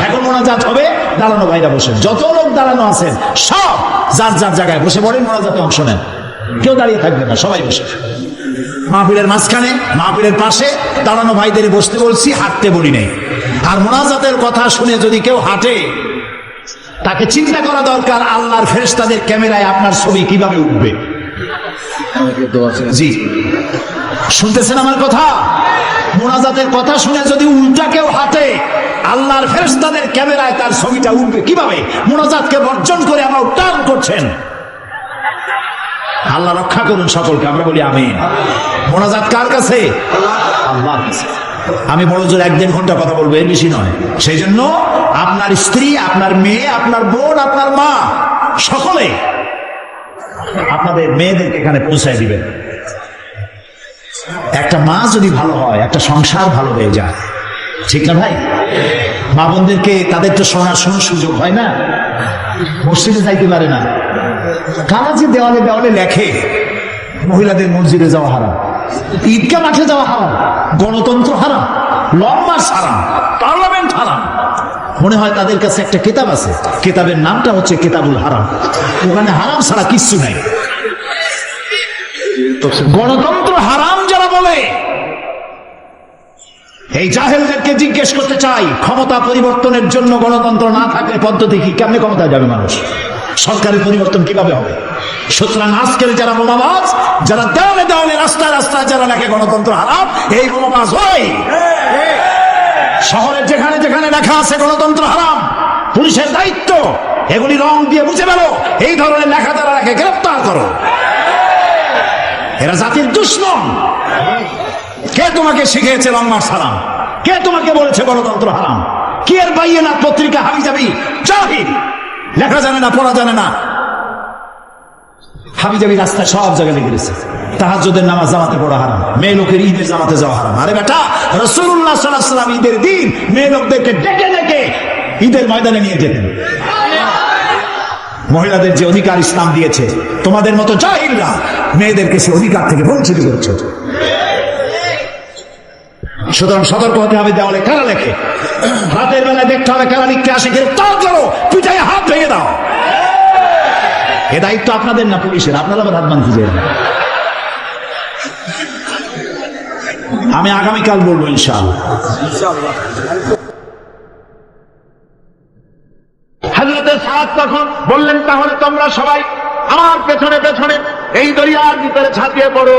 এখন মোনাজাত হবে, দাঁড়ানো ভাইরা বসেন, যত লোক দাঁড়ানো আছেন সব যার যার জায়গায় বসে পড়েন, মোনাজাতে অংশ নেন, কেউ দাঁড়িয়ে থাকবে না, সবাই বসে। মাহফিলের মাঝখানে, মাহফিলের পাশে দাঁড়ানো ভাইদের বসতে বলছি, হাঁটতে বলি নাই। আর মোনাজাতের কথা শুনে যদি কেউ হাঁটে, তাকে চিন্তা করা দরকার আল্লাহর ফেরেশতাদের ক্যামেরায় আপনার ছবি কিভাবে উঠবে। জি, শুনতেছেন আমার কথা? মোনাজাতের কথা শুনে যদি উল্টা কেউ হাঁটে, আল্লাহর ফেরেশতাদের ক্যামেরায় তার ছবিটা উঠবে কিভাবে? মোনাজাতকে বর্জন করে আমরা টার্ন করছেন। আল্লাহ রক্ষা করুন সকলকে, আমরা বলি আমিন। মোনাজাত কার কাছে? আল্লাহর কাছে। আমি বড় জোর 1-1.5 ঘন্টা কথা বলবো, এর বেশি নয়। সেই জন্য আপনার স্ত্রী, আপনার মেয়ে, আপনার বোন, আপনার মা, সকলে আপনাদের মেয়েদেরকে এখানে পৌঁছায় দিবেন। একটা মা যদি ভালো হয়, একটা সংসার ভালো হয়ে যায়, ঠিক না ভাই? মা বোনদেরকে তাদের তো শোনার সুযোগ হয় না, মসজিদে যাইতে পারে না। কারা যে দেওয়ালে দেওয়ালে লেখে মহিলাদের মসজিদে যাওয়া হারাম, ঈদগাহ মাঠে যাওয়া হারাম, গণতন্ত্র হারাম, লং মার্চ হারাম, পার্লামেন্ট হারাম, মনে হয় তাদের কাছে একটা কিতাব আছে, কিতাবের নামটা হচ্ছে কিতাবুল হারাম। ওখানে হারাম ছাড়া কিচ্ছু নাই। গণতন্ত্র হারাম যারা বলে, এই জাহেলদেরকে জিজ্ঞেস করতে চাই, ক্ষমতা পরিবর্তনের জন্য গণতন্ত্র না থাকলে পদ্ধতি কি? কেমনে ক্ষমতায় যাবে মানুষ? সরকারের পরিবর্তন কিভাবে হবে? সুতরাং আজকের যারা বোমাবাজ, যারা দেওয়ালে দেওয়ালে রাস্তায় রাস্তায় যারা লেখে গণতন্ত্র হারাম, এই বোমাবাজ হয়। শহরে যেখানে যেখানে লেখা আছে গণতন্ত্র হারাম, পুলিশের দায়িত্ব এগুলি রং দিয়ে মুছে ফেলো। এই ধরনের লেখা যারা রাখে গ্রেফতার করো। এরা জাতির দুশ্মন। কে তোমাকে শিখিয়েছে রং মার্চ হারাম? কে তোমাকে বলেছে গণতন্ত্র হারাম? কি এর বাইয়ে না পত্রিকা হাবি যাবি জাহিল, লেখা জানে না, পড়া জানে না, হাবি যাবি রাস্তায় সব জায়গায় লিখে দিয়েছে তাহাজ্জুদের নামাজ জামাতে পড়া হারাম, মেয়ে লোকের ঈদের জামাতে যাওয়া হারাম। আরে বেটা, রাসূলুল্লাহ সাল্লাল্লাহু আলাইহি ওয়াসাল্লাম ঈদের দিন মেয়ে লোকদেরকে ডেকে ডেকে ঈদের ময়দানে নিয়ে যেতেন। মহিলাদের যে অধিকার ইসলাম দিয়েছে, তোমাদের মতো জাহিলরা মেয়েদেরকে সে অধিকার থেকে বঞ্চিত করছে। সুতরাং সতর্ক হতে হবে। দেওয়ালে কারা লেখে, রাতের বেলায় দেখতে হবে কারা লিখতে আসে, গ্রেফতার করো, পিটাই হাত ভেঙে দাও। এ দায়িত্ব আপনাদের না পুলিশের, আপনারা আবার হাত বাঁধতে যাবেন। আমি আগামীকাল বলবো ইনশাআল্লাহ। হযরতে সাদ তখন বললেন, তাহলে তোমরা সবাই আমার পেছনে পেছনে এই দরিয়ার ভিতরে ঝাঁপিয়ে পড়ো,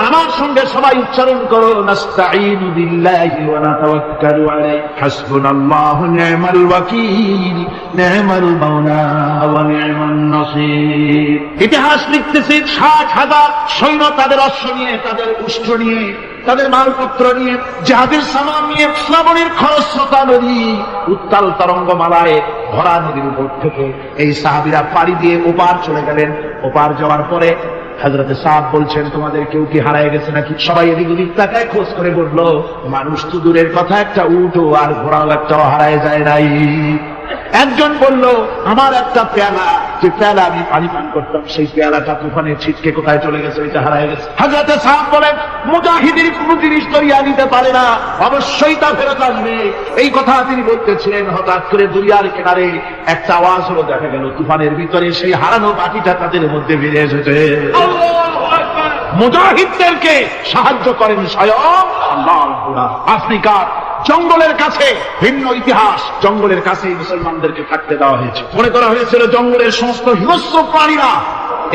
আমার সঙ্গে সবাই উচ্চারণ করো, নাস্তাঈনু বিল্লাহি ওয়া নাতাওয়াক্কালু আলাইহি হাসবুনাল্লাহু নি'মাল ওয়াকিল নি'মাল মাওলা ওয়া নি'মান নাসীর। ইতিহাস লিখতেছে ৬০,০০০ সৈন্য তাদের অশ্ব নিয়ে, তাদের উষ্ট্র নিয়ে, তাদের মালপত্র নিয়ে, জাহাজের সামান নিয়ে শ্রাবণের খরস্রোতা নদী উত্তাল তরঙ্গমালায় ভরা নদীর উপর থেকে এই সাহাবীরা পাড়ি দিয়ে ওপার চলে গেলেন। ওপার যাওয়ার পরে হযরতে সাদ বলছেন, তোমাদের কেউ কি হারায় গেছে নাকি? সবাই এদিক ওদিক তাকায়, খোঁজ করে বলল, মানুষ তো দূরের কথা, একটা উটও আর ঘোড়াও একটাও হারায় যায় নাই। একজন বলল, আমার একটা পেয়ালা, যে পেয়ালা আমি পানি পান করতাম, সেই পেয়ালাটা তুফানের ছিটকে কোথায় চলে গেছে, ওইটা হারায় গেছে। হযরতে সাদ বলেন, মুজাহিদের কোনো জিনিস তৈরি নিতে পারে না, অবশ্যই তা ফেরত আসবে। এই কথা তিনি বলতেছিলেন, হঠাৎ করে দুনিয়ার কিনারে একটা আওয়াজ হলো, দেখা গেল তুফানের ভিতরে সেই হারানো বাটিটা তাদের মধ্যে বেরিয়ে এসেছে। মুজাহিদদেরকে সাহায্য করেন স্বয়ং আল্লাহ। আফ্রিকার জঙ্গলের কাছে ভিন্ন ইতিহাস, জঙ্গলের কাছেই মুসলমানদেরকে থাকতে দেওয়া হয়েছে। মনে করা হয়েছিল জঙ্গলের সমস্ত হিংস্র প্রাণীরা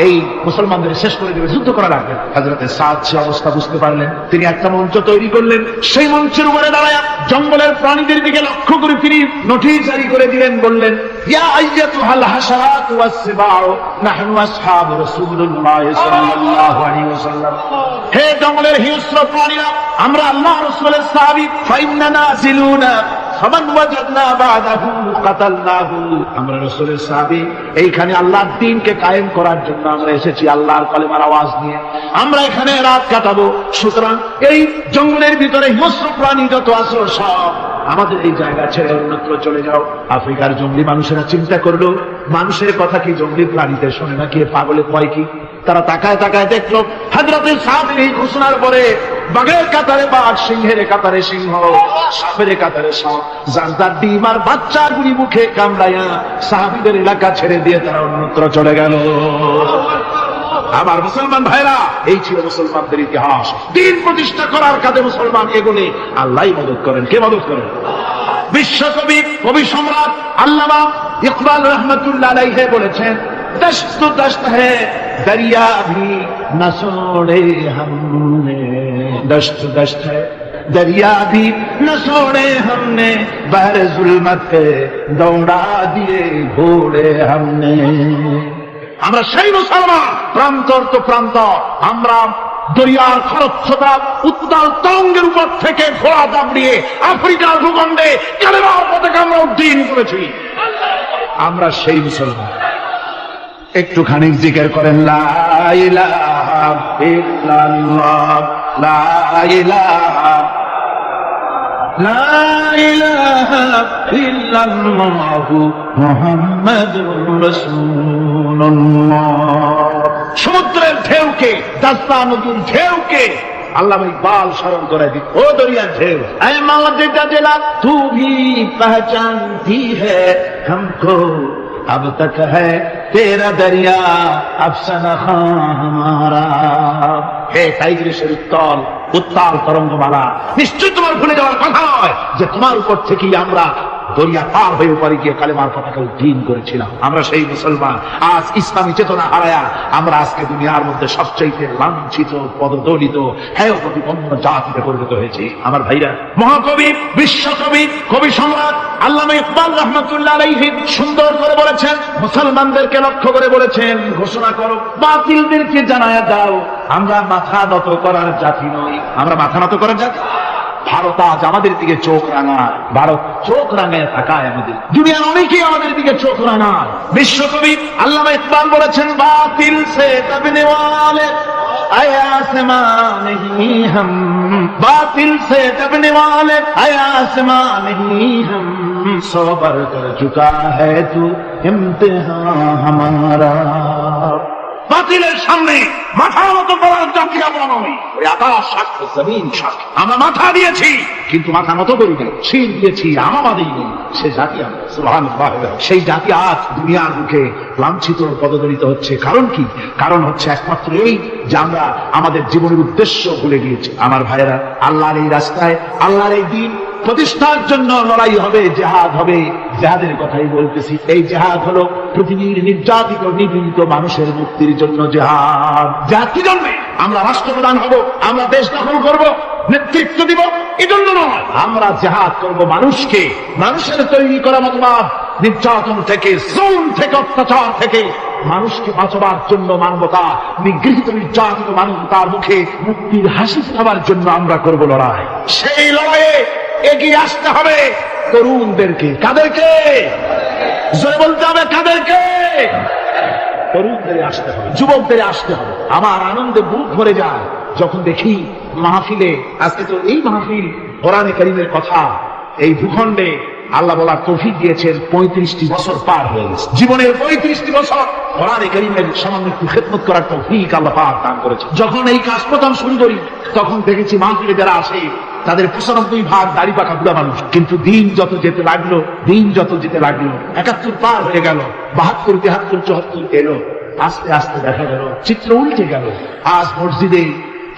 এই মুসলমানদের শেষ করে দেবে, যুদ্ধ করা লাগবে। হযরতে সাদ সে অবস্থা বুঝতে পারলেন, তিনি একটা মঞ্চ তৈরি করলেন। সেই মঞ্চের উপরে দাঁড়ায় জঙ্গলের প্রাণীদের দিকে লক্ষ্য করে তিনি নোটিশ জারি করে দিলেন, বললেন, ইয়া আইয়াতুহাল হাশারাতু ওয়াস-সিবাউ নাহনু আসহাবু রাসূলুল্লাহ সাল্লাল্লাহু আলাইহি ওয়াসাল্লাম। হে জঙ্গলের হিংস্র প্রাণীরা, আমরা আল্লাহর রাসূলের সাহাবী, ফাইন্না নাজিলুনা ফামান ওয়াজাদনা বাদাহু কাতালনাহু। আমরা রাসূলের সাহাবী, এইখানে আল্লাহর দ্বীনকে কায়েম করার জন্য আমরা এসেছি, আল্লাহর কালেমার আওয়াজ নিয়ে আমরা এখানে রাত কাটাবো। সুতরাং এই জঙ্গলের ভিতরে হিংস্র প্রাণী যত আছে সব আমাদের এই জায়গা ছেড়ে অন্যত্র চলে যাও। আফ্রিকার জঙ্গলি মানুষেরা চিন্তা করলো, মানুষের কথা কি জঙ্গলি প্রাণীদের শোনে নাকি, পাগলে ভয় কি? তারা তাকায় তাকায় দেখলো, হযরতে সাদের এই ঘোষণার পরে বাঘের কাতারে বাঘ, সিংহের কাতারে সিংহ, সাপের কাতারে সাপ, যার যার ডিম আর বাচ্চাগুলি মুখে কামড়াইয়া সাহাবীদের এলাকা ছেড়ে দিয়ে তারা অন্যত্র চলে গেল। আমার মুসলমান ভাইরা, এই ছিল মুসলমানদের ইতিহাস। দিন প্রতিষ্ঠা করার কাজে মুসলমান এগোলে আল্লাহই মদত করেন। কে মদত করেন? বিশ্বকবি, কবি সম্রাট আল্লামা ইকবাল রহমতুল্লাহ আলাইহি বলেছেন, দশত তো দশত হ্যায় দরিয়া ভি না ছোড়ে हमने, दश्त दश्त है दरिया भी न छोड़े हमने, बहर जुल्मत पे दौड़ा दिए घोड़े हमने। আমরা সেই মুসলমান, প্রান্তর তো প্রান্ত, আমরা দরিয়ার খরস্রোতা উত্তাল তরঙ্গের উপর থেকে ঘোড়া দাবড়িয়ে আফ্রিকার ভূখণ্ডে কালেমার পতাকা আমরা উড্ডীন করেছি। আমরা সেই মুসলমান। একটুখানি জিকির করেন, লা ইলাহা ইল্লাল্লাহ, লা ইলাহা লা ইলাহা ইল্লাল্লাহ মুহাম্মাদুর রাসূলুল্লাহ। সমুদ্রের ঢেউকে, দাস্তা নদীর ঢেউকে আল্লামা ইকবাল স্মরণ করে দিত, ও দরিয়ার ঢেউ, ऐ मौजूदा दिला तू भी पहचानती है हमको, अब तक है तेरा दरिया अफसाना हमारा। হে টাইগ্রিসের উত্তাল তরঙ্গমালা, নিশ্চয় তোমার ভুলে যাওয়ার কথা নয় যে তোমার উপর থেকেই আমরা দরিয়া পার হয়ে উপরে গিয়ে কালেমার পতাকা উড্ডীন করেছিলাম। আমরা সেই মুসলমান আজ ইসলামী চেতনা হারায়া আমরা আজকে দুনিয়ার মধ্যে সবচাইতে লাঞ্ছিত, পদদলিত, হেয় প্রতিপন্ন জাতিতে পরিণত হয়েছি। আমার ভাইরা, মহাকবি, বিশ্বকবি, কবি সম্রাট আল্লামা ইকবাল রাহমাতুল্লাহ আলাইহি সুন্দর করে বলেছেন, মুসলমানদেরকে লক্ষ্য করে বলেছেন, ঘোষণা করো, বাতিলদেরকে জানায়া দাও, আমরা মাথা নত করার জাতি নই। আমরা মাথা নত করার জাতি। ভারত আজ আমাদের দিকে চোখ রাঙায়, ভারত চোখ রাঙায় তাকায় আমাদের, দুনিয়ার অনেকেই আমাদের দিকে চোখ রাঙায়। বিশ্বকবি আল্লামা ইকবাল বলেছেন, বাতিল সে দবনে ওয়ালে आसमां नहीं हम, बातिल से दबने वाले आसमां नहीं हम, सबर कर चुका है तू इम्तिहान हमारा। বাতিলের সামনে মাথা নত করার জাতি আমরা নই। ওই আকাশ সাক্ষ্য, জমিন সাক্ষ্য, আমরা মাথা দিয়েছি কিন্তু মাথা নত করি না, শির দিয়েছি, আমাদের নেই। সে জাতি আমরা, সুবহানাল্লাহ। সেই জাতি আজ দুনিয়ার মুখে লাঞ্ছিত, পদদলিত হচ্ছে। কারণ কি? কারণ হচ্ছে একমাত্র এই যে আমরা আমাদের জীবনের উদ্দেশ্য ভুলে গিয়েছি। আমার ভাইয়েরা, আল্লাহর এই রাস্তায়, আল্লাহর এই দিন প্রতিষ্ঠার জন্য লড়াই হবে, জেহাদ হবে। জেহাদের কথাই বলতেছি। এই জেহাদ হলো পৃথিবীর নির্যাতিত, নিপীড়িত মানুষের মুক্তির জন্য জেহাদ। জেহাদ কি জন্য? আমরা রাষ্ট্রপ্রধান হব, আমরা দেশ দখল করব, নেতৃত্ব দিব, এই জন্য নয়। আমরা জেহাদ করব মানুষকে, মানুষের তৈরি করা মতবাদ, নির্যাতন থেকে, জুলুম থেকে, অত্যাচার থেকে মানুষকে বাঁচাবার জন্য, মানবতা নিগৃহীত, নির্যাতিত মানবতার মুখে মুক্তির হাসি ফোটাবার জন্য আমরা করব লড়াই। সেই লড়াইয়ে এগিয়ে আসতে হবে তরুণদেরকে। কাদেরকে? জোরে বলতে হবে, কাদেরকে? তরুণদের আসতে হবে, যুবকদের আসতে হবে। আমার আনন্দে বুক ভরে যায় যখন দেখি মাহফিলে, আজকে তো এই মাহফিল কোরআনে কারীমের কথা, এই ভূখণ্ডে আল্লাহ বলার তৌফিক দিয়েছেন। 35টি বছর পার হয়ে গেছে, জীবনের 35টি বছর কোরআনে কারীমের সামান্য একটু খেদমত করার তৌফিক আল্লাহ পাক দান করেছে। যখন এই কাজ প্রথম শুরু করি তখন দেখেছি মাহফিলে যারা আসে তাদের 95% দাড়ি পাকা বুড়া মানুষ। কিন্তু দিন যত যেতে লাগলো, দিন যত যেতে লাগলো, 71 পার হয়ে গেল, 72, 73, 74 এলো, আস্তে আস্তে দেখা গেল চিত্র উল্টে গেল। আজ মসজিদে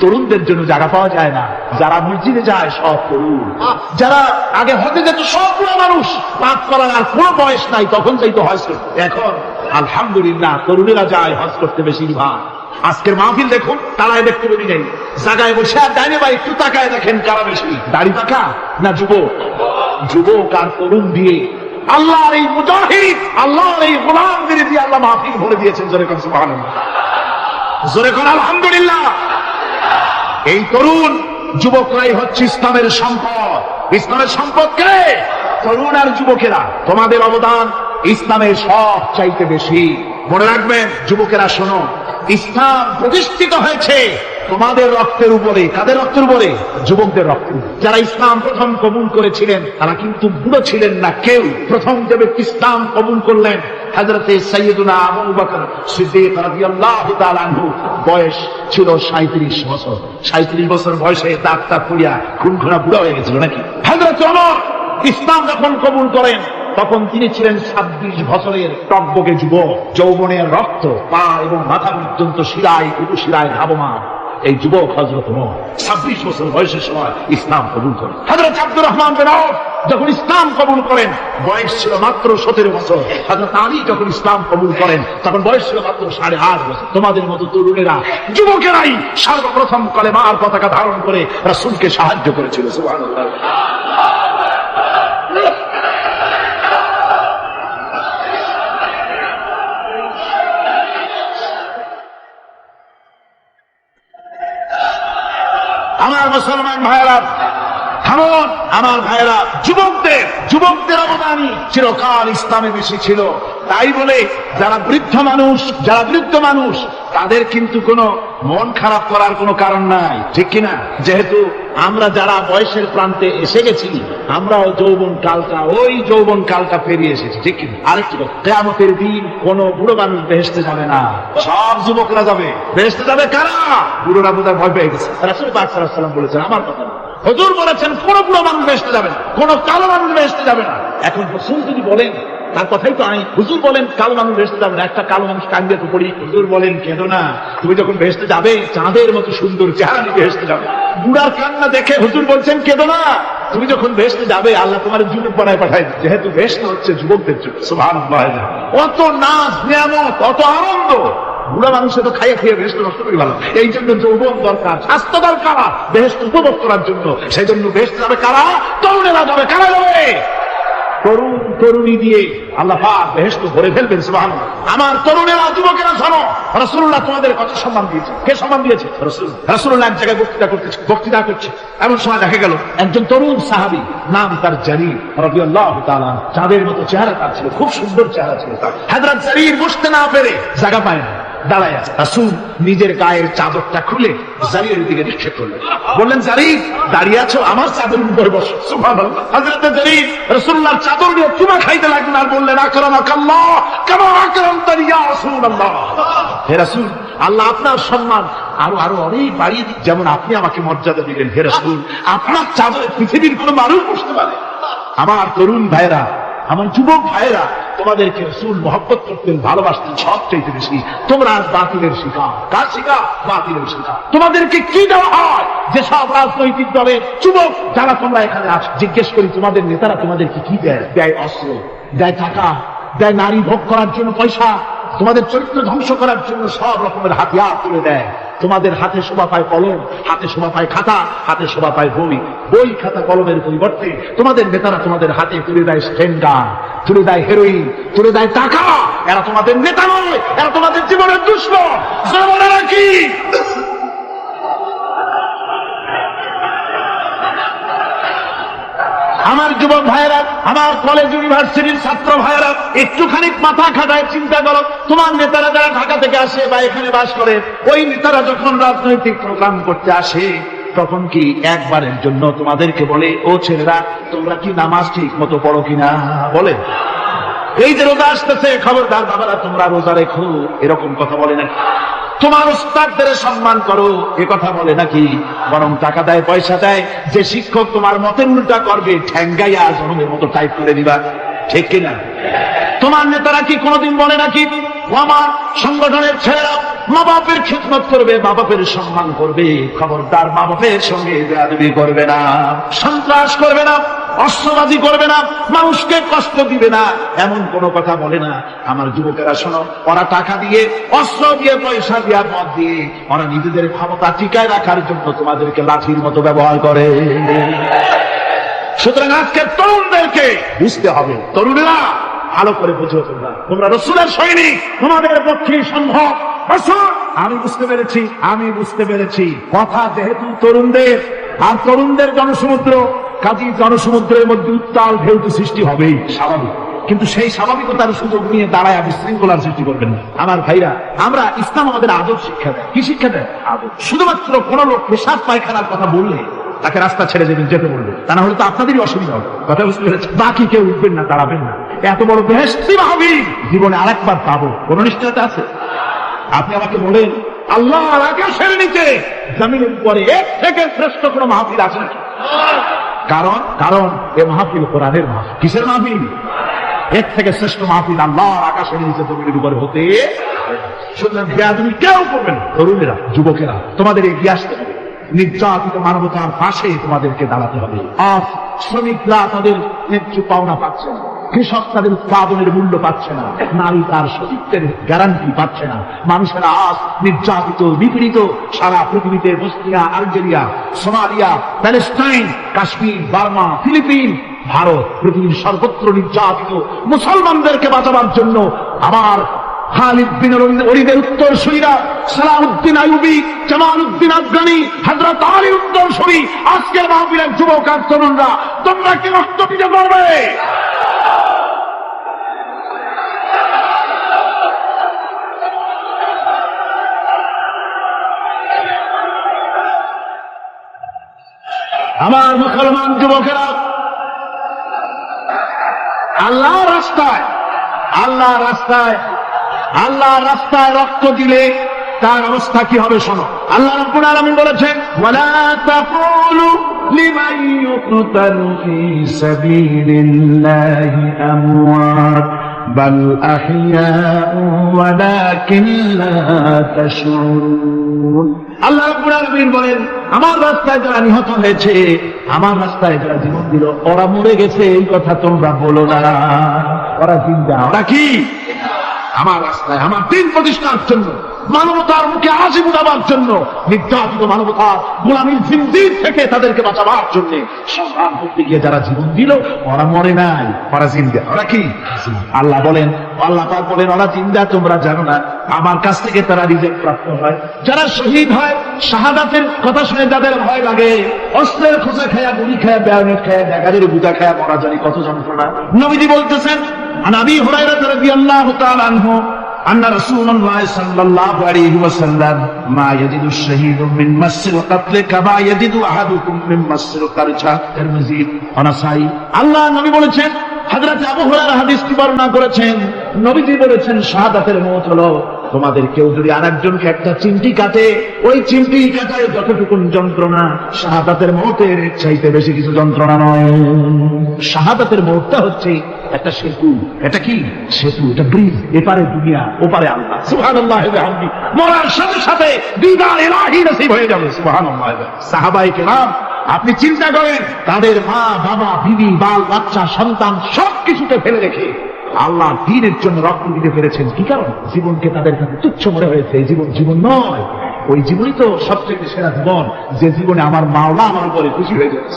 তরুণদের জন্য জায়গা পাওয়া যায় না। যারা মসজিদে যায় সব তরুণ, যারা আগে হতে যেত সব বুড়া মানুষ, পাপ করার আর কোনো বয়স নাই, তখন চাইতো হজ করতে। এখন আলহামদুলিল্লাহ তরুণেরা যায় হজ করতে বেশিরভাগ। আজকের মাহফিল দেখুন, তারাই দেখতে পারি নাই, জায়গায় বসে আর ডাইনে বা একটু তাকায় দেখেন কারা বেশি, দাড়ি পাকা না যুবক? যুবক আর তরুণ দিয়ে আল্লাহর এই মুজাহিদ, আল্লাহর এই গোলামদের দিয়ে আল্লাহ মাহফিল ভরে দিয়েছেন। জোরে কোন সুবহানাল্লাহ, জোরে কোন আলহামদুলিল্লাহ। এই তরুণ যুবকরাই হচ্ছে ইসলামের সম্পদ। ইসলামের সম্পদ কে? তরুণ আর যুবকেরা। তোমাদের অবদান ইসলামের সব চাইতে বেশি। মনে রাখবেন যুবকেরা, শোনো, ইসলাম প্রতিষ্ঠিত হয়েছে তোমাদের রক্তের উপরে। কাদের রক্তের উপরে? যুবকদের রক্তের উপরে। যারা ইসলাম প্রথম কবুল করেছিলেন তারা কিন্তু বুড়ো ছিলেন না কেউ। প্রথম যে ব্যক্তি ইসলাম কবুল করলেন হযরতে সাইয়্যিদুনা আবু বকর সিদ্দিক রাদিয়াল্লাহু তাআলা আনহু, বয়স ছিল 37 বছর। 37 বছর বয়সে দাঁত পুড়িয়া খুনখুনা বুড়া হয়ে গেছিল নাকি? হযরত ওমর ইসলাম যখন কবুল করেন তখন তিনি ছিলেন 26 বছরের টকবকে যুবক। যৌবনের রক্ত পা এবং মাথা পর্যন্ত শিরায়, উপশিরায় ধাবমান এই যুবক হযরত ওমর 26 বছর বয়সের সময় ইসলাম কবুল করেন। হযরত আব্দুর রহমান বিন আউফ যখন ইসলাম কবুল করেন বয়স ছিল মাত্র 17 বছর। হযরত আলী যখন ইসলাম কবুল করেন তখন বয়স ছিল মাত্র 8.5 বছর। তোমাদের মতো তরুণেরা, যুবকেরাই সর্বপ্রথম কলেমার পতাকা ধারণ করে রাসূলকে সাহায্য করেছিল। সুবহানাল্লাহ। আমার মুসলমান ভাইয়েরা, থামুন আমার ভাইয়েরা, যুবকদের অবদানই চিরকাল ইসলামে বেশি ছিল। তাই বলে যারা বৃদ্ধ মানুষ তাদের কিন্তু কোনো মন খারাপ করার কোনো কারণ নাই, ঠিক কিনা? যেহেতু আমরা যারা বয়সের প্রান্তে এসে গেছি, আমরাও ওই যৌবন কালটা পেরিয়ে এসেছি, ঠিক কিনা? আরেকটি কথা, কিয়ামতের দিন কোন বুড়ো মানুষ বেহেশতে যাবে না, সব যুবকরা যাবে। বেহেশতে যাবে কারা? বুড়োরা বোধহয় ভয় পেয়ে গেছে। রাসূল পাক সাল্লাল্লাহু আলাইহি ওয়াসাল্লাম বলেছেন, আমার কথা না, হুজুর বলেছেন কোন বুড়ো মানুষ বেহেশতে যাবে না, কোন কালো মানুষ বেহেশতে যাবে না। এখন রাসূল যদি বলেন তার কথাই তো আই। হুজুর বলেন কালো মানুষ ভেসতে যাবে না, একটা কালো মানুষ কান্দে তো পড়ি। হুজুর বলেন কেঁদো না, তুমি যখন ভেসতে যাবে চাঁদের মতো সুন্দর চেহারা নিয়ে ভেসতে যাবে। বুড়ার কান্না দেখে হুজুর বলছেন কেঁদো না, তুমি যখন ভেসতে যাবে আল্লাহ তোমার যুবক বানায় পাঠায়, যেহেতু ভেসতে হচ্ছে যুবকদের জন্য। সুবহানাল্লাহ। অত নাচ নিয়ামত, অত আনন্দ, বুড়া মানুষে তো খাইয়ে খেয়ে বেহেশত নষ্ট করি ভালো। এই জন্য যৌবন দরকার, স্বাস্থ্য দরকার বেহেশত উপভোগ করার জন্য। সেই জন্য বেহেশত যাবে কারা? তরুণেরা যাবে। কারা যাবে? তরুণ তরুণী দিয়ে আল্লাহ পাক বেহেশত ভরে ফেলবেন। সুবহানাল্লাহ। আমার তরুণেরা, যুবকেরা শোনো, রাসূলুল্লাহ তোমাদের কত সম্মান দিয়েছে। কে সম্মান দিয়েছে? রাসূল। রাসূলুল্লাহ এক জায়গায় বক্তৃতা করছে, এমন সময় দেখা গেল একজন তরুণ সাহাবী, নাম তার জারীর রাদিয়াল্লাহু তাআলা। চাঁদের মতো চেহারা তার ছিল, খুব সুন্দর চেহারা ছিল তার। হযরত জারীর বসতে না পেরে জায়গা পায় না, দাঁড়ায় আছে। রাসূল নিজের গায়ের চাদরটা খুলে জারীরের দিকে নিক্ষেপ করলেন, বললেন জারীর দাঁড়িয়ে আছো, আমার চাদরের উপরে বসো। সুবহানাল্লাহ। হযরত জারীর রাসূলুল্লাহর চাদর নিয়ে চুমা খাইতে লাগলেন আর বললেন আকরামাকাল্লাহ কামা আকরামতানি ইয়া রাসূলুল্লাহ। হে রাসূল, আল্লাহ আপনার সম্মান আরো আরো অনেক বাড়িয়ে দিন, যেমন আপনি আমাকে মর্যাদা দিলেন। হে রাসূল, আপনার চাদরে পৃথিবীর কোনো মানুষ বসতে পারে। আমার তরুণ ভাইরা, আমার যুবক ভাইরা, তোমাদেরকে রাসূল মহব্বত করতেন, ভালোবাসতেন সবচেয়ে বেশি। তোমরা আজ বাতিলের শিকার। কার শিকার? বাতিলের শিকার। তোমাদেরকে কি দেওয়া হয়? যেসব রাজনৈতিক দলের যুবক যারা তোমরা এখানে আছো, জিজ্ঞেস করি তোমাদের নেতারা তোমাদেরকে কি দেয়? দেয় অস্ত্র, দেয় টাকা, দেয় নারী ভোগ করার জন্য পয়সা, তোমাদের চরিত্র ধ্বংস করার জন্য সব রকমের হাতিয়ার তুলে দেয়। তোমাদের হাতে শোভা পায় কলম, হাতে শোভা পায় খাতা, হাতে শোভা পায় বই। বই খাতা কলমের পরিবর্তে তোমাদের নেতারা তোমাদের হাতে তুলে দেয় স্ট্যান্ডার, তুলে দেয় হেরোইন, তুলে দেয় টাকা। এরা তোমাদের নেতা নয়, এরা তোমাদের জীবনের দুশ্মন। মনে কি আমার যুবক ভাইয়েরা, আমার কলেজ ইউনিভার্সিটির ছাত্র ভাইয়েরা, একটুখানি মাথা খাটায় চিন্তা করো, তোমার নেতারা যারা ঢাকা থেকে আসে বা এখানে বাস করে, ওই নেতারা যখন রাজনৈতিক প্রোগ্রাম করতে আসে তখন কি একবারের জন্য তোমাদেরকে বলে ও ছেলেরা তোমরা কি নামাজ ঠিক মতো পড়ো কিনা? বলে এই যে রোজা আসতেছে খবরদার বাবারা তোমরা রোজা রেখো, এরকম কথা বলে নাকি? তোমার উস্তাদদের সম্মান করো, এ কথা বলে নাকি? বরং টাকা দেয়, পয়সা দেয়, যে শিক্ষক তোমার মতের উল্টা করবে ঠ্যাঙ্গাইয়া জনমের মতো টাইপ করে দিবা। ঠিক কিনা? তোমার নেতারা কি কোনোদিন বলে নাকি আমার সংগঠনের ছেলেরা মা বাপের খিদমত করবে, মা বাপের সম্মান করবে, খবরদার মা বাপের সঙ্গে বেয়াদবি করবে না, সন্ত্রাস করবে না, অস্ত্রবাজি করবে না, মানুষকে কষ্ট দিবে না, এমন কোনো কথা বলে না? আমার যুবকেরা শোনো, ওরা টাকা দিয়ে, অস্ত্র দিয়ে, পয়সা দিয়ে, মদ দিয়ে ওরা নিজেদের ক্ষমতা টিকায় রাখার জন্য তোমাদেরকে লাঠির মতো ব্যবহার করে। সুতরাং আজকে তরুণদেরকে বুঝতে হবে, তরুণেরা ভালো করে বুঝো, তোমরা রাসূলের সৈনিক, তোমাদের পক্ষে সম্ভব। আমি বুঝতে পেরেছি কথা যেহেতু তরুণদের, আর তরুণদের জনসমুদ্র, কাজী জনসমুদ্রের মধ্যে উত্তাল ঢেউ তো সৃষ্টি হবেই, স্বাভাবিক। কিন্তু সেই স্বাভাবিকতার সুযোগ নিয়ে দাঁড়ায় বিশৃঙ্খলার সৃষ্টি করবেন না। আমার ভাইরা, আমরা ইসলাম আমাদের আদব শিক্ষা দেয়। কি শিক্ষা দেয়? আদব। শুধুমাত্র কোন লোক পেশাব পায়খানার কথা বললে তাকে রাস্তা ছেড়ে দেবেন, যেতে বলবে, তা না হলে তো আপনাদেরই অসুবিধা হবে। কথা বুঝতে পেরেছেন? বাকি কেউ উঠবেন না, দাঁড়াবেন না। এত বড় বেহেশতি মাহফিল জীবনে আরেকবার পাবো, কোন নিশ্চয়তা আছে? আপনি আমাকে বলেন আল্লাহর আকাশের নিচে জমিনের উপরে এর থেকে শ্রেষ্ঠ কোন মাহফিল আছে নাকি? কারণ এ মাহফিল কোরআনের মাহফিল। কিসের মাহফিল? এর থেকে শ্রেষ্ঠ মাহফিল আল্লাহর আকাশের নিচে জমিনের উপরে হতে। সুতরাং বেয়াদবি কেউ করবেন না। তরুণেরা, যুবকেরা, তোমাদের এগিয়ে আসতে হবে, নির্যাতিত মানবতার পাশে তোমাদেরকে দাঁড়াতে হবে। আজ শ্রমিকরা তাদের ন্যায্য পাওনা পাচ্ছে না, কৃষক তাদের উৎপাদনের মূল্য পাচ্ছে না, নারী তার সতীত্বের গ্যারান্টি পাচ্ছে না। মানুষেরা আজ নির্যাতিত, নিপীড়িত। সারা পৃথিবীতে Bosnia, Algeria, Somalia, Palestine, Kashmir, Burma, Philippines, Bharat, পৃথিবীর সর্বত্র নির্যাতিত মুসলমানদেরকে বাঁচাবার জন্য আমার খালিদ বিন ওলীদের উত্তরসূরিরা, সালাউদ্দিন আইয়ুবী, জামালউদ্দিন আফগানি, হযরত আলীর উত্তরসূরি, আজকের মাহফিলের যুবক আর তরুণরা, তোমরা কি রক্ত দিতে পারবে? আমার মুসলমান যুবকেরা, আল্লাহর রাস্তায় রক্ত দিলে তার অবস্থা কি হবে শোনো। আল্লাহ রাব্বুল আলামিন বলেছেন, ওয়ালা তাকুলু লিমান ইউকতালু ফি সাবিলিল্লাহি আমওয়াত বাল আহইয়াউ ওয়ালাকিন লা তাশউরুন। আল্লাহ রাব্বুল আলামিন বলেন, আমার রাস্তায় যারা নিহত হয়েছে, আমার রাস্তায় যারা জীবন দিল, ওরা মরে গেছে এই কথা তোমরা বলো না, ওরা জিন্দা। ওরা কি? আমার রাস্তায় আমার দিন প্রতিষ্ঠার জন্য, মানবতার মুখে হাসি ফোটাবার জন্য, নির্যাতিত মানবতা গোলামীর জিন্দির থেকে তাদেরকে বাঁচাবার জন্য সংগ্রাম করতে গিয়ে যারা জীবন দিল, ওরা মরে নাই, ওরা জিন্দা। ওরা কি? আল্লাহ বলেন, আল্লাহ পাক বলেন, ওরা জিন্দা তোমরা জানো না, আমার কাছ থেকে তারা রিজেক্ট প্রাপ্ত হয়। যারা শহীদ হয়, শাহাদাতের কথা শুনে যাদের ভয় লাগে, অস্ত্রের খোঁজা খায়া, গুলি খায়া, বায়োনেট খায়া, ডাকাতের গুদা খায়া মরা জানি কত যন্ত্রণা। নবীজি বলতেছেন, عن أبي هريرة رضي الله تعالى عنه أن رسول الله صلى الله عليه وسلم ما يجد الشهيد من مس القتل كما يجد أحدكم من مس القرشة তিরমিজি ও নাসাই। আল্লাহ নবী বলেছেন, হযরত আবু হুরায়রা হাদিসটি বর্ণনা করেছেন, নবীজি বলেছেন, শাহাদাতের মওত হলো তোমাদের কেউ যদি আরেকজনকে একটা চিমটি কাটে, ওই চিমটি কাটায় যতটুকু যন্ত্রণা, শাহাদাতের মওতের চাইতে বেশি কিছু যন্ত্রণা নয়। শাহাদাতের মওতটা হচ্ছে একটা সেতু। এটা কি সেতু? এটা ব্রিজ, এপারে দুনিয়া ওপারে আল্লাহ। সুবহানাল্লাহ ওয়া বিহামদিহি। মরার সাথে সাথে দিদার ইলাহি নসিব হয়ে যাবে। সুবহানাল্লাহ। সাহাবায়ে কেরাম, আপনি চিন্তা করেন, তাদের মা বাবা বিবি বাল বাচ্চা সন্তান সবকিছুকে ফেলে রেখে আল্লাহ দ্বীনের জন্য রক্ত দিতে পেরেছেন। কি কারণ? জীবনকে তাদের কাছে তুচ্ছ মনে হয়েছে। এই জীবন জীবন নয়, ওই জীবনই তো সবচেয়ে সেরা জীবন, যে জীবনে আমার মাওলা আমার উপরে খুশি হয়ে যাবে,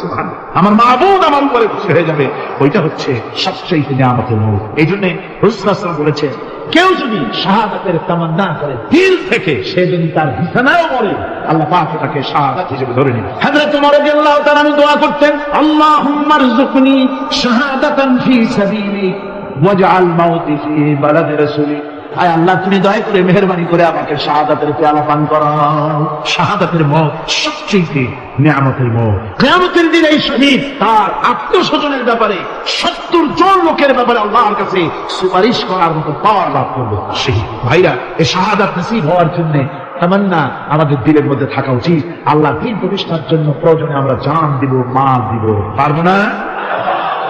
আমার মাবুদ আমার উপরে খুশি হয়ে যাবে, ওইটা হচ্ছে সবচেয়ে নিয়ামতের মূল। এই জন্য রাসূল সাল্লাল্লাহু আলাইহি ওয়াসাল্লাম বলেছেন, কেউ যদি শাহাদাতের তামান্না করে দিল থেকে, সে যদি তার বিছানায়ও মরে, আল্লাহ পাক তাকে শাহাদাত হিসেবে ধরে নেবেন। হযরত ওমর রাদিয়াল্লাহু তাআলা দোয়া করতেন, আল্লাহুম্মা রযুকনি শাহাদাতান ফি সাবিলিক ওয়াজআল মাউতি ফি বালাদি রাসূলিক। আয় আল্লাহ, তুমি দয়া করে মেহেরবানি করে আমাকে শাহাদাতের পেয়ালা পান করাও। শাহাদাতের মওত সবচেয়ে নিয়ামতের মওত। কিয়ামতের দিন এই শহীদ তার আত্মস্বজনের ব্যাপারে 70 জন লোকের ব্যাপারে আল্লাহর কাছে সুপারিশ করার মতো পাওয়ার লাভ করবে। শহীদ ভাইরা, এই শাহাদাত নসিব হওয়ার জন্য তামান্না আমাদের দিলের মধ্যে থাকা উচিত। আল্লাহ দ্বীন প্রতিষ্ঠার জন্য প্রয়োজনে আমরা জান দিব, মাল দিব। পারবো না?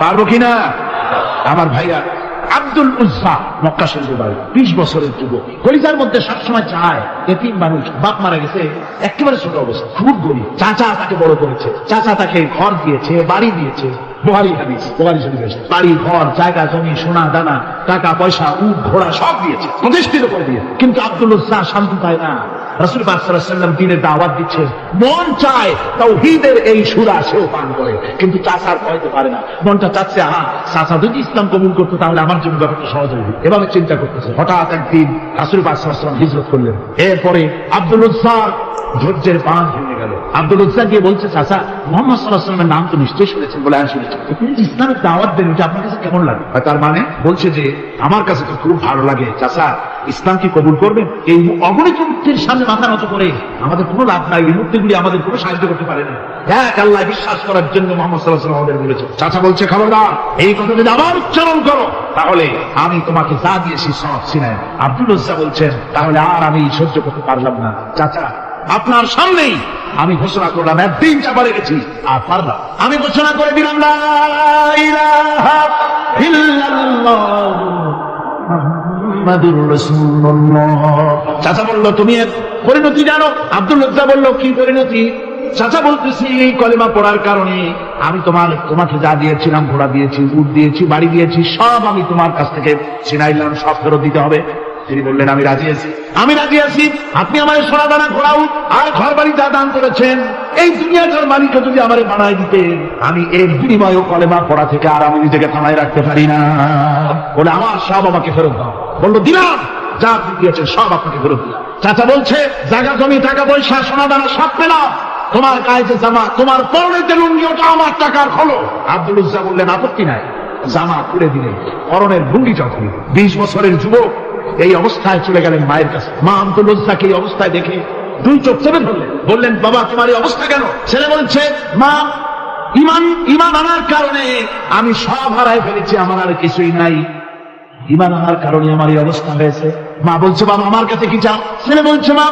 পারবো কিনা? আমার ভাইরা, আব্দুল উজ্জা মক্কা শরীফের বাড়ি, 20 বছরের যুবক, কলিজার মধ্যে সবসময় চায়, এতিম মানুষ, বাপ মারা গেছে, একেবারে ছোট অবস্থা, খুব গরিব। চাচা তাকে বড় করেছে, চাচা তাকে ঘর দিয়েছে, বাড়ি দিয়েছে। বুখারী হাদিস, বুখারী শরীফে বাড়ি ঘর জায়গা জমি সোনা দানা টাকা পয়সা উট ঘোড়া সব দিয়েছে, প্রতিষ্ঠিত করে দিয়েছে। কিন্তু আব্দুল উজ্জা শান্তি পায় না। রাসূল পাক সাল্লাল্লাহু আলাইহি ওয়াসাল্লাম দ্বীনের দাওয়াত দিচ্ছে, মন চায় তাওহীদের এই সুরা সেও পান করে, কিন্তু চাচার কইতে পারে না। মনটা চাচ্ছে, চাচা যদি ইসলাম কবুল করতো তাহলে আমার জন্য ব্যাপারটা সহজ হয়ে যেত। এভাবে চিন্তা করতেছে। হঠাৎ একদিন রাসূল পাক সাল্লাল্লাহু আলাইহি ওয়াসাল্লাম হিজরত করলেন। এরপরে আব্দুল উজ্জার ধৈর্যের বাঁধ ভেঙে গেল। আব্দুল উজ্জা গিয়ে বলছে, চাচা, মুহাম্মদ সাল্লাল্লাহু আলাইহি ওয়াসাল্লামের নাম তো নিশ্চয়ই শুনেছেন। বলে, হ্যাঁ শুনেছি। তিনি ইসলামের দাওয়াত দেন, এটা আপনার কাছে কেমন লাগে? তার মানে বলছে যে, আমার কাছে তো খুব ভালো লাগে। চাচা, ইসলাম কি কবুল করবেন? এই অগণিত মূর্তির সামনে মাথা নত করে আমাদের কোনো লাভ নাই, এই মূর্তিগুলি আমাদের কোনো সাহায্য করতে পারে না। এক আল্লাহ বিশ্বাস করার জন্য মুহাম্মদ সাল্লাল্লাহু আলাইহি ওয়াসাল্লাম আমাদের বলেছে। চাচা বলছে, খবরদার, এই কথা যদি আবার উচ্চারণ করো তাহলে আমি তোমাকে যা দিয়েছি সব ছিনাই। আব্দুল উজ্জা বলছেন, তাহলে আর আমি সহ্য করতে পারলাম না। চাচা, আপনার সামনেই আমি ঘোষণা করলাম, একদিন চাপা রেখেছি আর পারলাম। আমি ঘোষণা করে দিলাম, লা ইলাহা ইল্লাল্লাহ মুহাম্মাদুর রাসূলুল্লাহ। চাচা বলল, তুমি এর পরিণতি জানো? আব্দুল উজ্জা বলল, কি পরিণতি? চাচা বলতেছি, এই কলেমা পড়ার কারণে আমি তোমাকে যা দিয়েছিলাম, ঘোড়া দিয়েছি, উট দিয়েছি, বাড়ি দিয়েছি, সব আমি তোমার কাছ থেকে ছিনাইলাম, সব ফেরত দিতে হবে। তিনি বললেন, আমি রাজি আছি, আমি রাজি আছি। আপনি আমার সোনা দানা ঘোড়া উট আর ঘর বাড়ি যা দান করেছেন, এই দুনিয়াটার মালিক যদি আমারে বানায় দিতেন, আমি এর বিনিময়ে কলেমা পড়া থেকে আর আমি নিজেকে থামায় রাখতে পারি না। বলে, আমার সব আমাকে ফেরত দাও। বললো, দিলাম, যা আপনি দিয়েছেন সব আপনাকে ফেরত দিলাম। চাচা বলছে, জায়গা জমি টাকা পয়সা সোনা দানা সব পেলাম, তোমার গায়ে যে জামা, তোমার পরনে যে লুঙ্গি, ওটা আমার টাকার খোলো। আব্দুল উজ্জা বললেন, আপত্তি নাই, জামা খুলে দিলেন, পরনের লুঙ্গিটাও খুলে। 20 বছরের যুবক এই অবস্থায় চলে গেলেন মায়ের কাছে। মা আব্দুল উজ্জাকে এই অবস্থায় দেখে 2 চোখ চেপে ধরলেন। বললেন, বাবা, তোমার এই অবস্থা কেন? ছেলে বলছে, মা, ইমান আনার কারণে আমি সব হারাই ফেলেছি, আমার আর কিছুই নাই। ইমান আনার কারণে আমার এই অবস্থা হয়েছে। মা বলছে, বাবা, আমার কাছে কি চাও? ছেলে বলছে, মা,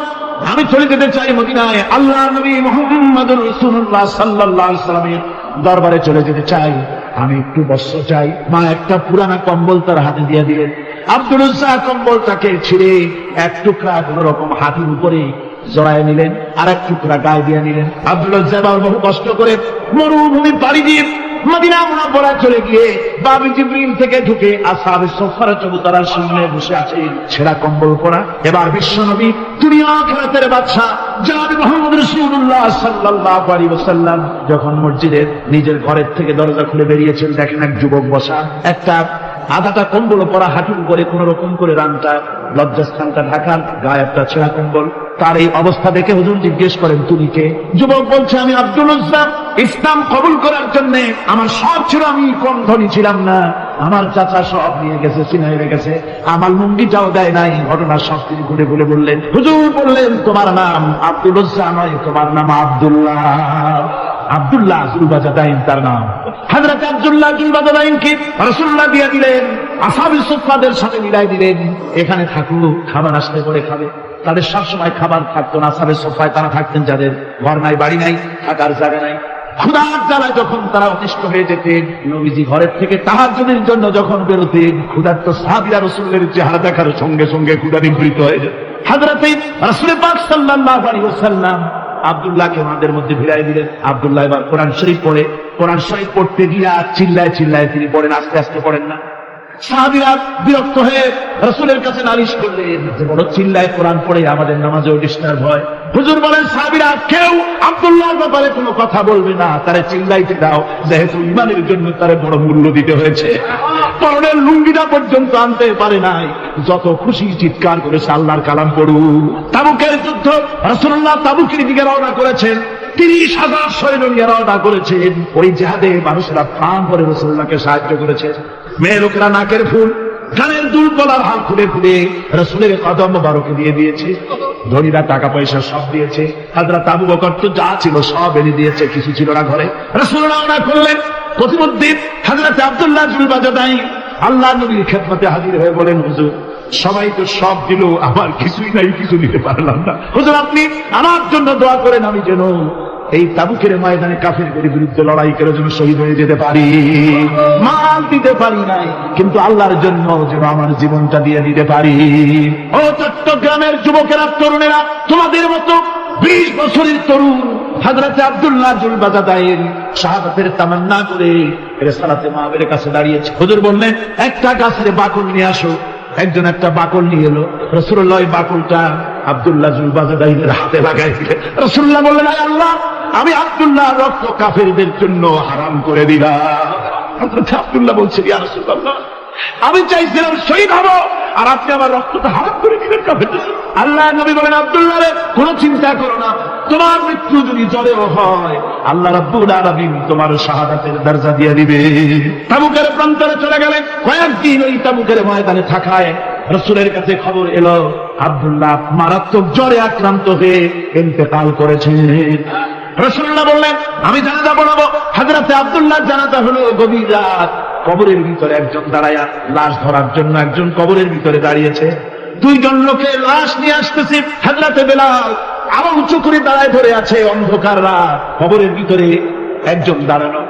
আমি চলে যেতে চাই মদিনায়, আল্লাহ নবী মুহাম্মদুর রাসূলুল্লাহ সাল্লাল্লাহু আলাইহি ওয়াসাল্লামের দরবারে চলে যেতে চাই। আমি একটু বস্ত্র চাই। মা একটা পুরানা কম্বল তার হাতে দিয়ে দিলেন। আব্দুল উজ্জা কম্বলটাকে ছিঁড়ে এক টুকরা কোন রকম হাতির উপরে জড়ায় নিলেন, আর এক টুকরা গায়ে দিয়ে নিলেন। আব্দুল উজ্জা বহু কষ্ট করে মরুভূমি পাড়ি দিয়ে মদিনা মুনাওয়ারায় চলে গিয়ে বাবি জিবরিল থেকে ঢুকে আসহাবে সুফফার চবুতরার সামনে বসে আছেন, ছেঁড়া কম্বল পরা। এবার বিশ্বনবী দুনিয়া আখিরাতের বাদশা জনাব মুহাম্মদ রাসূলুল্লাহ সাল্লাল্লাহু আলাইহি ওয়াসাল্লাম যখন মসজিদের নিজের ঘরের থেকে দরজা খুলে বেরিয়েছেন, দেখেন এক যুবক বসা, একটা আধাটা কম্বল পরা, হাঁটুর উপরে কোন রকম করে রানটা লজ্জাস্থানটা ঢাকান, গায়ে একটা ছেঁড়া কম্বল। তার এই অবস্থা দেখে হুজুর জিজ্ঞেস করেন, তুমি কে? যুবক বলছে, আমি আব্দুল উজ্জা। ইসলাম কবুল করার জন্য আমার সব ছিল, আমি কম ধনী ছিলাম না, আমার চাচা সব নিয়ে গেছে, সিনাইরে গেছে, আমার লুঙ্গিটাও দেয় নাই। ঘটনার সব তিনি ঘুরে ঘুরে বললেন। হুজুর বললেন, তোমার নাম আব্দুল উজ্জা নয়, তোমার নাম আব্দুল্লাহ। আব্দুল্লাহ জুলবাজাদাইন তার নাম। হযরত আব্দুল্লাহ জুলবাজাদাইনকে রাসূলুল্লাহ দিয়ে দিলেন, আসহাবে সুফফাদের সাথে মিলাই দিলেন, এখানে থাকুক, খাবার আসতে করে খাবে। তাদের সবসময় খাবার থাকতো না। আসহাবে সুফফায় তারা থাকতেন যাদের ঘর নাই, বাড়ি নাই, থাকার জায়গা নাই। ক্ষুধার জ্বালায় যখন তারা অতিষ্ঠ হয়ে যেতেন, নবীজি ঘরের থেকে তাহাজ্জুদের জন্য যখন বেরোতেন, ক্ষুধার্ত সাহাবীরা রাসূলের চেহারা দেখার সঙ্গে সঙ্গে ক্ষুধা নিবৃত হয়ে যেত। হযরত রাসূল পাক সাল্লাল্লাহু আলাইহি ওয়াসাল্লাম আব্দুল্লাহকে আমাদের মধ্যে ভিড়াই দিলেন। আব্দুল্লাহ এবার কোরআন শরীফ পড়ে, কোরআন শরীফ পড়তে গিয়ে চিল্লায় চিল্লায় তিনি পড়েন, আস্তে আস্তে পড়েন না। সাহাবীরা বিরক্ত হয়ে রাসূলের কাছে নালিশ করলেন যে বড় চিল্লায় কোরআন পড়ে আমাদের নামাজেও ডিস্টার্ব হয়। হুজুর বলেন, সাহাবীরা কেউ আব্দুল্লাহর ব্যাপারে কোনো কথা বলবে না, তারে চিল্লাইতে দাও, যেহেতু ঈমানের জন্য তারে বড় মূল্য দিতে হয়েছে। পরনের লুঙ্গিটা পর্যন্ত আনতে পারে নাই, যত খুশি চিৎকার করেছে আল্লাহর কালাম পড়ুক। তাবুকের যুদ্ধ, রাসূলুল্লাহ তাবুকের দিকে রওনা করেছেন, 30,000 সৈন্য নিয়ে রওনা করেছেন। ওই জিহাদে মানুষেরা প্রাণ করে রাসূলুল্লাহকে সাহায্য করেছে। মেয়ে লোকেরা নাকের ফুল, কানের দুল, গলার হার খুলে খুলে রাসূলের কদম মোবারকে দিয়ে দিয়েছে। ধনীরা টাকা পয়সা সব দিয়েছে। হযরত আবু বকর তো যা ছিল সব এনে দিয়েছে, কিছু ছিল না ঘরে। রাসূল রওনা করলেন। প্রতিমধ্যে হযরত আব্দুল্লাহ জুলবাজাদাইন আল্লাহ নবীর খেদমতে হাজির হয়ে বলেন, হুজুর সবাই তো সব দিল, আমার কিছুই নাই, কিছু দিতে পারলাম না। হুজুর আপনি আমার জন্য দোয়া করেন, আমি যেন এই তাবুকের ময়দানে কাফেরদের বিরুদ্ধে লড়াই করে যেন শহীদ হয়ে যেতে পারি। মাল দিতে পারি নাই, কিন্তু আল্লাহর জন্য যেন আমার জীবনটা দিয়ে দিতে পারি। ও চট্টগ্রামের যুবকেরা, তরুণেরা, তোমাদের মতো 20 বছরের তরুণ হযরত আব্দুল্লাহ জুলবাজাদাইন শাহাদাতের তামান্না করে রিসালাতে মাহবের কাছে দাঁড়িয়েছে। হুজুর বললেন, একটা গাছের বাকল নিয়ে আসো। একজন একটা বাকল নিয়ে এলো। রাসূলুল্লাহ ওই বাকলটা আব্দুল্লাহ জুলবাজাদাইনের হাতে লাগাই দিলেন। রাসূলুল্লাহ বললেন, আয় আল্লাহ, আমি আব্দুল্লাহ রক্ত কাফেরদের জন্য হারাম করে দিলাম। হযরত আব্দুল্লাহ বলছেন, ইয়া রাসূলুল্লাহ, আমি চাইছিলাম শহীদ হব, আর আপনি আমার রক্তটা হারাম করে দিলেন কাফেরদের। আল্লাহ নবী বলেন, আব্দুল্লাহ রে, কোনো চিন্তা করো না, তোমার মৃত্যু যদি জ্বরেও হয়, আল্লাহ রাব্বুল আলামিন তোমার শাহাদাতের দরজা দিয়ে দিবে। তাবুকের প্রান্তরে চলে গেলেন। কয়েকদিন ওই তাবুকের ময়দানে থাকায় রাসূলের কাছে খবর এলো, আব্দুল্লাহ মারাত্মক জ্বরে আক্রান্ত হয়ে ইন্তেকাল করেছেন। রাসূলুল্লাহ বললেন, আমি জানাজা পড়াবো। হযরত আব্দুল্লাহ জানাজা হলো গভীর রাত। কবরের ভিতরে একজন দাঁড়ায়া লাশ ধরার জন্য একজন কবরের ভিতরে দাঁড়িয়েছে। 2 জন লোকে লাশ নিয়ে আসতেছে। হযরতে বেলাল আরো উঁচু করে দাঁড়ায় ধরে আছে। অন্ধকার রাত, কবরের ভিতরে একজন দাঁড়ানো,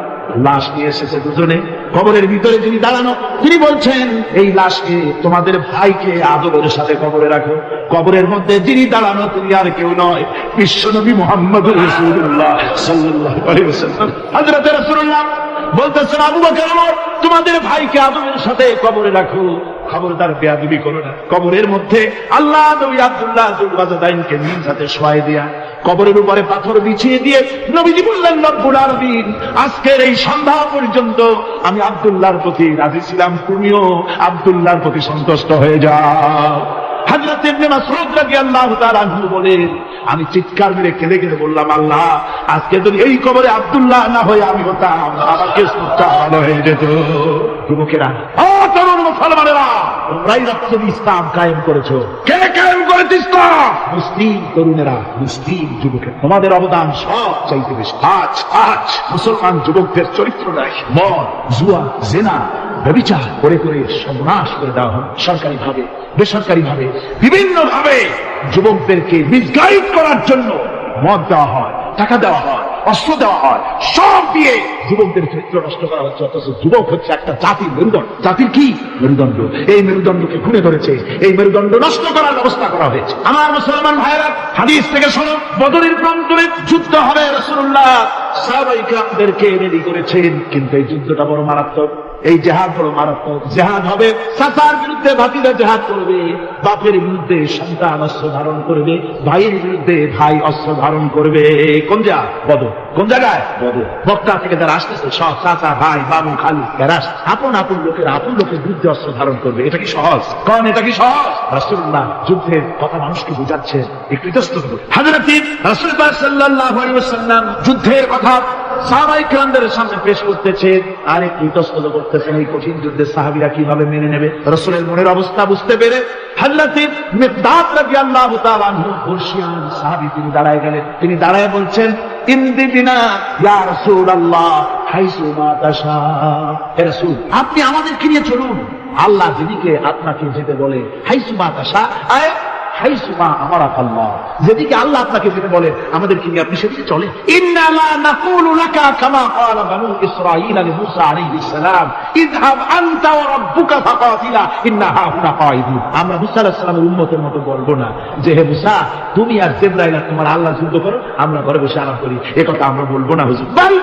লাশ নিয়ে এসেছে দুজনে। কবরের ভিতরে যিনি দাঁড়ানো, তিনি বলছেন, এই লাশকে তোমাদের ভাইকে আদবের সাথে কবরে রাখো। কবরের মধ্যে যিনি দাঁড়ানো, তিনি আর কেউ নয়, বিশ্বনবী মুহাম্মদুর রাসূলুল্লাহ সাল্লাল্লাহু আলাইহি ওয়াসাল্লাম। হযরত রাসূলুল্লাহ বলতেছেন, আবু বকর, ওমর, তোমাদের ভাইকে আদবের সাথে কবরে রাখো, খবরদার বেয়াদবি করো না। কবরের মধ্যে আল্লাহ নবী আব্দুল্লাহ জুলবাজাদাইনকে নিজ হাতে শোয়াই দিয়া কবরের উপরে পাথর বিছিয়ে দিয়ে নবীজি বললেন, রব্বুল আলামিন, আজকের এই সন্ধ্যা পর্যন্ত আমি আব্দুল্লাহর প্রতি রাজি ছিলাম, তুমিও আব্দুল্লাহর প্রতি সন্তুষ্ট হয়ে যাও। হযরত ইবনে মাসউদ রাদিয়াল্লাহু তাআলা আনহু বলেন, আমি চিৎকার মেরে কেঁদে কেঁদে বললাম, আল্লাহ, আজকে যদি এই কবরে আব্দুল্লাহ না হয়ে আমি হতাম, আমাকে সুখটা ভালো হয়ে যেত। যুবকেরা, ও তরুণ মুসলমানেরা, তোমরাই রাষ্ট্রীয় ইসলাম কায়েম করেছো। কে কায়েম করেছে ইসলাম? মুসলিম তরুণেরা, মুসলিম যুবকেরা। তোমাদের অবদান সব চাইতে বেশি। আজ মুসলমান যুবকদের চরিত্র নাই, মদ, জুয়া, জেনা, ব্যভিচার করে করে সর্বনাশ করে দেওয়া হয়। সরকারি ভাবে, বেসরকারি ভাবে, বিভিন্ন ভাবে যুবকদেরকে মিসগাইড করার জন্য মদ দেওয়া হয়, টাকা দেওয়া হয়। অস্ত্র দেওয়া হয়, সব দিয়ে যুবকদের চরিত্র নষ্ট করা হচ্ছে। অথচ যুবক হচ্ছে একটা জাতির মেরুদণ্ড। জাতির কি মেরুদণ্ড? এই মেরুদণ্ডকে খুনে ধরেছে, এই মেরুদণ্ড নষ্ট করার ব্যবস্থা করা হয়েছে। আমার মুসলমান ভাইরা, হাদিস থেকে শোনো, বদরের প্রান্তরে যুদ্ধ হবে। রাসূলুল্লাহ সাহাবায়ে কিরামদেরকে রেডি করেছেন, কিন্তু এই যুদ্ধটা বড় মারাত্মক, এই জেহাদ বড় মারাত্মক। জেহাদ হবে, চাচার বিরুদ্ধে ভাতিজা জেহাদ করবে, বাপের বিরুদ্ধে সন্তান অস্ত্র ধারণ করবে, ভাইয়ের বিরুদ্ধে ভাই অস্ত্র ধারণ করবে। কোন জায়গা? বদর। কোন জায়গায়? বদর। মক্কা থেকে যারা আসতেছে সব চাচা, ভাই, বাবু, খালু, এরা আপন আপন লোকেরা আপন লোকের বিরুদ্ধে অস্ত্র ধারণ করবে। এটা কি সহজ? কোন এটা কি সহজ? রাসূলুল্লাহ যুদ্ধের কথা মানুষকে বুঝাচ্ছেন, একটু ইতস্তত করুন। হযরত রাসূলুল্লাহ সাল্লাল্লাহু আলাইহি ওয়াসাল্লাম যুদ্ধের কথা সাহাবায়ে কিরামদের সামনে পেশ করতেছেন আর একটু ইতস্তত করতেছেন। এই কঠিন যুদ্ধে সাহাবীরা কিভাবে মেনে নেবে? রাসূলের মনের অবস্থা বুঝতে পেরে হযরত মিকদাদ রাদিয়াল্লাহু তাআলা আনহু বর্ষিয়ান সাহাবী, তিনি দাঁড়ায় গেলেন। তিনি দাঁড়ায় বলছেন, ইমদি বিনা ইয়া রাসূলুল্লাহ হাইসু মা তাশা। হে রাসূল, আপনি আমাদেরকে নিয়ে চলুন, আল্লাহ যেদিকে আপনাকে যেতে বলে, হাইসু মা তাশা আয় হাইসু মা আমারাকাল্লাহ, যেদিকে আল্লাহ আপনাকে যেতে বলে আমাদেরকে নিয়ে আপনি সেদিকে চলেন। ইন্না লা নাকুলু লাকা কামা ক্বালা বানু ইসরাঈল লিমূসা আলাইহিস সালাম, ইযহাব আনতা ওয়া রাব্বুকা ফাকাতিলা ইন্না হাহুনা কাঈদুন। আমরা মুসা আলাইহিস সালামের উম্মতের মতো বলবো না যে হে মুসা, তুমি আর জিবরাইল আর তোমার আল্লাহ যুদ্ধ করো, আমরা ঘরে বসে আরাম করি। এ কথা আমরা বলবো না হুজুর। বল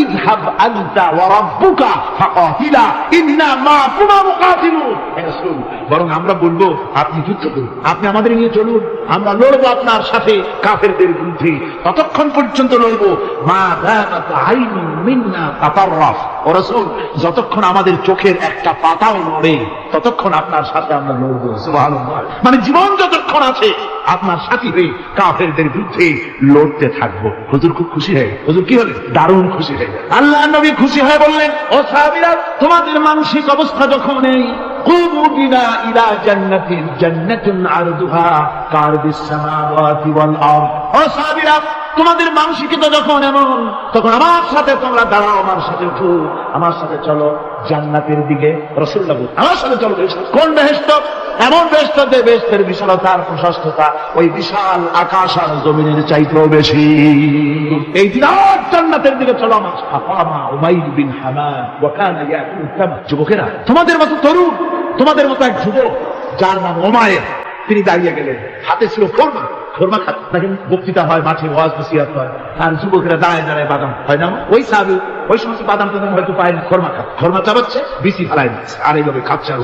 ইযহাব আনতা ওয়া রাব্বুকা ফাকাতিলা ইন্না মা'কুমা মুকাতিলুন। হে রাসূল, বরং আমরা বলবো আপনি যুদ্ধ করুন, আপনি আমাদের নিয়ে চলুন, আমরা লড়বো আপনার সাথে কাফেরদের বিরুদ্ধে। ততক্ষণ পর্যন্ত লড়বো মা দামাত আইনু মিন্না তাতাররাফ। ও রাসূল, যতক্ষণ আমাদের চোখের একটা পাতাও নড়ে ততক্ষণ আপনার সাথে আমরা লড়বো। সুবহানাল্লাহ। মানে জীবন যতক্ষণ আছে আপনার সাথী হয়ে কাফেরদের বিরুদ্ধে লড়তে থাকবো। হুজুর খুব খুশি হয়ে, হুজুর কি হলেন? দারুণ খুশি হয়ে। আল্লাহ নবী খুশি হয়ে বললেন, ও সাহাবীরা, তোমাদের মানসিক অবস্থা যখন এই কুমু বিনা ইলা জান্নাতিন জান্নাতুন আরদুহা কারদিস সামাওয়াতি ওয়াল আরদ। ও সাহাবীরা, তোমাদের মানসিকতা যখন এমন, তখন আমার সাথে তোমরা দাঁড়াও, আমার সাথে উঠো, আমার সাথে চলো জান্নাতের দিকে। রাসূলুল্লাহ বলেন, আমার সাথে চলো। কোন বেহেশত? এমন বেহেশত যে বেহেশতের বিশালতা আর প্রশস্ততা ওই বিশাল আকাশ আর জমিনের চাইতেও বেশি। এই বিরাট জান্নাতের দিকে চলো। আমার ফাতামা উমাইর বিন হামাদ ওয়া কানা ইয়াকুল তামা। যুবকেরা, তোমাদের মতো তরুণ, তোমাদের মতো এক যুবক যার নাম ওমায়ের, তিনি দাঁড়িয়ে গেলেন, হাতে ছিল খোরমা। খোরমা খাত দেখেন, বক্তৃতা হয়, মাঠে ওয়াজ নসিহত হয়, আর যুবকেরা দাঁড়ায় দাঁড়ায় বাদাম হয় না, ওই সাহাবী ওই সমস্ত বাদাম টাদাম হয়তো পায় না, খোরমা খাত, খোরমা চাবাচ্ছে, বিসি ফেলায় দিচ্ছে, আর এইভাবে খাচ্ছে। আর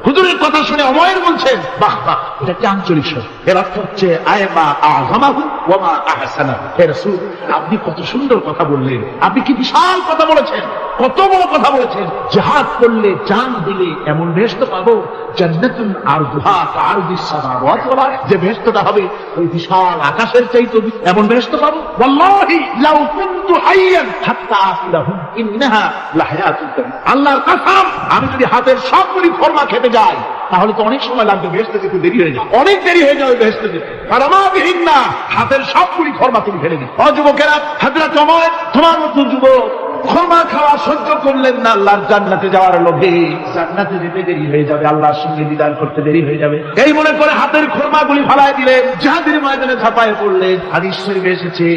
হুজুরের কথা শুনে অময়ের বলছেন, বাহ বাহ, এটা কি আঞ্চলিক শব্দ? এর অর্থ হচ্ছে আয়মা আযমাহু ওয়া মা আহসানা। হে রাসূল, আপনি কত সুন্দর কথা বললেন, আপনি কি বিশাল কথা বলেছেন, কত বড় কথা বলেছেন। জিহাদ করলে, জান দিলে এমন বেহেশত পাবো, জান্নাতুন আরদুহা কারদিস সামাওয়াতি ওয়াল আরদ, যে বেহেশতটা হবে ওই বিশাল আকাশের চাইতে এমন বেহেশত পাবো। ওয়াল্লাহি লাউ কুনতু হাইয়ান হাত্তা আকিলাহুম ইন্নাহা লাহায়াতুন তাবিদ। আল্লাহর কসম, আমি যদি হাতের সবগুলি খোরমা খেতে যাই তাহলে তো অনেক সময় লাগবে, বেহেশতে যেতে দেরি হয়ে যায়, অনেক দেরি হয়ে যাবে বেহেশতে যেতে। ফারামা বিহিন্না, হাতের সবগুলি খোরমা তুমি ফেলে দিন। ও যুবকেরা, হযরত ওমর তোমার মতো যুবক খোরমা খাওয়া সহ্য করলেন না আল্লাহর জান্নাতে যাওয়ার লোভে। জান্নাতে যেতে দেরি হয়ে যাবে, আল্লাহর সঙ্গে দিদার করতে দেরি হয়ে যাবে, এই মনে করে হাতের খোরমাগুলি ফালায় দিলেন, জিহাদের ময়দানে ঝাঁপায় পড়লেন। হাদিস শরীফে এসেছে,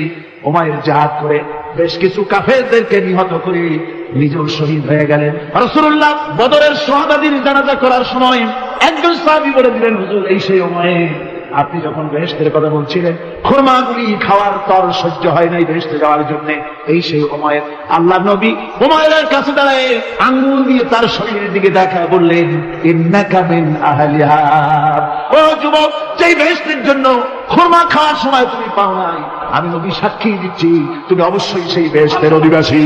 ওমায়ের জিহাদ করে বেশ কিছু কাফেরদেরকে নিহত করে নিজেও শহীদ হয়ে গেলেন। রাসূলুল্লাহ বদরের শহাদাদের জানাজা করার সময় একজন সাহাবী বলে দিলেন, হুজুর, এই সেই ওমায়ের, আপনি যখন বেহেশতের কথা বলছিলেন, খুরমাগুলি খাওয়ার তর সহ্য হয় নাই বেহেশতে যাওয়ার জন্য, এই সেই ওমায়ের। আল্লাহ নবী ওমায়ের কাছে দাঁড়ায় আঙ্গুল দিয়ে তার শরীরের দিকে দেখায় বললেন, ইন্নাকা মিন আহলিহা। ও যুবক, যেই বেহেশতের জন্য খুরমা খাওয়ার সময় তুমি পাও নাই, আমি নবী সাক্ষী দিচ্ছি তুমি অবশ্যই সেই বেহেশতের অধিবাসী,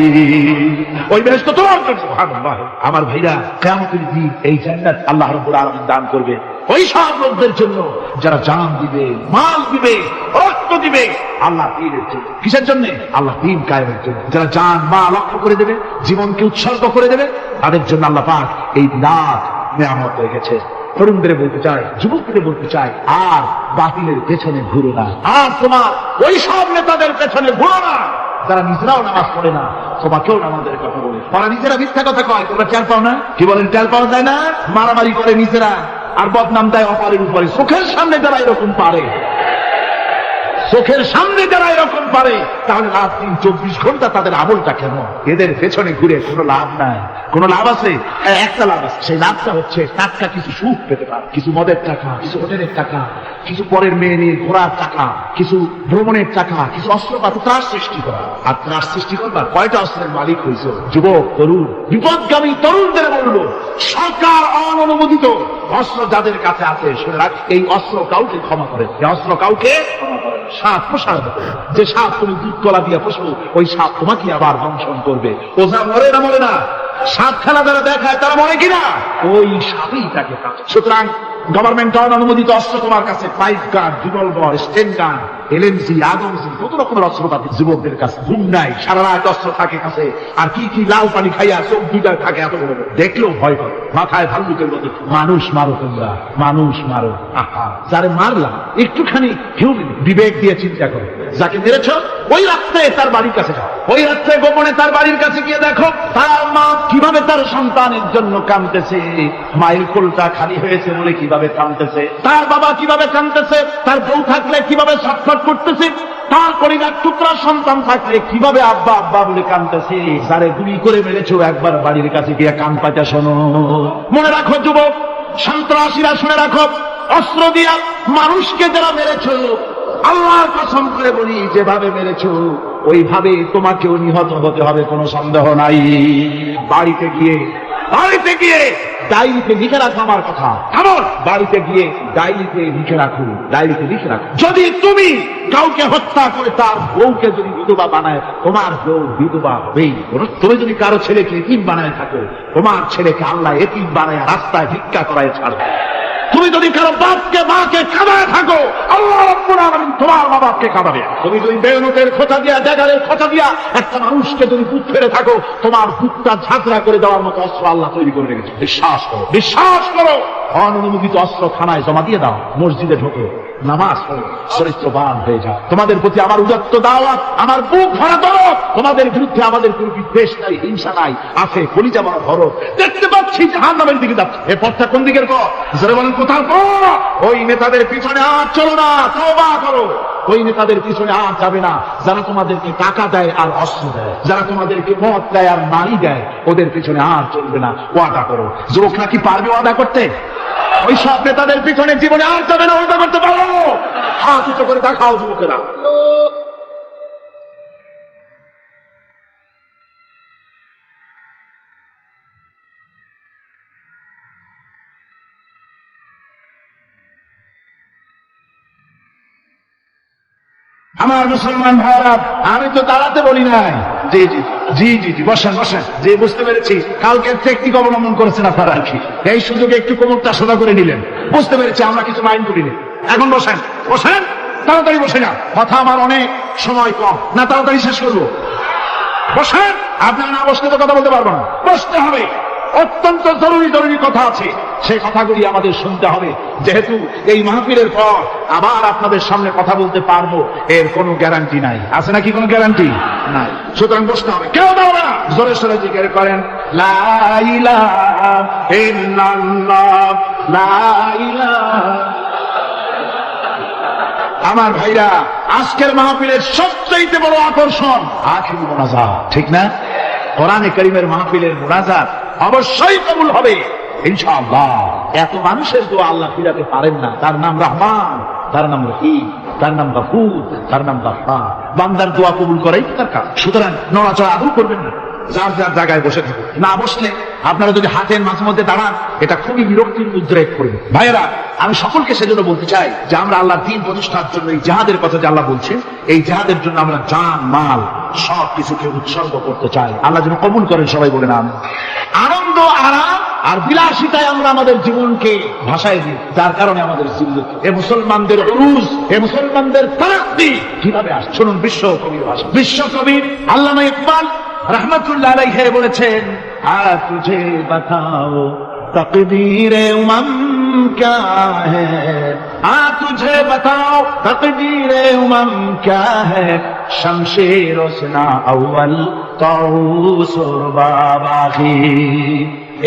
ওই বেহেশত তোমার জন্য। সুবহানাল্লাহ। আমার ভাইরা, কিয়ামতের দিন এই জান্নাত আল্লাহ রাব্বুল আলামিন দান করবে ওই সব লোকদের জন্য যারা জান দিবে, মাল দিবে, রক্ত দিবে আল্লাহ দ্বীনের জন্য। কিসের জন্য? আল্লাহ দ্বীন কায়েমের জন্য। যারা জান মাল লক্ষ্য করে দেবে, জীবনকে উৎসর্গ করে দেবে, তাদের জন্য আল্লাহ পাক এই নাথ নিয়ামত রেখেছে। তরুণদের বলতে চাই, যুবকদের বলতে চাই, আর বাতিলের পেছনে ঘুরো না, আর তোমার ওই সব নেতাদের পেছনে ঘুরো না যারা নিজেরাও নামাজ পড়ে না, তোমাকেও নামাজের কথা বলে। তারা নিজেরা মিথ্যা কথা কয়, তোমরা টের পাও না? কি বলেন, টের পাওয়া যায় না? মারামারি করে নিজেরা, আর বদনাম দেয় অপারের উপরে। চোখের সামনে যারা এরকম পারে, চোখের সামনে যারা এরকম পারে, তাহলে রাত দিন 24 ঘন্টা তাদের আমলটা কেমন? এদের পেছনে ঘুরে কোনো লাভ নাই। কোনো লাভ আছে? একটা লাভ আছে, সেই লাভটা হচ্ছে টাটকা কিছু সুখ পেতে পারে, কিছু মদের টাকা, কিছু হোটেলের টাকা, কিছু পরের মেয়ে নিয়ে ঘোরার টাকা, কিছু ভ্রমণের টাকা, কিছু অস্ত্রপাতি, ত্রাস সৃষ্টি করা। আর ত্রাস সৃষ্টি করবার কয়টা অস্ত্রের মালিক হয়েছে? যুবক, তরুণ, বিপদগামী তরুণদের বলবো, সরকার অননুমোদিত অস্ত্র যাদের কাছে আছে, শুনে রাখ, এই অস্ত্র কাউকে ক্ষমা করে, এই অস্ত্র কাউকে ক্ষমা করে। সাপ প্রসাদ, যে সাপ তুমি দুধ কলা দিয়ে পোষো, ওই সাপ তোমাকে আবার দংশন করবে। ওঝা মরে না মরে না, সাপ খেলা যারা দেখায় তারা মরে কিনা, ওই সাপই তাকে কাটে। সুতরাং গভর্নমেন্ট অনুমোদিত অস্ত্র তোমার কাছে, পাইপ গান, রিভলভার, স্টেন গান, এলএমজি, আদমজি, কত রকমের অস্ত্রপাতি যুবকদের কাছে। ঘুম নাই, সারা রাত অস্ত্র থাকে কাছে, আর কি কি লাল পানি খাইয়া চোখ দুইটা থাকে, এত বড় দেখলেও ভয় করে, মাথায় ভাল্লুকের মতো। মানুষ মারো তোমরা, মানুষ মারো। আহা, যারে মারলাম একটুখানি বিবেক দিয়ে চিন্তা করো, যাকে মেরেছ ওই রাত্রে তার বাড়ির কাছে যাও, ওই রাত্রে গোপনে তার বাড়ির কাছে গিয়ে দেখো তার মা কিভাবে তার সন্তানের জন্য কাঁদতেছে, মায়ের কোলটা খালি হয়েছে বলে কিভাবে কাঁদতেছে, তার বাবা কিভাবে কাঁদতেছে, তার বউ থাকলে কিভাবে ছটফট করতেছে, তার পরিবার টুকরা সন্তান থাকলে কিভাবে আব্বা আব্বা বলে কাঁদতেছে। যারে গুলি করে মেরেছো একবার বাড়ির কাছে গিয়ে কান পাতা শোনো। মনে রাখো যুবক, সন্ত্রাসীরা, শুনে রাখো, অস্ত্র দিয়া মানুষকে যারা মেরেছো, আল্লাহর কসম করে বলি, যেভাবে মেরেছো ওইভাবে তোমাকেও নিহত হতে হবে, কোনো সন্দেহ নাই। বাড়িতে গিয়ে ডায়েরিতে লিখে রাখো আমার কথা, আমার বাড়িতে গিয়ে ডায়েরিতে লিখে রাখো, ডায়েরিতে লিখে রাখো, যদি তুমি কাউকে হত্যা করে তার বউকে যদি বিধবা বানায়, তোমার বউ বিধবা হবেই। তুমি যদি কারো ছেলেকে এতিম বানায় থাকো, তোমার ছেলেকে আল্লাহ এতিম বানায় রাস্তায় ভিক্ষা করায় ছাড়বে। তুমি যদি কারো বাপকে মাকে কাঁদায় থাকো, আল্লাহ রাব্বুল আলামিন তোমার মা বাপকে কাঁদাবে। তুমি যদি বেয়নতের খোঁচা দিয়া, ড্যাগারের খোঁচা দিয়া একটা মানুষকে যদি বুক ফেলে থাকো, তোমার বুকটা ঝাঁকড়া করে দেওয়ার মতো অস্ত্র আল্লাহ তৈরি করে রেখেছে। বিশ্বাস করো, বিশ্বাস করো। অননুমোদিত অস্ত্র খানায় জমা দিয়ে দাও, মসজিদে ঢোকো, নামাজ পড়ো, চরিত্রবান হয়ে যাও। তোমাদের প্রতি আমার উদাত্ত দাওয়াত, আমার বুক ভরা দরদ। তোমাদের বিরুদ্ধে আমাদের কোনো বিদ্বেষ নাই, হিংসা নাই, আছে কলিজা ভরা দরদ। দেখতে পাচ্ছি জাহান্নামের দিকে যাচ্ছে, এ পথটা কোন দিকের পথ? জোরে বলেন, কোথাও পথ? ওই নেতাদের পিছনে আর চলো না, তওবা করো। ওই নেতাদের পিছনে আর যাবে না যারা তোমাদেরকে টাকা দেয় আর অস্ত্র দেয়, যারা তোমাদেরকে মদ দেয় আর নারী দেয়, ওদের পিছনে আর চলবে না। ওয়াদা করো। যুবকরা কি পারবে ওয়াদা করতে? ওই সব নেতাদের পিছনে জীবনে আর যাবে না, ওয়াদা করতে পারো? হাত উঁচু করে দেখাও যুবকেরা। আমার মুসলমান ভাইরা, আমি তো দাঁড়াতে বলি নাই। জি জি জি জি জি, বসেন বসেন। যে বুঝতে পেরেছি কালকের টেকনিক অবলম্বন করেছেন আপনারা আর কি, এই সুযোগে একটু কোমরটা সোজা করে নিলেন। বুঝতে পেরেছি আমরা কিছু মাইন্ড করিনি। এখন বসেন, বসেন, তাড়াতাড়ি বসে না, কথা আমার অনেক সময় কম, না তাড়াতাড়ি শেষ করবো। বসেন। আপনারা না বসলে তো কথা বলতে পারবো না, বসতে হবে। অত্যন্ত জরুরি জরুরি কথা আছে, সেই কথাগুলি আমাদের শুনতে হবে। যেহেতু এই মাহফিলের পর আবার আপনাদের সামনে কথা বলতে পারবো, এর কোনো গ্যারান্টি নাই। আছে নাকি কোনো গ্যারান্টি? নাই। সুতরাং বসতে হবে। কেউ দাও না, জোরে সোরে জিকির করেন, লা ইলাহা ইল্লাল্লাহ, লা ইলাহা। আমার ভাইরা, আজকের মাহফিলের সবচাইতে বড় আকর্ষণ আখির মুনাজাত, ঠিক না? কোরআনে কারীমের মাহফিলের মুনাজাত অবশ্যই কবুল হবে ইনশাআল্লাহ। এত মানুষের দোয়া আল্লাহ ফিরাতে পারেন না। তার নাম রহমান, তার নাম রহিম, তার নাম গফুর, তার নাম গফফার। বান্দার দোয়া কবুল করাই তার কাজ। সুতরাং নড়াচড়া আদৌ করবেন না, যার যার জায়গায় বসে থাকুন। না বসলে আপনারা যদি হাতের মাঝে মধ্যে দাঁড়ান, এটা খুবই বিরক্তির উদ্রেক করবে। ভাইয়েরা, আমি সকলকে সেজন্য বলতে চাই যে আমরা আল্লাহর দ্বীন প্রতিষ্ঠার জন্য এই জিহাদের কথা যে আল্লাহ বলছে, এই জিহাদের জন্য আমরা জান মাল সব কিছুকে উৎসর্গ করতে চাই। আল্লাহ যেন কবুল করেন, সবাই বলেন আমিন। আনন্দ, আরাম আর বিলাসিতায় আমরা আমাদের জীবনকে ভাসায় দিই, যার কারণে আমাদের জিল্লত। এ মুসলমানদের উরুজ, এ মুসলমানদের তারাক্কি কিভাবে আসে শুনুন। বিশ্বকবির ভাষা, বিশ্বকবির আল্লামা ইকবাল रहमतुल्लाह अलैहि বলেছেন, आ तुझे बताओ तकदीर उमम क्या है, आ तुझे बताओ तकदीर उमम क्या है, शमशेर रोशना अव्वल तौस और बाबाही।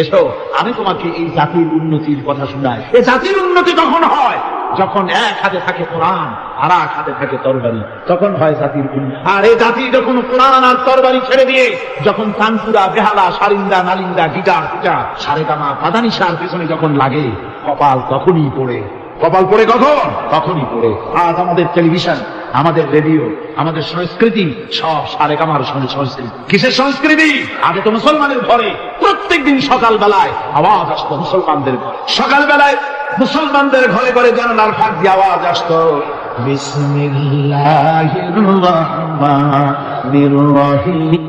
এসো আমি তোমাকে এই জাতির উন্নতির কথা শোনাই। এই জাতির উন্নতি তখন হয় যখন এক হাতে থাকে কোরআন আর এক হাতে থাকে তরবারি, তখন হয় জাতির উন্নতি। আর এই জাতি যখন কোরআন আর তরবারি ছেড়ে দিয়ে যখন তানপুরা, বেহালা, সারিন্দা, নালিন্দা, গিটার, ফিটার, সারেগামা, পাদানিসার পেছনে যখন লাগে, কপাল তখনই পড়ে। কপাল পড়ে কখন? তখনই পড়ে। আজ আমাদের টেলিভিশন, আমাদের রেডিও, আমাদের সংস্কৃতি সব সারেগামার সংস্কৃতি। কিসের সংস্কৃতি? আগে তো মুসলমানের ঘরে প্রত্যেকদিন সকাল বেলায় আওয়াজ আসতো মুসলমানদের ঘরে। সকাল বেলায় মুসলমানদের ঘরে ঘরে জানালার ফাঁক দিয়ে আওয়াজ আসতো, বিসমিল্লাহির রহমানির রহিম।